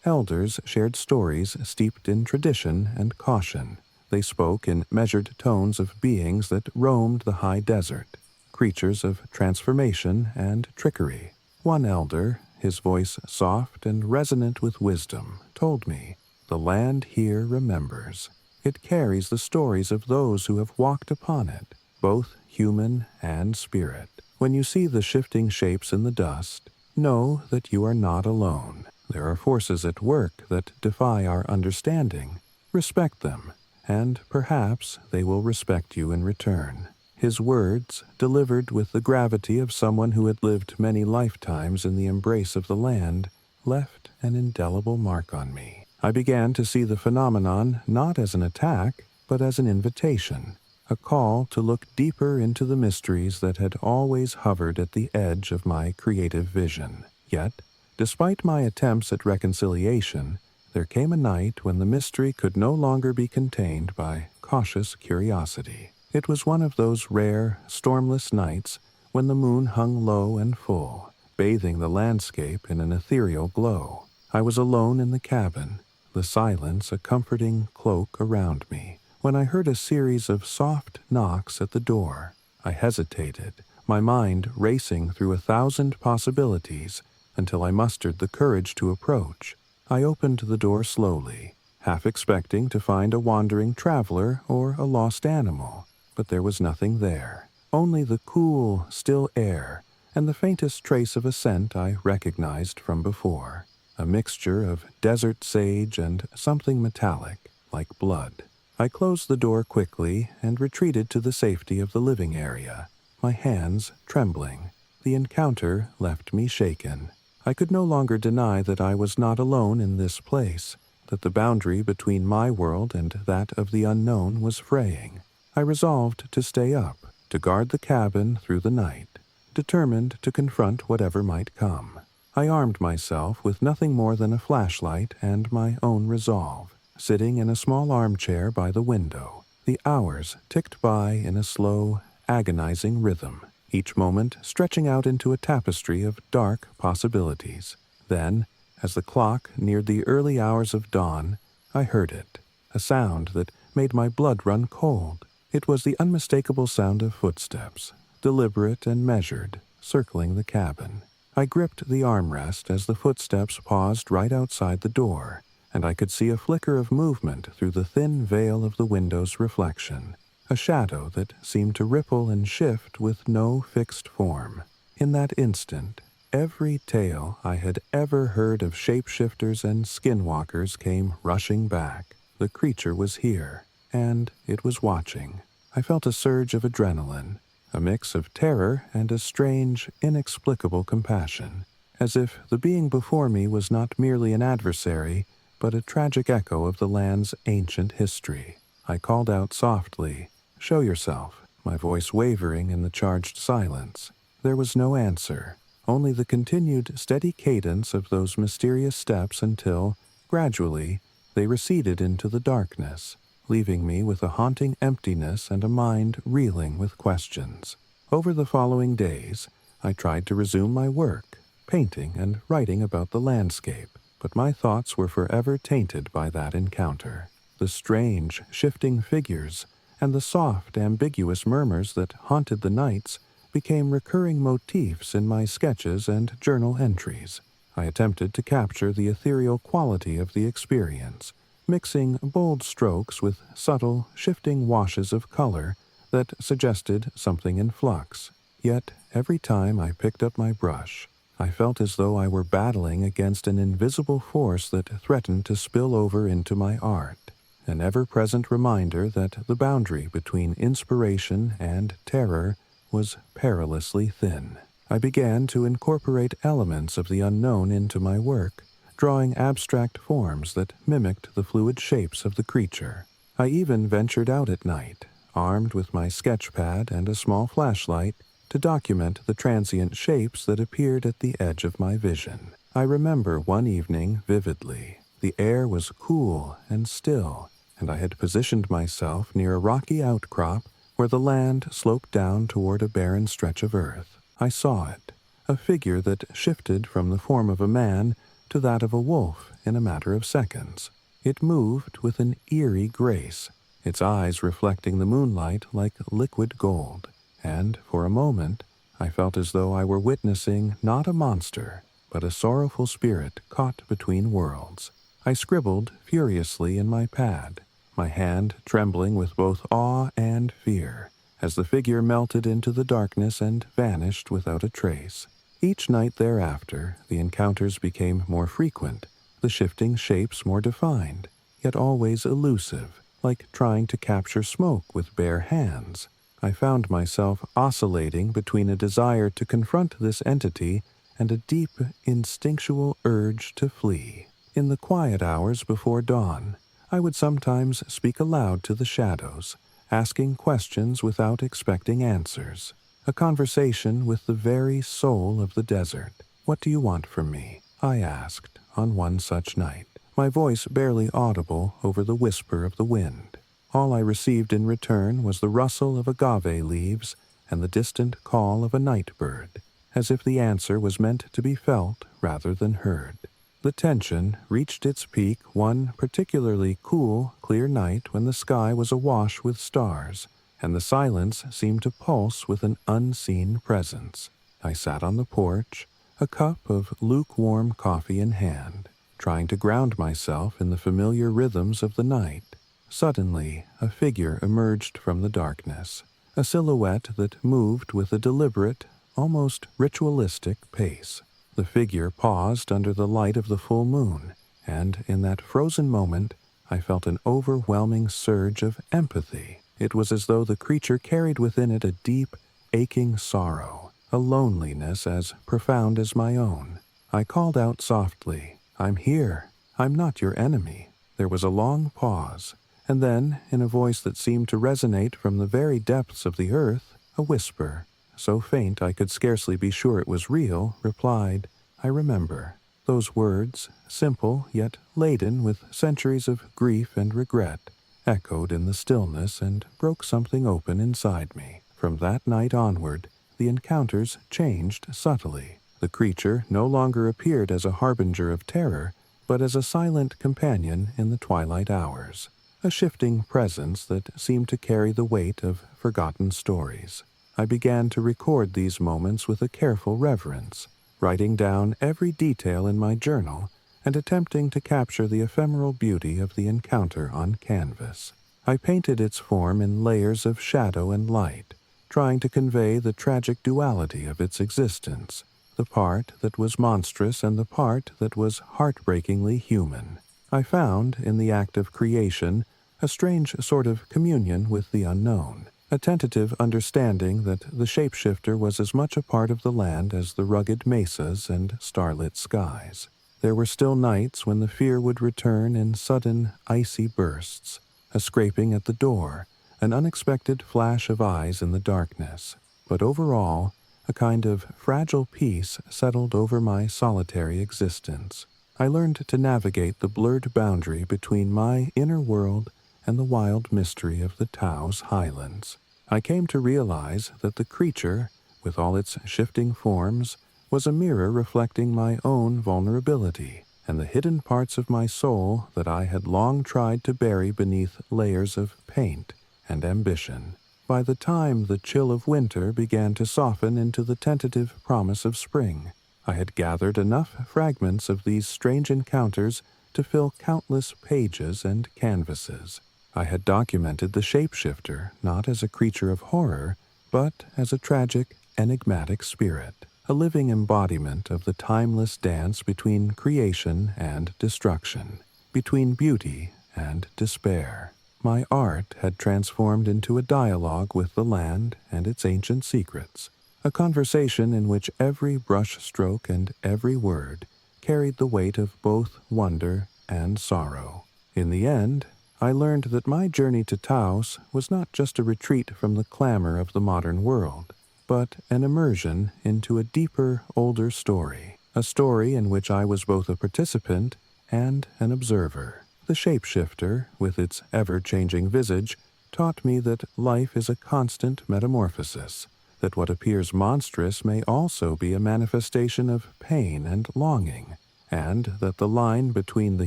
elders shared stories steeped in tradition and caution. They spoke in measured tones of beings that roamed the high desert, creatures of transformation and trickery. One elder, his voice soft and resonant with wisdom, told me, "The land here remembers. It carries the stories of those who have walked upon it, both human and spirit. When you see the shifting shapes in the dust, know that you are not alone. There are forces at work that defy our understanding. Respect them, and perhaps they will respect you in return." His words, delivered with the gravity of someone who had lived many lifetimes in the embrace of the land, left an indelible mark on me. I began to see the phenomenon not as an attack, but as an invitation, a call to look deeper into the mysteries that had always hovered at the edge of my creative vision. Yet, despite my attempts at reconciliation, there came a night when the mystery could no longer be contained by cautious curiosity. It was one of those rare, stormless nights when the moon hung low and full, bathing the landscape in an ethereal glow. I was alone in the cabin, the silence a comforting cloak around me, when I heard a series of soft knocks at the door. I hesitated, my mind racing through 1,000 possibilities until I mustered the courage to approach. I opened the door slowly, half expecting to find a wandering traveler or a lost animal, but there was nothing there, only the cool, still air and the faintest trace of a scent I recognized from before, a mixture of desert sage and something metallic, like blood. I closed the door quickly and retreated to the safety of the living area, my hands trembling. The encounter left me shaken. I could no longer deny that I was not alone in this place, that the boundary between my world and that of the unknown was fraying. I resolved to stay up, to guard the cabin through the night, determined to confront whatever might come. I armed myself with nothing more than a flashlight and my own resolve, sitting in a small armchair by the window. The hours ticked by in a slow, agonizing rhythm, each moment stretching out into a tapestry of dark possibilities. Then, as the clock neared the early hours of dawn, I heard it, a sound that made my blood run cold. It was the unmistakable sound of footsteps, deliberate and measured, circling the cabin. I gripped the armrest as the footsteps paused right outside the door, and I could see a flicker of movement through the thin veil of the window's reflection, a shadow that seemed to ripple and shift with no fixed form. In that instant, every tale I had ever heard of shapeshifters and skinwalkers came rushing back. The creature was here, and it was watching. I felt a surge of adrenaline, a mix of terror and a strange, inexplicable compassion, as if the being before me was not merely an adversary, but a tragic echo of the land's ancient history. I called out softly, "Show yourself," my voice wavering in the charged silence. There was no answer, only the continued steady cadence of those mysterious steps until, gradually, they receded into the darkness, leaving me with a haunting emptiness and a mind reeling with questions. Over the following days, I tried to resume my work, painting and writing about the landscape, but my thoughts were forever tainted by that encounter. The strange, shifting figures and the soft, ambiguous murmurs that haunted the nights became recurring motifs in my sketches and journal entries. I attempted to capture the ethereal quality of the experience, mixing bold strokes with subtle, shifting washes of color that suggested something in flux. Yet, every time I picked up my brush, I felt as though I were battling against an invisible force that threatened to spill over into my art, an ever-present reminder that the boundary between inspiration and terror was perilously thin. I began to incorporate elements of the unknown into my work, drawing abstract forms that mimicked the fluid shapes of the creature. I even ventured out at night, armed with my sketch pad and a small flashlight, to document the transient shapes that appeared at the edge of my vision. I remember one evening vividly. The air was cool and still, and I had positioned myself near a rocky outcrop where the land sloped down toward a barren stretch of earth. I saw it, a figure that shifted from the form of a man to that of a wolf in a matter of seconds. It moved with an eerie grace, its eyes reflecting the moonlight like liquid gold, and for a moment I felt as though I were witnessing not a monster, but a sorrowful spirit caught between worlds. I scribbled furiously in my pad, my hand trembling with both awe and fear, as the figure melted into the darkness and vanished without a trace. Each night thereafter, the encounters became more frequent, the shifting shapes more defined, yet always elusive, like trying to capture smoke with bare hands. I found myself oscillating between a desire to confront this entity and a deep, instinctual urge to flee. In the quiet hours before dawn, I would sometimes speak aloud to the shadows, asking questions without expecting answers. A conversation with the very soul of the desert. "What do you want from me?" I asked on one such night, my voice barely audible over the whisper of the wind. All I received in return was the rustle of agave leaves and the distant call of a night bird, as if the answer was meant to be felt rather than heard. The tension reached its peak one particularly cool, clear night when the sky was awash with stars, and the silence seemed to pulse with an unseen presence. I sat on the porch, a cup of lukewarm coffee in hand, trying to ground myself in the familiar rhythms of the night. Suddenly, a figure emerged from the darkness, a silhouette that moved with a deliberate, almost ritualistic pace. The figure paused under the light of the full moon, and in that frozen moment, I felt an overwhelming surge of empathy. It was as though the creature carried within it a deep, aching sorrow, a loneliness as profound as my own. I called out softly, "I'm here. I'm not your enemy." There was a long pause, and then, in a voice that seemed to resonate from the very depths of the earth, a whisper, so faint I could scarcely be sure it was real, replied, "I remember." Those words, simple yet laden with centuries of grief and regret, echoed in the stillness and broke something open inside me. From that night onward, the encounters changed subtly. The creature no longer appeared as a harbinger of terror, but as a silent companion in the twilight hours, a shifting presence that seemed to carry the weight of forgotten stories. I began to record these moments with a careful reverence, writing down every detail in my journal and attempting to capture the ephemeral beauty of the encounter on canvas. I painted its form in layers of shadow and light, trying to convey the tragic duality of its existence, the part that was monstrous and the part that was heartbreakingly human. I found, in the act of creation, a strange sort of communion with the unknown, a tentative understanding that the shapeshifter was as much a part of the land as the rugged mesas and starlit skies. There were still nights when the fear would return in sudden, icy bursts, a scraping at the door, an unexpected flash of eyes in the darkness. But overall, a kind of fragile peace settled over my solitary existence. I learned to navigate the blurred boundary between my inner world and the wild mystery of the Taos highlands. I came to realize that the creature, with all its shifting forms, was a mirror reflecting my own vulnerability and the hidden parts of my soul that I had long tried to bury beneath layers of paint and ambition. By the time the chill of winter began to soften into the tentative promise of spring, I had gathered enough fragments of these strange encounters to fill countless pages and canvases. I had documented the shapeshifter not as a creature of horror, but as a tragic, enigmatic spirit, a living embodiment of the timeless dance between creation and destruction, between beauty and despair. My art had transformed into a dialogue with the land and its ancient secrets, a conversation in which every brushstroke and every word carried the weight of both wonder and sorrow. In the end, I learned that my journey to Taos was not just a retreat from the clamor of the modern world, but an immersion into a deeper, older story, a story in which I was both a participant and an observer. The shapeshifter, with its ever-changing visage, taught me that life is a constant metamorphosis, that what appears monstrous may also be a manifestation of pain and longing, and that the line between the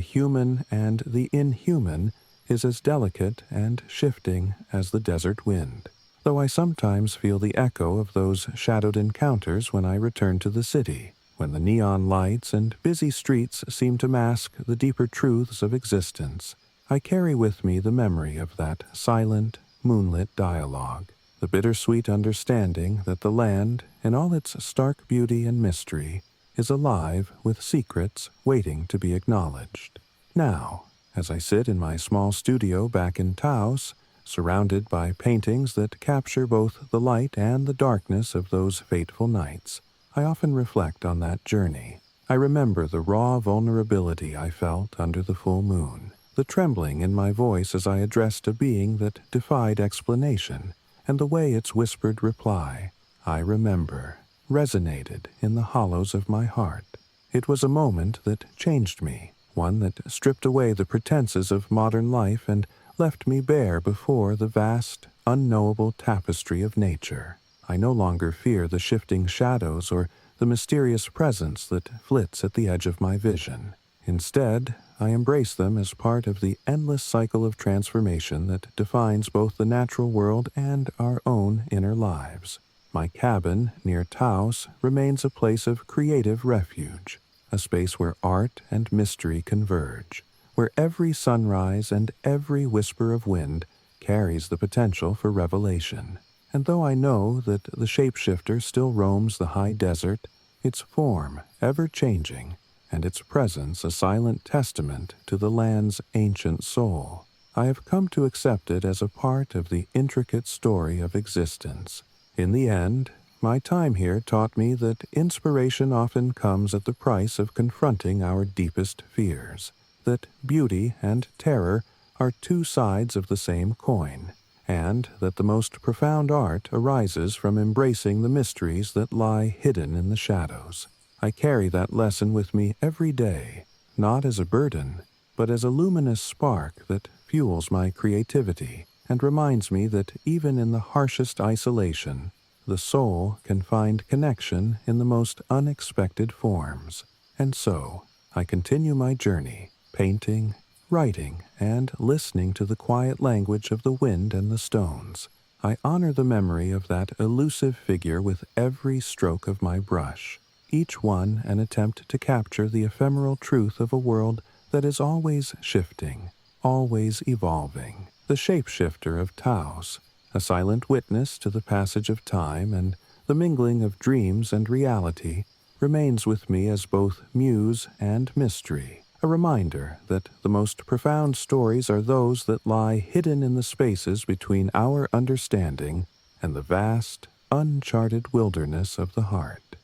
human and the inhuman is as delicate and shifting as the desert wind. Though I sometimes feel the echo of those shadowed encounters when I return to the city, when the neon lights and busy streets seem to mask the deeper truths of existence, I carry with me the memory of that silent, moonlit dialogue, the bittersweet understanding that the land, in all its stark beauty and mystery, is alive with secrets waiting to be acknowledged. Now, as I sit in my small studio back in Taos, surrounded by paintings that capture both the light and the darkness of those fateful nights, I often reflect on that journey. I remember the raw vulnerability I felt under the full moon, the trembling in my voice as I addressed a being that defied explanation, and the way its whispered reply, "I remember," resonated in the hollows of my heart. It was a moment that changed me, one that stripped away the pretenses of modern life and left me bare before the vast, unknowable tapestry of nature. I no longer fear the shifting shadows or the mysterious presence that flits at the edge of my vision. Instead, I embrace them as part of the endless cycle of transformation that defines both the natural world and our own inner lives. My cabin near Taos remains a place of creative refuge, a space where art and mystery converge, where every sunrise and every whisper of wind carries the potential for revelation. And though I know that the shapeshifter still roams the high desert, its form ever-changing, and its presence a silent testament to the land's ancient soul, I have come to accept it as a part of the intricate story of existence. In the end, my time here taught me that inspiration often comes at the price of confronting our deepest fears, that beauty and terror are two sides of the same coin, and that the most profound art arises from embracing the mysteries that lie hidden in the shadows. I carry that lesson with me every day, not as a burden, but as a luminous spark that fuels my creativity and reminds me that even in the harshest isolation, the soul can find connection in the most unexpected forms. And so, I continue my journey, painting, writing, and listening to the quiet language of the wind and the stones. I honor the memory of that elusive figure with every stroke of my brush, each one an attempt to capture the ephemeral truth of a world that is always shifting, always evolving. The shapeshifter of Taos, a silent witness to the passage of time and the mingling of dreams and reality, remains with me as both muse and mystery, a reminder that the most profound stories are those that lie hidden in the spaces between our understanding and the vast, uncharted wilderness of the heart.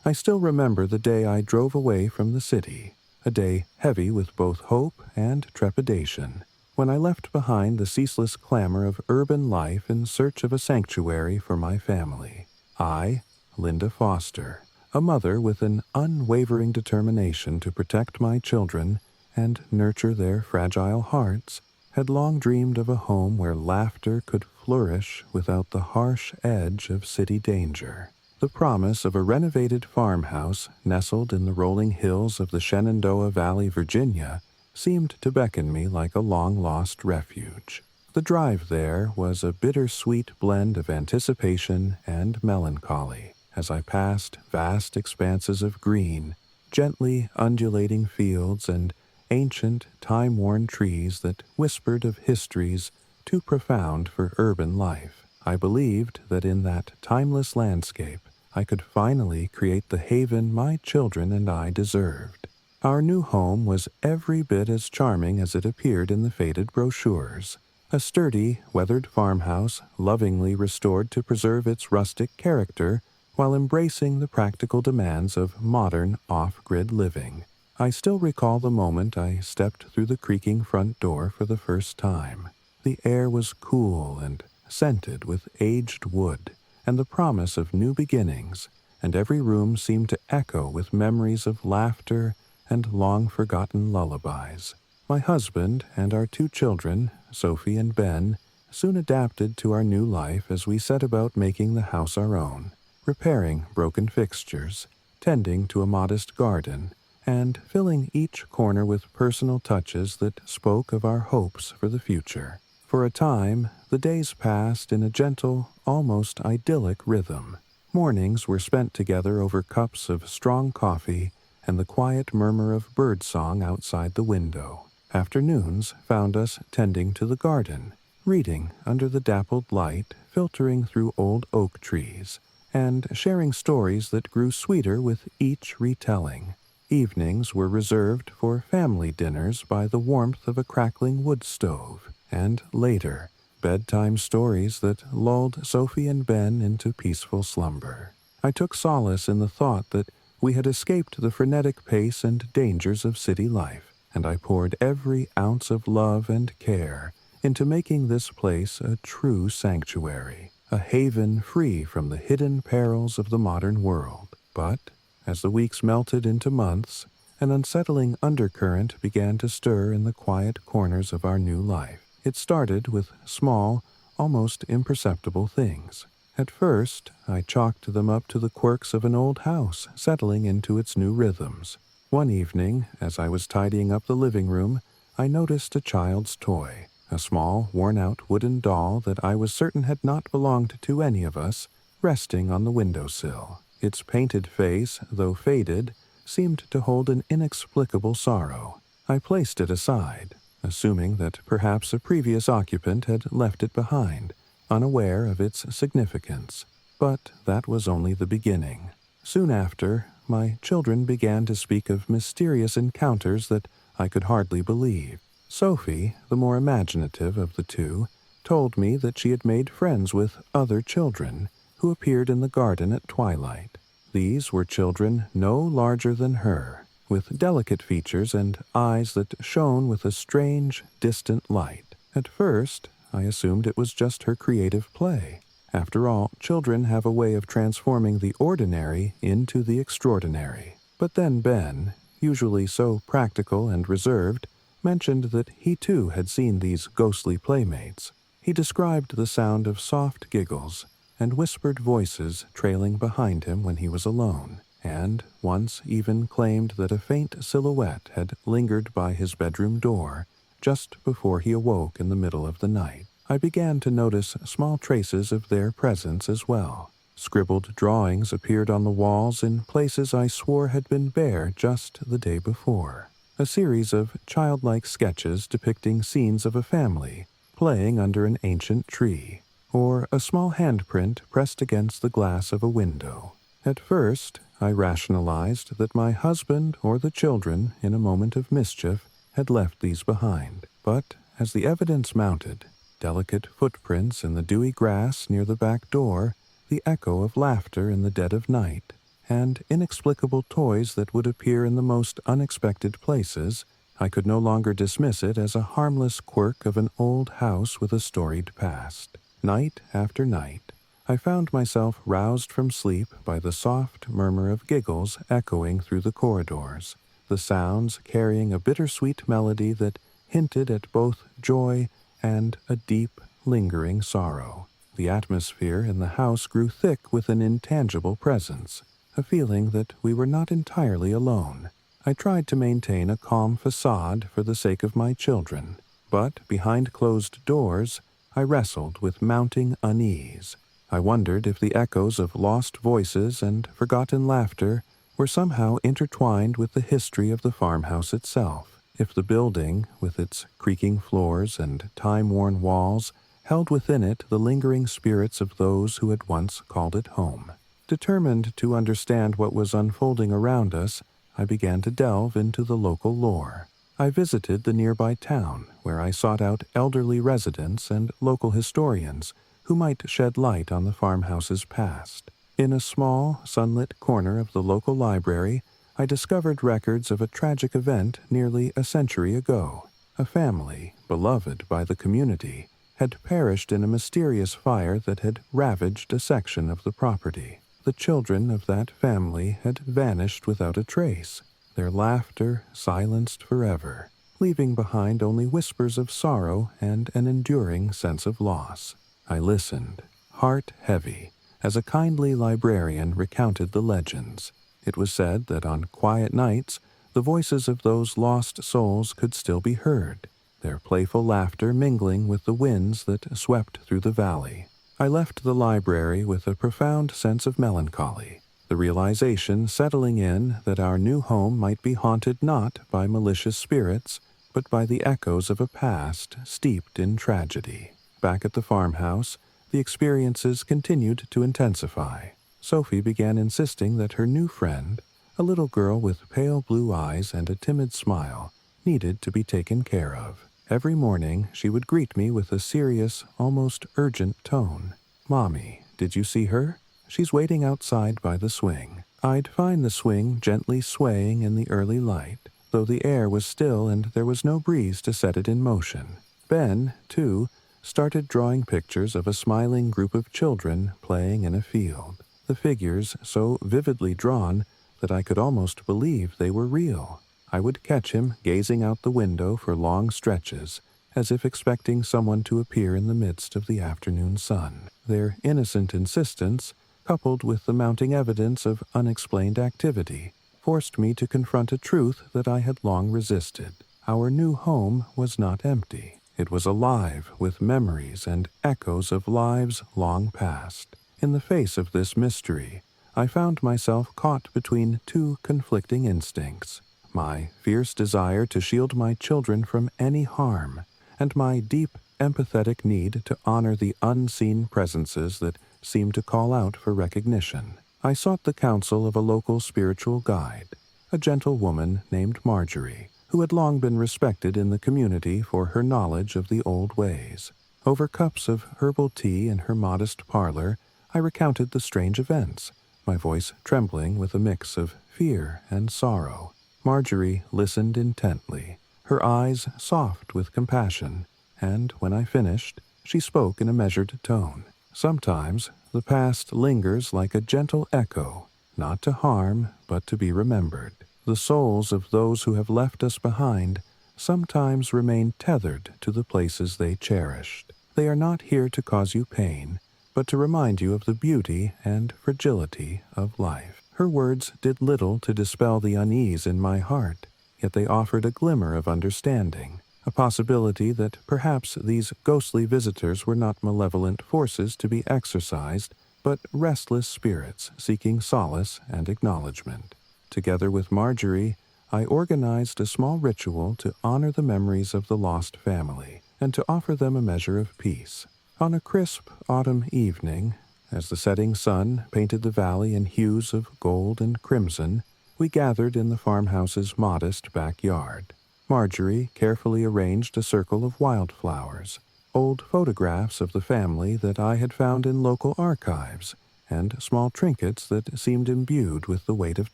I still remember the day I drove away from the city, a day heavy with both hope and trepidation, when I left behind the ceaseless clamor of urban life in search of a sanctuary for my family. I, Linda Foster, a mother with an unwavering determination to protect my children and nurture their fragile hearts, had long dreamed of a home where laughter could flourish without the harsh edge of city danger. The promise of a renovated farmhouse nestled in the rolling hills of the Shenandoah Valley, Virginia, seemed to beckon me like a long-lost refuge. The drive there was a bittersweet blend of anticipation and melancholy as I passed vast expanses of green, gently undulating fields, and ancient, time-worn trees that whispered of histories too profound for urban life. I believed that in that timeless landscape I could finally create the haven my children and I deserved. Our new home was every bit as charming as it appeared in the faded brochures. A sturdy, weathered farmhouse, lovingly restored to preserve its rustic character while embracing the practical demands of modern, off-grid living. I still recall the moment I stepped through the creaking front door for the first time. The air was cool and scented with aged wood and the promise of new beginnings, and every room seemed to echo with memories of laughter and long-forgotten lullabies. My husband and our two children, Sophie and Ben, soon adapted to our new life as we set about making the house our own, repairing broken fixtures, tending to a modest garden, and filling each corner with personal touches that spoke of our hopes for the future. For a time, the days passed in a gentle, almost idyllic rhythm. Mornings were spent together over cups of strong coffee and the quiet murmur of birdsong outside the window. Afternoons found us tending to the garden, reading under the dappled light filtering through old oak trees, and sharing stories that grew sweeter with each retelling. Evenings were reserved for family dinners by the warmth of a crackling wood stove, and later, bedtime stories that lulled Sophie and Ben into peaceful slumber. I took solace in the thought that we had escaped the frenetic pace and dangers of city life, and I poured every ounce of love and care into making this place a true sanctuary, a haven free from the hidden perils of the modern world. But, as the weeks melted into months, an unsettling undercurrent began to stir in the quiet corners of our new life. It started with small, almost imperceptible things. At first, I chalked them up to the quirks of an old house settling into its new rhythms. One evening, as I was tidying up the living room, I noticed a child's toy, a small, worn-out wooden doll that I was certain had not belonged to any of us, resting on the windowsill. Its painted face, though faded, seemed to hold an inexplicable sorrow. I placed it aside, assuming that perhaps a previous occupant had left it behind, unaware of its significance. But that was only the beginning. Soon after, my children began to speak of mysterious encounters that I could hardly believe. Sophie, the more imaginative of the two, told me that she had made friends with other children who appeared in the garden at twilight. These were children no larger than her, with delicate features and eyes that shone with a strange, distant light. At first, I assumed it was just her creative play. After all, children have a way of transforming the ordinary into the extraordinary. But then Ben, usually so practical and reserved, mentioned that he too had seen these ghostly playmates. He described the sound of soft giggles and whispered voices trailing behind him when he was alone, and once even claimed that a faint silhouette had lingered by his bedroom door just before he awoke in the middle of the night. I began to notice small traces of their presence as well. Scribbled drawings appeared on the walls in places I swore had been bare just the day before. A series of childlike sketches depicting scenes of a family playing under an ancient tree, or a small handprint pressed against the glass of a window. At first, I rationalized that my husband or the children, in a moment of mischief, had left these behind. But as the evidence mounted, delicate footprints in the dewy grass near the back door, the echo of laughter in the dead of night, and inexplicable toys that would appear in the most unexpected places, I could no longer dismiss it as a harmless quirk of an old house with a storied past. Night after night, I found myself roused from sleep by the soft murmur of giggles echoing through the corridors, the sounds carrying a bittersweet melody that hinted at both joy and a deep, lingering sorrow. The atmosphere in the house grew thick with an intangible presence, a feeling that we were not entirely alone. I tried to maintain a calm facade for the sake of my children, but behind closed doors, I wrestled with mounting unease. I wondered if the echoes of lost voices and forgotten laughter were somehow intertwined with the history of the farmhouse itself, if the building, with its creaking floors and time-worn walls, held within it the lingering spirits of those who had once called it home. Determined to understand what was unfolding around us, I began to delve into the local lore. I visited the nearby town, where I sought out elderly residents and local historians who might shed light on the farmhouse's past. In a small, sunlit corner of the local library, I discovered records of a tragic event nearly a century ago. A family, beloved by the community, had perished in a mysterious fire that had ravaged a section of the property. The children of that family had vanished without a trace, their laughter silenced forever, leaving behind only whispers of sorrow and an enduring sense of loss. I listened, heart heavy, as a kindly librarian recounted the legends. It was said that on quiet nights, the voices of those lost souls could still be heard, their playful laughter mingling with the winds that swept through the valley. I left the library with a profound sense of melancholy, the realization settling in that our new home might be haunted not by malicious spirits, but by the echoes of a past steeped in tragedy. Back at the farmhouse, the experiences continued to intensify. Sophie began insisting that her new friend, a little girl with pale blue eyes and a timid smile, needed to be taken care of. Every morning, she would greet me with a serious, almost urgent tone. "Mommy, did you see her? She's waiting outside by the swing." I'd find the swing gently swaying in the early light, though the air was still and there was no breeze to set it in motion. Ben, too, started drawing pictures of a smiling group of children playing in a field, the figures so vividly drawn that I could almost believe they were real. I would catch him gazing out the window for long stretches, as if expecting someone to appear in the midst of the afternoon sun. Their innocent insistence, coupled with the mounting evidence of unexplained activity, forced me to confront a truth that I had long resisted. Our new home was not empty. It was alive with memories and echoes of lives long past. In the face of this mystery, I found myself caught between two conflicting instincts: my fierce desire to shield my children from any harm, and my deep, empathetic need to honor the unseen presences that seemed to call out for recognition. I sought the counsel of a local spiritual guide, a gentle woman named Marjorie, who had long been respected in the community for her knowledge of the old ways. Over cups of herbal tea in her modest parlor, I recounted the strange events, my voice trembling with a mix of fear and sorrow. Marjorie listened intently, her eyes soft with compassion, and when I finished, she spoke in a measured tone. Sometimes the past lingers like a gentle echo, not to harm, but to be remembered. The souls of those who have left us behind sometimes remain tethered to the places they cherished. They are not here to cause you pain, but to remind you of the beauty and fragility of life. Her words did little to dispel the unease in my heart, yet they offered a glimmer of understanding, a possibility that perhaps these ghostly visitors were not malevolent forces to be exorcised, but restless spirits seeking solace and acknowledgement. Together with Marjorie, I organized a small ritual to honor the memories of the lost family and to offer them a measure of peace. On a crisp autumn evening, as the setting sun painted the valley in hues of gold and crimson, we gathered in the farmhouse's modest backyard. Marjorie carefully arranged a circle of wildflowers, old photographs of the family that I had found in local archives, and small trinkets that seemed imbued with the weight of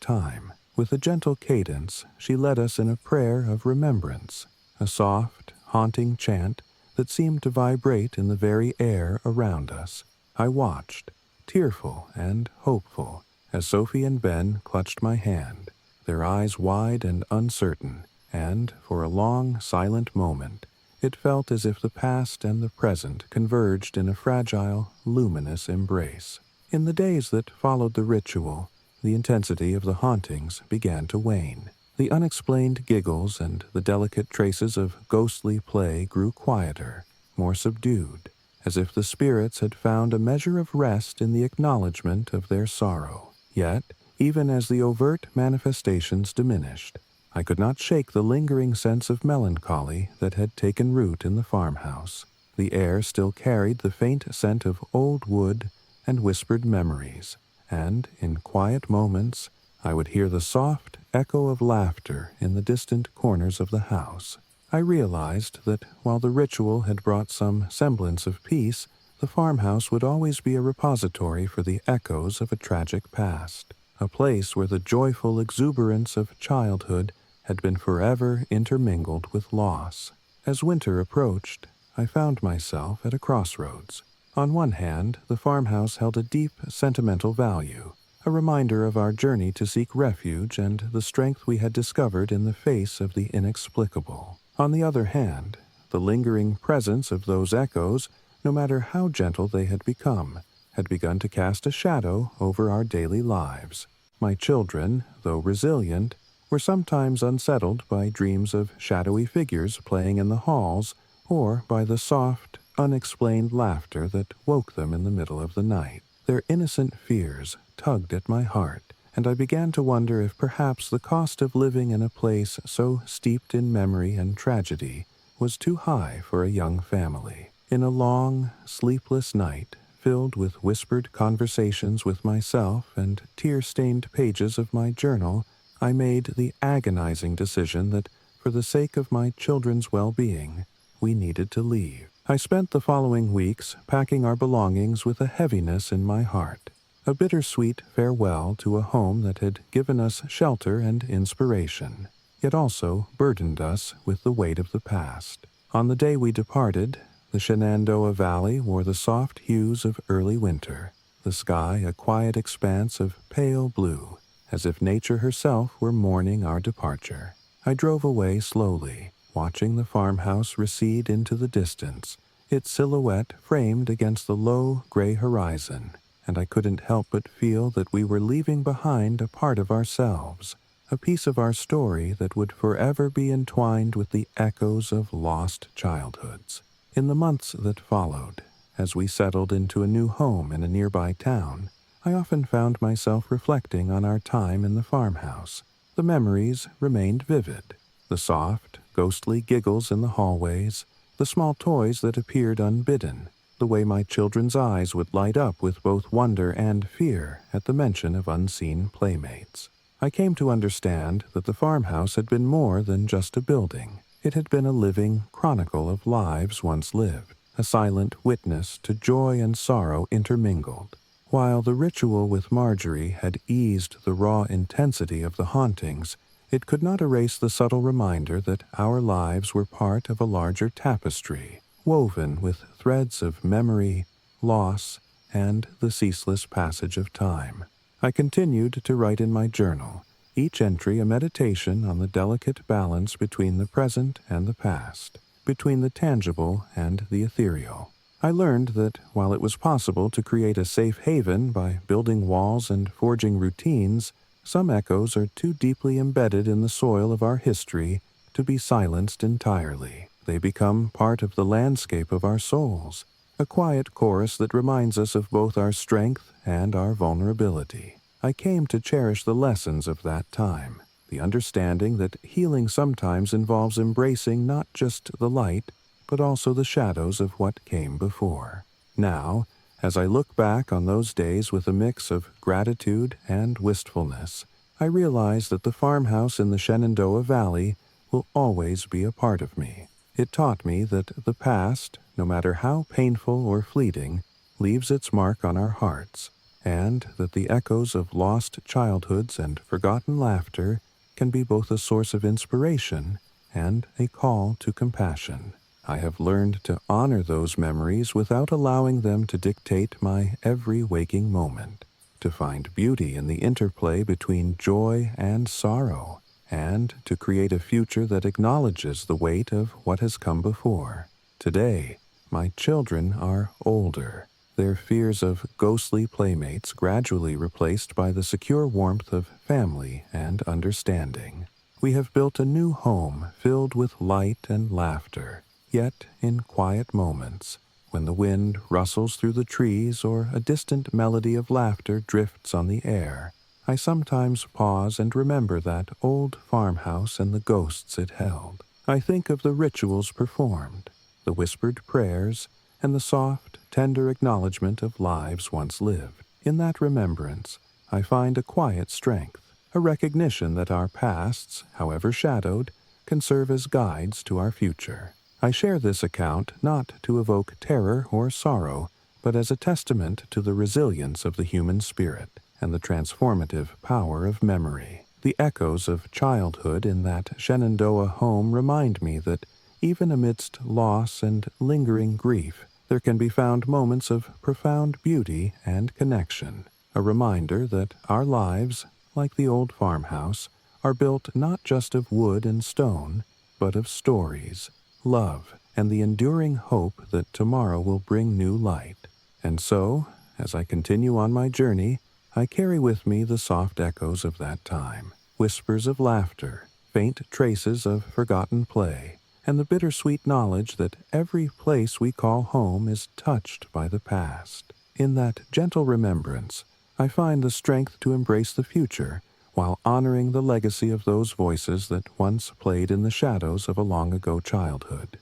time. With a gentle cadence, she led us in a prayer of remembrance, a soft, haunting chant that seemed to vibrate in the very air around us. I watched, tearful and hopeful, as Sophie and Ben clutched my hand, their eyes wide and uncertain, and for a long, silent moment, it felt as if the past and the present converged in a fragile, luminous embrace. In the days that followed the ritual, the intensity of the hauntings began to wane. The unexplained giggles and the delicate traces of ghostly play grew quieter, more subdued, as if the spirits had found a measure of rest in the acknowledgement of their sorrow. Yet, even as the overt manifestations diminished, I could not shake the lingering sense of melancholy that had taken root in the farmhouse. The air still carried the faint scent of old wood and whispered memories, and, in quiet moments, I would hear the soft echo of laughter in the distant corners of the house. I realized that while the ritual had brought some semblance of peace, the farmhouse would always be a repository for the echoes of a tragic past, a place where the joyful exuberance of childhood had been forever intermingled with loss. As winter approached, I found myself at a crossroads. On one hand, the farmhouse held a deep sentimental value, a reminder of our journey to seek refuge and the strength we had discovered in the face of the inexplicable. On the other hand, the lingering presence of those echoes, no matter how gentle they had become, had begun to cast a shadow over our daily lives. My children, though resilient, were sometimes unsettled by dreams of shadowy figures playing in the halls or by the soft, unexplained laughter that woke them in the middle of the night. Their innocent fears tugged at my heart, and I began to wonder if perhaps the cost of living in a place so steeped in memory and tragedy was too high for a young family. In a long, sleepless night, filled with whispered conversations with myself and tear-stained pages of my journal, I made the agonizing decision that, for the sake of my children's well-being, we needed to leave. I spent the following weeks packing our belongings with a heaviness in my heart, a bittersweet farewell to a home that had given us shelter and inspiration, yet also burdened us with the weight of the past. On the day we departed, the Shenandoah Valley wore the soft hues of early winter, the sky a quiet expanse of pale blue, as if nature herself were mourning our departure. I drove away slowly, watching the farmhouse recede into the distance, its silhouette framed against the low, gray horizon, and I couldn't help but feel that we were leaving behind a part of ourselves, a piece of our story that would forever be entwined with the echoes of lost childhoods. In the months that followed, as we settled into a new home in a nearby town, I often found myself reflecting on our time in the farmhouse. The memories remained vivid. The soft, ghostly giggles in the hallways, the small toys that appeared unbidden, the way my children's eyes would light up with both wonder and fear at the mention of unseen playmates. I came to understand that the farmhouse had been more than just a building. It had been a living chronicle of lives once lived, a silent witness to joy and sorrow intermingled. While the ritual with Marjorie had eased the raw intensity of the hauntings, it could not erase the subtle reminder that our lives were part of a larger tapestry, woven with threads of memory, loss, and the ceaseless passage of time. I continued to write in my journal, each entry a meditation on the delicate balance between the present and the past, between the tangible and the ethereal. I learned that while it was possible to create a safe haven by building walls and forging routines, some echoes are too deeply embedded in the soil of our history to be silenced entirely. They become part of the landscape of our souls, a quiet chorus that reminds us of both our strength and our vulnerability. I came to cherish the lessons of that time, the understanding that healing sometimes involves embracing not just the light, but also the shadows of what came before. Now, as I look back on those days with a mix of gratitude and wistfulness, I realize that the farmhouse in the Shenandoah Valley will always be a part of me. It taught me that the past, no matter how painful or fleeting, leaves its mark on our hearts, and that the echoes of lost childhoods and forgotten laughter can be both a source of inspiration and a call to compassion. I have learned to honor those memories without allowing them to dictate my every waking moment, to find beauty in the interplay between joy and sorrow, and to create a future that acknowledges the weight of what has come before. Today, my children are older, their fears of ghostly playmates gradually replaced by the secure warmth of family and understanding. We have built a new home filled with light and laughter, yet in quiet moments, when the wind rustles through the trees or a distant melody of laughter drifts on the air, I sometimes pause and remember that old farmhouse and the ghosts it held. I think of the rituals performed, the whispered prayers, and the soft, tender acknowledgement of lives once lived. In that remembrance, I find a quiet strength, a recognition that our pasts, however shadowed, can serve as guides to our future. I share this account not to evoke terror or sorrow, but as a testament to the resilience of the human spirit and the transformative power of memory. The echoes of childhood in that Shenandoah home remind me that even amidst loss and lingering grief, there can be found moments of profound beauty and connection, a reminder that our lives, like the old farmhouse, are built not just of wood and stone, but of stories, love, and the enduring hope that tomorrow will bring new light. And so, as I continue on my journey, I carry with me the soft echoes of that time, whispers of laughter, faint traces of forgotten play, and the bittersweet knowledge that every place we call home is touched by the past. In that gentle remembrance, I find the strength to embrace the future while honoring the legacy of those voices that once played in the shadows of a long-ago childhood.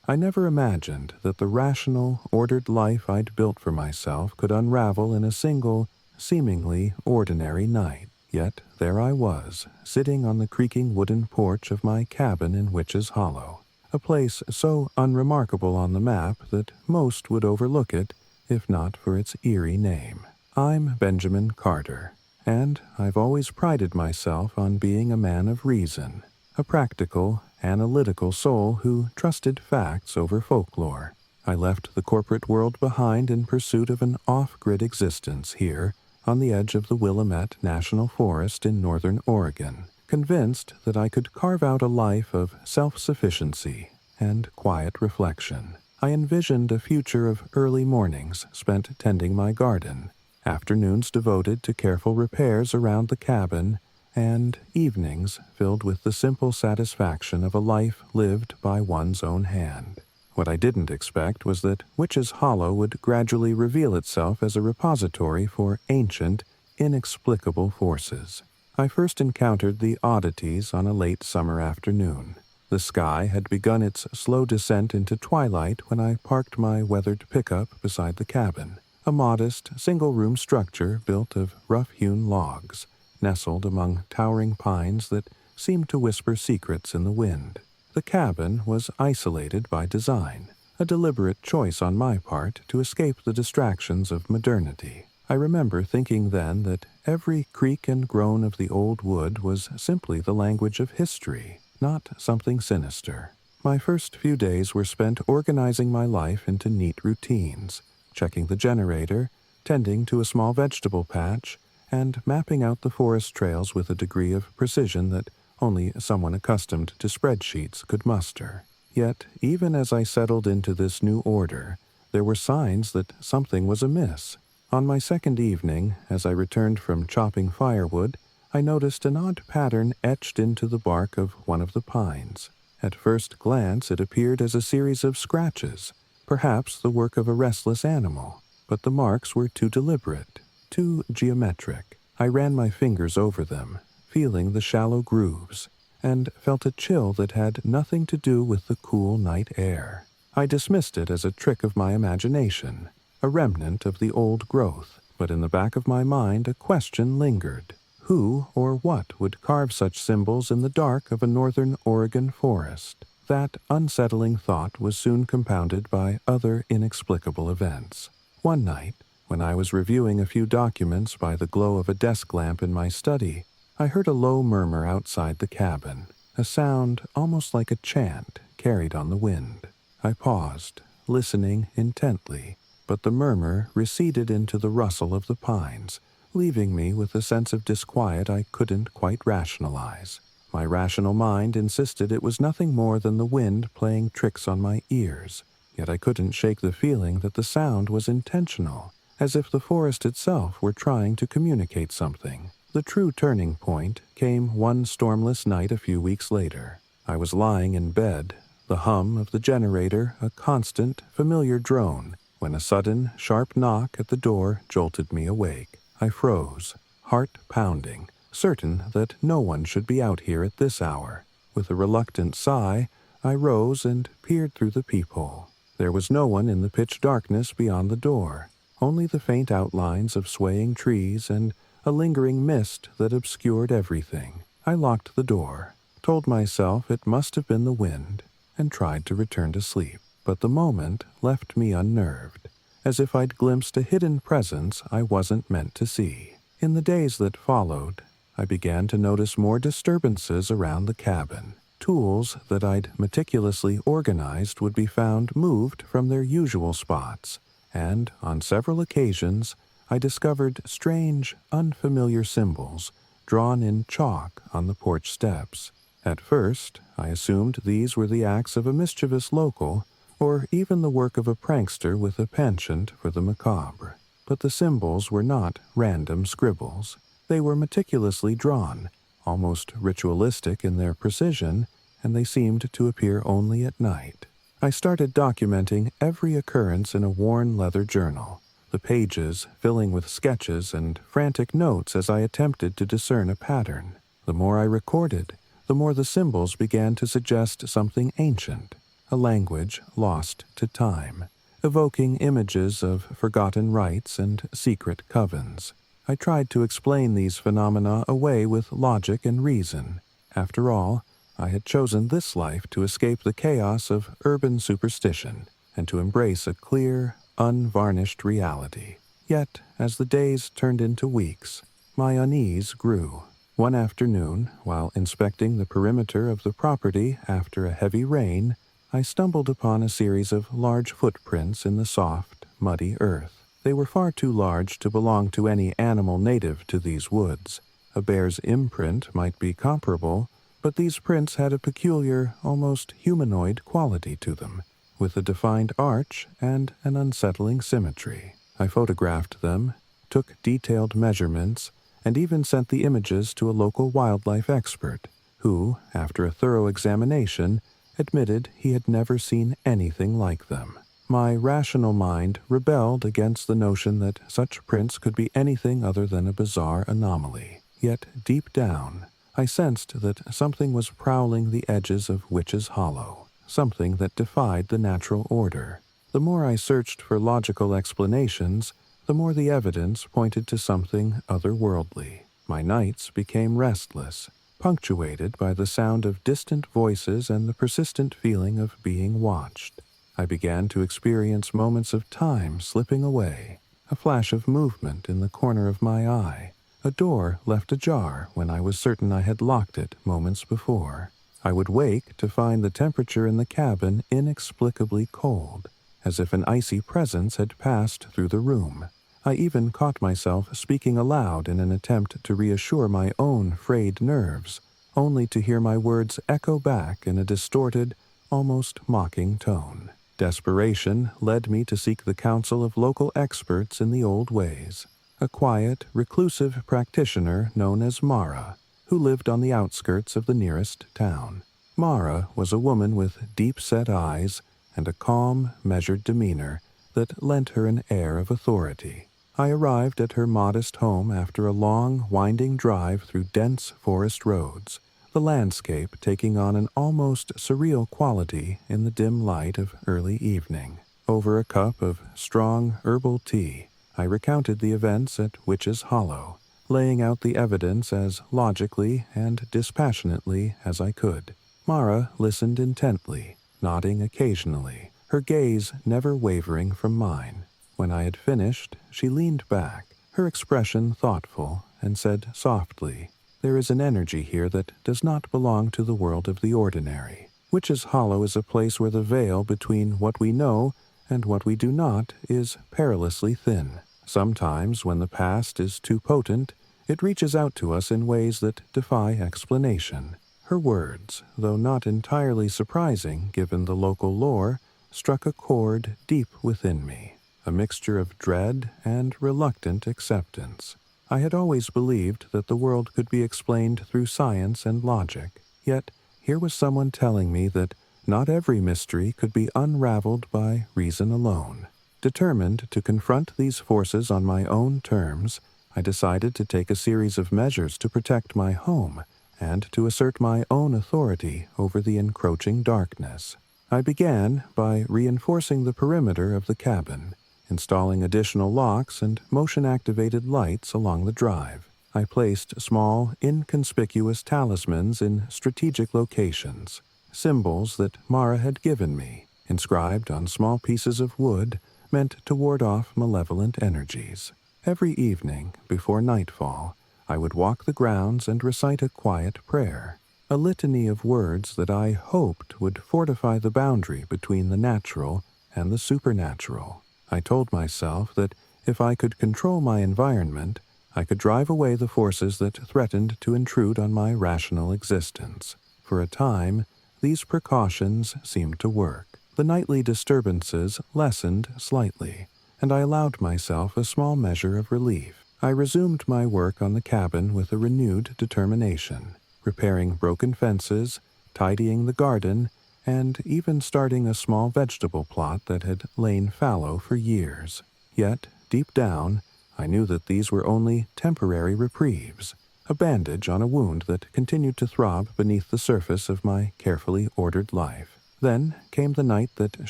I never imagined that the rational, ordered life I'd built for myself could unravel in a single, seemingly ordinary night. Yet there I was, sitting on the creaking wooden porch of my cabin in Witch's Hollow, a place so unremarkable on the map that most would overlook it, if not for its eerie name. I'm Benjamin Carter, and I've always prided myself on being a man of reason, a practical, analytical soul who trusted facts over folklore. I left the corporate world behind in pursuit of an off-grid existence here on the edge of the Willamette National Forest in northern Oregon, convinced that I could carve out a life of self-sufficiency and quiet reflection. I envisioned a future of early mornings spent tending my garden, afternoons devoted to careful repairs around the cabin, and evenings filled with the simple satisfaction of a life lived by one's own hand. What I didn't expect was that Witch's Hollow would gradually reveal itself as a repository for ancient, inexplicable forces. I first encountered the oddities on a late summer afternoon. The sky had begun its slow descent into twilight when I parked my weathered pickup beside the cabin, a modest, single-room structure built of rough-hewn logs, nestled among towering pines that seemed to whisper secrets in the wind. The cabin was isolated by design, a deliberate choice on my part to escape the distractions of modernity. I remember thinking then that every creak and groan of the old wood was simply the language of history, not something sinister. My first few days were spent organizing my life into neat routines, checking the generator, tending to a small vegetable patch, and mapping out the forest trails with a degree of precision that only someone accustomed to spreadsheets could muster. Yet, even as I settled into this new order, there were signs that something was amiss. On my second evening, as I returned from chopping firewood, I noticed an odd pattern etched into the bark of one of the pines. At first glance it appeared as a series of scratches, perhaps the work of a restless animal, but the marks were too deliberate, too geometric. I ran my fingers over them, feeling the shallow grooves, and felt a chill that had nothing to do with the cool night air. I dismissed it as a trick of my imagination, a remnant of the old growth, but in the back of my mind a question lingered. Who or what would carve such symbols in the dark of a northern Oregon forest? That unsettling thought was soon compounded by other inexplicable events. One night, when I was reviewing a few documents by the glow of a desk lamp in my study, I heard a low murmur outside the cabin, a sound almost like a chant carried on the wind. I paused, listening intently, but the murmur receded into the rustle of the pines, leaving me with a sense of disquiet I couldn't quite rationalize. My rational mind insisted it was nothing more than the wind playing tricks on my ears, yet I couldn't shake the feeling that the sound was intentional, as if the forest itself were trying to communicate something. The true turning point came one stormless night a few weeks later. I was lying in bed, the hum of the generator a constant, familiar drone, when a sudden, sharp knock at the door jolted me awake. I froze, heart pounding, certain that no one should be out here at this hour. With a reluctant sigh, I rose and peered through the peephole. There was no one in the pitch darkness beyond the door, only the faint outlines of swaying trees and a lingering mist that obscured everything. I locked the door, told myself it must have been the wind, and tried to return to sleep. But the moment left me unnerved, as if I'd glimpsed a hidden presence I wasn't meant to see. In the days that followed, I began to notice more disturbances around the cabin. Tools that I'd meticulously organized would be found moved from their usual spots, and on several occasions I discovered strange, unfamiliar symbols drawn in chalk on the porch steps. At first, I assumed these were the acts of a mischievous local, or even the work of a prankster with a penchant for the macabre. But the symbols were not random scribbles. They were meticulously drawn, almost ritualistic in their precision, and they seemed to appear only at night. I started documenting every occurrence in a worn leather journal, the pages filling with sketches and frantic notes as I attempted to discern a pattern. The more I recorded, the more the symbols began to suggest something ancient, a language lost to time, evoking images of forgotten rites and secret covens. I tried to explain these phenomena away with logic and reason. After all, I had chosen this life to escape the chaos of urban superstition and to embrace a clear, unvarnished reality. Yet, as the days turned into weeks, my unease grew. One afternoon, while inspecting the perimeter of the property after a heavy rain, I stumbled upon a series of large footprints in the soft, muddy earth. They were far too large to belong to any animal native to these woods. A bear's imprint might be comparable, but these prints had a peculiar, almost humanoid quality to them, with a defined arch and an unsettling symmetry. I photographed them, took detailed measurements, and even sent the images to a local wildlife expert, who, after a thorough examination, admitted he had never seen anything like them. My rational mind rebelled against the notion that such prints could be anything other than a bizarre anomaly. Yet, deep down, I sensed that something was prowling the edges of Witch's Hollow, something that defied the natural order. The more I searched for logical explanations, the more the evidence pointed to something otherworldly. My nights became restless, punctuated by the sound of distant voices and the persistent feeling of being watched. I began to experience moments of time slipping away, a flash of movement in the corner of my eye, a door left ajar when I was certain I had locked it moments before. I would wake to find the temperature in the cabin inexplicably cold, as if an icy presence had passed through the room. I even caught myself speaking aloud in an attempt to reassure my own frayed nerves, only to hear my words echo back in a distorted, almost mocking tone. Desperation led me to seek the counsel of local experts in the old ways, a quiet, reclusive practitioner known as Mara, who lived on the outskirts of the nearest town. Mara was a woman with deep-set eyes and a calm, measured demeanor that lent her an air of authority. I arrived at her modest home after a long, winding drive through dense forest roads, the landscape taking on an almost surreal quality in the dim light of early evening. Over a cup of strong herbal tea, I recounted the events at Witch's Hollow, laying out the evidence as logically and dispassionately as I could. Mara listened intently, nodding occasionally, her gaze never wavering from mine. When I had finished, she leaned back, her expression thoughtful, and said softly, "There is an energy here that does not belong to the world of the ordinary. Witch's Hollow is a place where the veil between what we know and what we do not is perilously thin. Sometimes, when the past is too potent, it reaches out to us in ways that defy explanation." Her words, though not entirely surprising given the local lore, struck a chord deep within me, a mixture of dread and reluctant acceptance. I had always believed that the world could be explained through science and logic, yet here was someone telling me that not every mystery could be unraveled by reason alone. Determined to confront these forces on my own terms, I decided to take a series of measures to protect my home and to assert my own authority over the encroaching darkness. I began by reinforcing the perimeter of the cabin, installing additional locks and motion-activated lights along the drive. I placed small, inconspicuous talismans in strategic locations, symbols that Mara had given me, inscribed on small pieces of wood meant to ward off malevolent energies. Every evening, before nightfall, I would walk the grounds and recite a quiet prayer, a litany of words that I hoped would fortify the boundary between the natural and the supernatural. I told myself that if I could control my environment, I could drive away the forces that threatened to intrude on my rational existence. For a time, these precautions seemed to work. The nightly disturbances lessened slightly, and I allowed myself a small measure of relief. I resumed my work on the cabin with a renewed determination, repairing broken fences, tidying the garden, and even starting a small vegetable plot that had lain fallow for years. Yet, deep down, I knew that these were only temporary reprieves, a bandage on a wound that continued to throb beneath the surface of my carefully ordered life. Then came the night that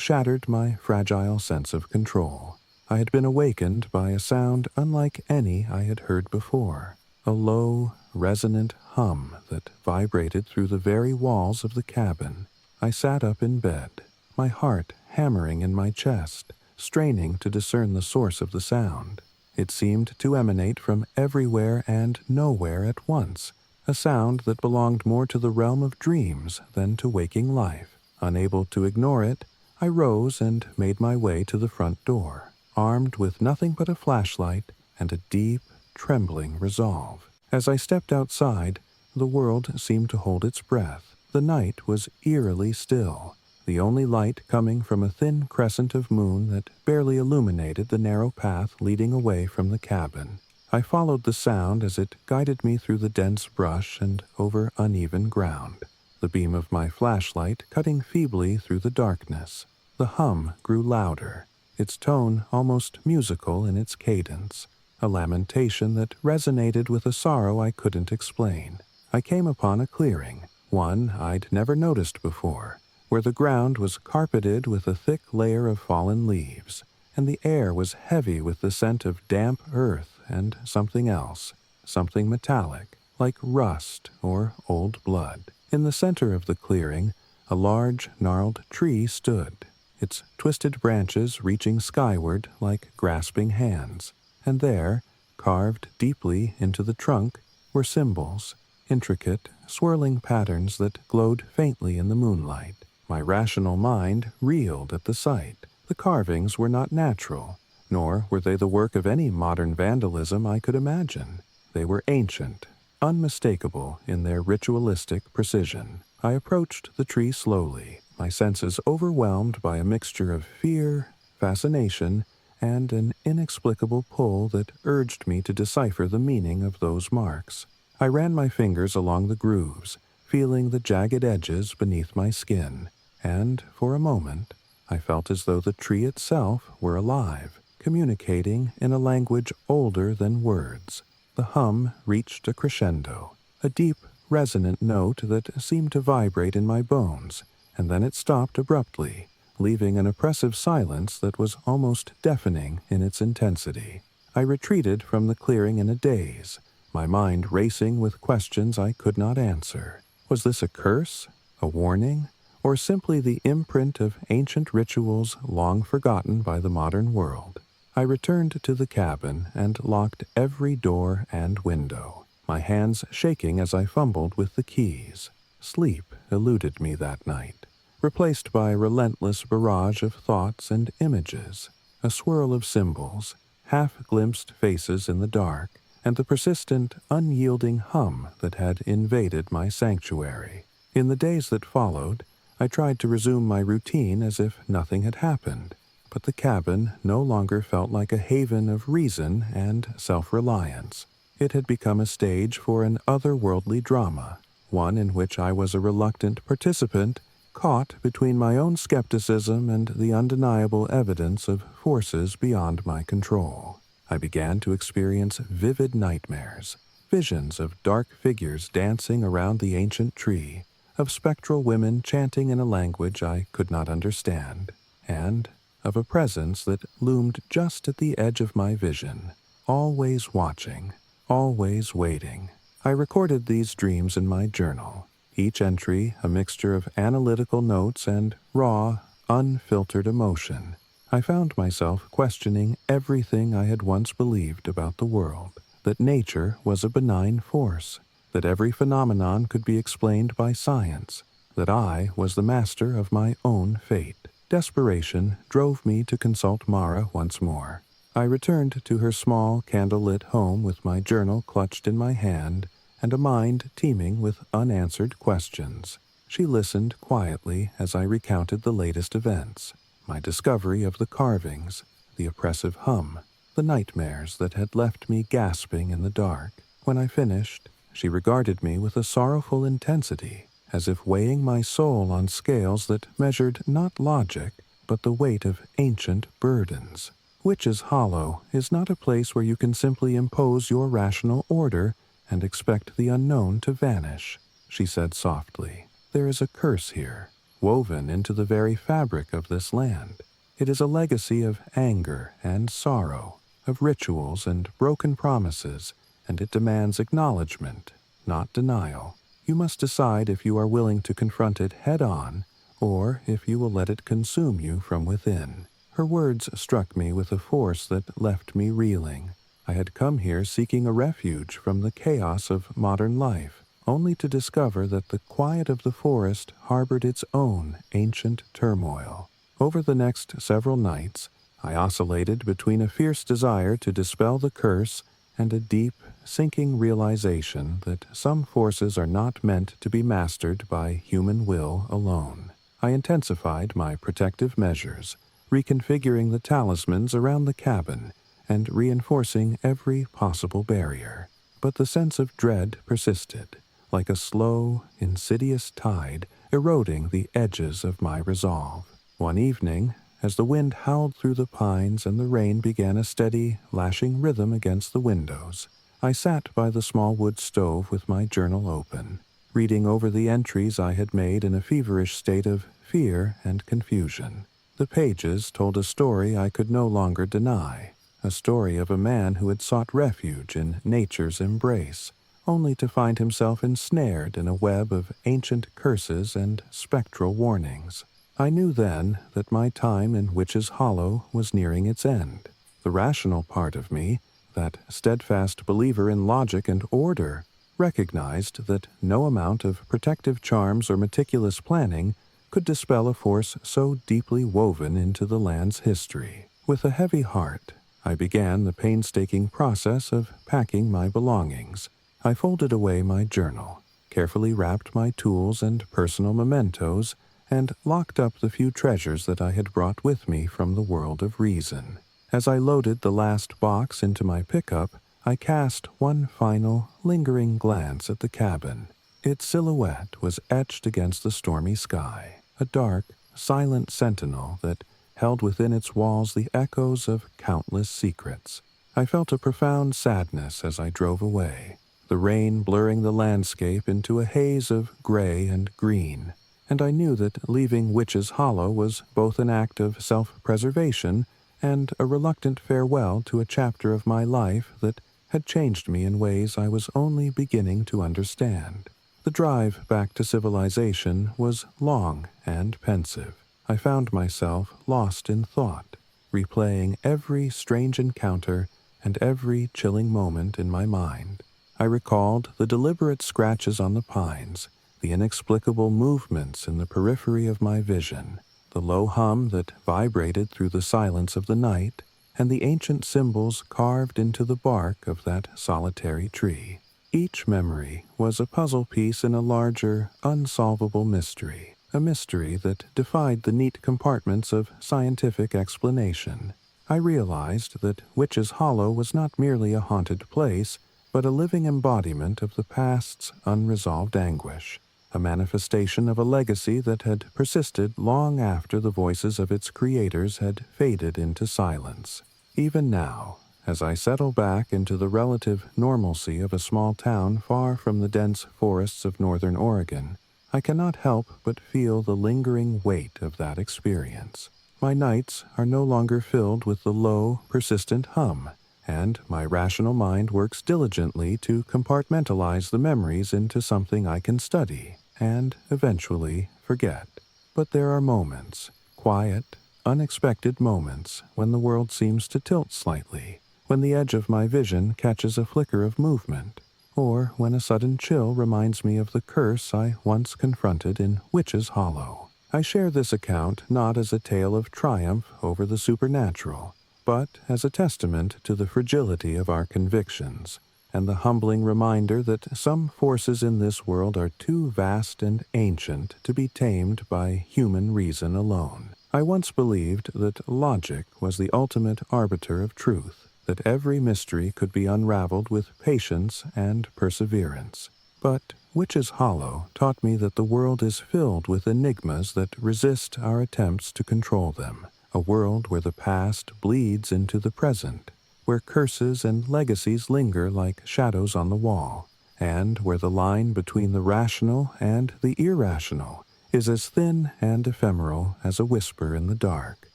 shattered my fragile sense of control. I had been awakened by a sound unlike any I had heard before, a low, resonant hum that vibrated through the very walls of the cabin. I sat up in bed, my heart hammering in my chest, straining to discern the source of the sound. It seemed to emanate from everywhere and nowhere at once, a sound that belonged more to the realm of dreams than to waking life. Unable to ignore it, I rose and made my way to the front door, armed with nothing but a flashlight and a deep, trembling resolve. As I stepped outside, the world seemed to hold its breath. The night was eerily still, the only light coming from a thin crescent of moon that barely illuminated the narrow path leading away from the cabin. I followed the sound as it guided me through the dense brush and over uneven ground, the beam of my flashlight cutting feebly through the darkness. The hum grew louder, its tone almost musical in its cadence, a lamentation that resonated with a sorrow I couldn't explain. I came upon a clearing, one I'd never noticed before, where the ground was carpeted with a thick layer of fallen leaves, and the air was heavy with the scent of damp earth and something else, something metallic, like rust or old blood. In the center of the clearing, a large, gnarled tree stood, its twisted branches reaching skyward like grasping hands, and there, carved deeply into the trunk, were symbols, intricate, swirling patterns that glowed faintly in the moonlight. My rational mind reeled at the sight. The carvings were not natural, nor were they the work of any modern vandalism I could imagine. They were ancient, unmistakable in their ritualistic precision. I approached the tree slowly, my senses overwhelmed by a mixture of fear, fascination, and an inexplicable pull that urged me to decipher the meaning of those marks. I ran my fingers along the grooves, feeling the jagged edges beneath my skin, and, for a moment, I felt as though the tree itself were alive, communicating in a language older than words. The hum reached a crescendo, a deep, resonant note that seemed to vibrate in my bones, and then it stopped abruptly, leaving an oppressive silence that was almost deafening in its intensity. I retreated from the clearing in a daze, my mind racing with questions I could not answer. Was this a curse, a warning, or simply the imprint of ancient rituals long forgotten by the modern world? I returned to the cabin and locked every door and window, my hands shaking as I fumbled with the keys. Sleep eluded me that night, replaced by a relentless barrage of thoughts and images, a swirl of symbols, half-glimpsed faces in the dark, and the persistent, unyielding hum that had invaded my sanctuary. In the days that followed, I tried to resume my routine as if nothing had happened, but the cabin no longer felt like a haven of reason and self-reliance. It had become a stage for an otherworldly drama, one in which I was a reluctant participant, caught between my own skepticism and the undeniable evidence of forces beyond my control. I began to experience vivid nightmares, visions of dark figures dancing around the ancient tree, of spectral women chanting in a language I could not understand, and of a presence that loomed just at the edge of my vision, always watching, always waiting. I recorded these dreams in my journal, each entry a mixture of analytical notes and raw, unfiltered emotion. I found myself questioning everything I had once believed about the world, that nature was a benign force, that every phenomenon could be explained by science, that I was the master of my own fate. Desperation drove me to consult Mara once more. I returned to her small, candle-lit home with my journal clutched in my hand and a mind teeming with unanswered questions. She listened quietly as I recounted the latest events, my discovery of the carvings, the oppressive hum, the nightmares that had left me gasping in the dark. When I finished, she regarded me with a sorrowful intensity, as if weighing my soul on scales that measured not logic, but the weight of ancient burdens. Witch's Hollow is not a place where you can simply impose your rational order and expect the unknown to vanish, she said softly. There is a curse here, woven into the very fabric of this land. It is a legacy of anger and sorrow, of rituals and broken promises, and it demands acknowledgement, not denial. You must decide if you are willing to confront it head-on, or if you will let it consume you from within. Her words struck me with a force that left me reeling. I had come here seeking a refuge from the chaos of modern life, only to discover that the quiet of the forest harbored its own ancient turmoil. Over the next several nights, I oscillated between a fierce desire to dispel the curse and a deep, sinking realization that some forces are not meant to be mastered by human will alone. I intensified my protective measures, reconfiguring the talismans around the cabin and reinforcing every possible barrier. But the sense of dread persisted, like a slow, insidious tide eroding the edges of my resolve. One evening, as the wind howled through the pines and the rain began a steady, lashing rhythm against the windows, I sat by the small wood stove with my journal open, reading over the entries I had made in a feverish state of fear and confusion. The pages told a story I could no longer deny, a story of a man who had sought refuge in nature's embrace, only to find himself ensnared in a web of ancient curses and spectral warnings. I knew then that my time in Witch's Hollow was nearing its end. The rational part of me, that steadfast believer in logic and order, recognized that no amount of protective charms or meticulous planning could dispel a force so deeply woven into the land's history. With a heavy heart, I began the painstaking process of packing my belongings. I folded away my journal, carefully wrapped my tools and personal mementos, and locked up the few treasures that I had brought with me from the world of reason. As I loaded the last box into my pickup, I cast one final, lingering glance at the cabin. Its silhouette was etched against the stormy sky, a dark, silent sentinel that held within its walls the echoes of countless secrets. I felt a profound sadness as I drove away, the rain blurring the landscape into a haze of gray and green, and I knew that leaving Witch's Hollow was both an act of self-preservation and a reluctant farewell to a chapter of my life that had changed me in ways I was only beginning to understand. The drive back to civilization was long and pensive. I found myself lost in thought, replaying every strange encounter and every chilling moment in my mind. I recalled the deliberate scratches on the pines, the inexplicable movements in the periphery of my vision, the low hum that vibrated through the silence of the night, and the ancient symbols carved into the bark of that solitary tree. Each memory was a puzzle piece in a larger, unsolvable mystery, a mystery that defied the neat compartments of scientific explanation. I realized that Witch's Hollow was not merely a haunted place, but a living embodiment of the past's unresolved anguish, a manifestation of a legacy that had persisted long after the voices of its creators had faded into silence. Even now, as I settle back into the relative normalcy of a small town far from the dense forests of northern Oregon, I cannot help but feel the lingering weight of that experience. My nights are no longer filled with the low, persistent hum, and my rational mind works diligently to compartmentalize the memories into something I can study and eventually forget. But there are moments, quiet, unexpected moments, when the world seems to tilt slightly, when the edge of my vision catches a flicker of movement, or when a sudden chill reminds me of the curse I once confronted in Witch's Hollow. I share this account not as a tale of triumph over the supernatural, but as a testament to the fragility of our convictions, and the humbling reminder that some forces in this world are too vast and ancient to be tamed by human reason alone. I once believed that logic was the ultimate arbiter of truth, that every mystery could be unraveled with patience and perseverance. But Witch's Hollow taught me that the world is filled with enigmas that resist our attempts to control them, a world where the past bleeds into the present, where curses and legacies linger like shadows on the wall, and where the line between the rational and the irrational is as thin and ephemeral as a whisper in the dark.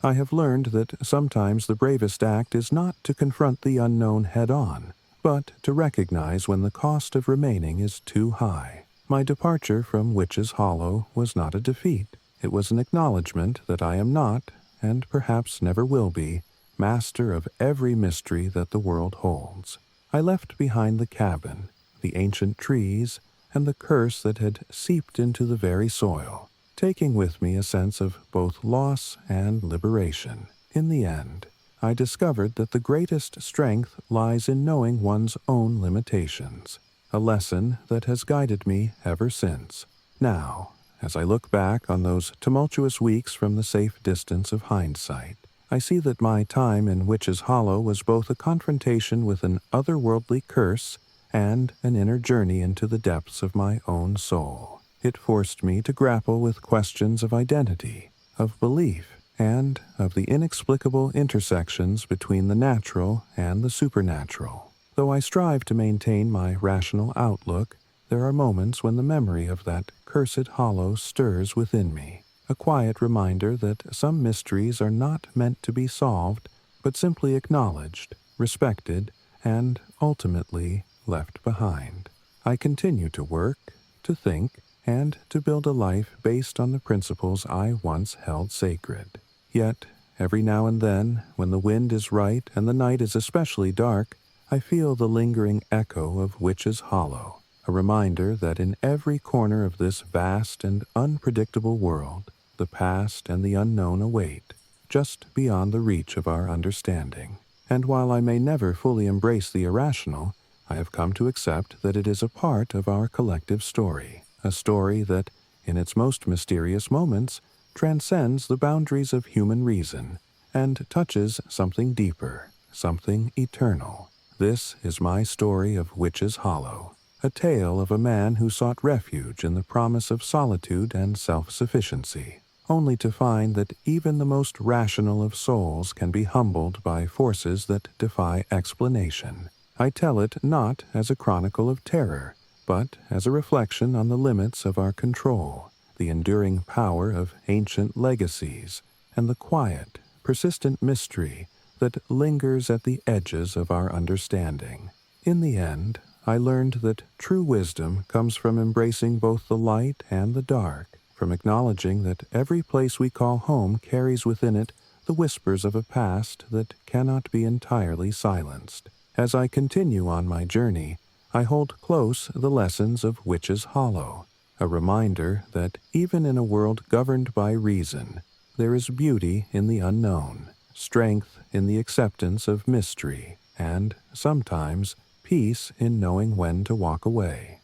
I have learned that sometimes the bravest act is not to confront the unknown head-on, but to recognize when the cost of remaining is too high. My departure from Witch's Hollow was not a defeat. It was an acknowledgement that I am not, and perhaps never will be, master of every mystery that the world holds. I left behind the cabin, the ancient trees, and the curse that had seeped into the very soil, taking with me a sense of both loss and liberation. In the end, I discovered that the greatest strength lies in knowing one's own limitations, a lesson that has guided me ever since. Now, as I look back on those tumultuous weeks from the safe distance of hindsight, I see that my time in Witch's Hollow was both a confrontation with an otherworldly curse and an inner journey into the depths of my own soul. It forced me to grapple with questions of identity, of belief, and of the inexplicable intersections between the natural and the supernatural. Though I strive to maintain my rational outlook, there are moments when the memory of that cursed hollow stirs within me, a quiet reminder that some mysteries are not meant to be solved, but simply acknowledged, respected, and ultimately left behind. I continue to work, to think, and to build a life based on the principles I once held sacred. Yet, every now and then, when the wind is right and the night is especially dark, I feel the lingering echo of Witch's Hollow, a reminder that in every corner of this vast and unpredictable world, the past and the unknown await, just beyond the reach of our understanding. And while I may never fully embrace the irrational, I have come to accept that it is a part of our collective story, a story that, in its most mysterious moments, transcends the boundaries of human reason and touches something deeper, something eternal. This is my story of Witch's Hollow, a tale of a man who sought refuge in the promise of solitude and self-sufficiency, only to find that even the most rational of souls can be humbled by forces that defy explanation. I tell it not as a chronicle of terror, but as a reflection on the limits of our control, the enduring power of ancient legacies, and the quiet, persistent mystery that lingers at the edges of our understanding. In the end, I learned that true wisdom comes from embracing both the light and the dark, from acknowledging that every place we call home carries within it the whispers of a past that cannot be entirely silenced. As I continue on my journey, I hold close the lessons of Witch's Hollow, a reminder that even in a world governed by reason, there is beauty in the unknown, strength in the acceptance of mystery, and, sometimes, peace in knowing when to walk away.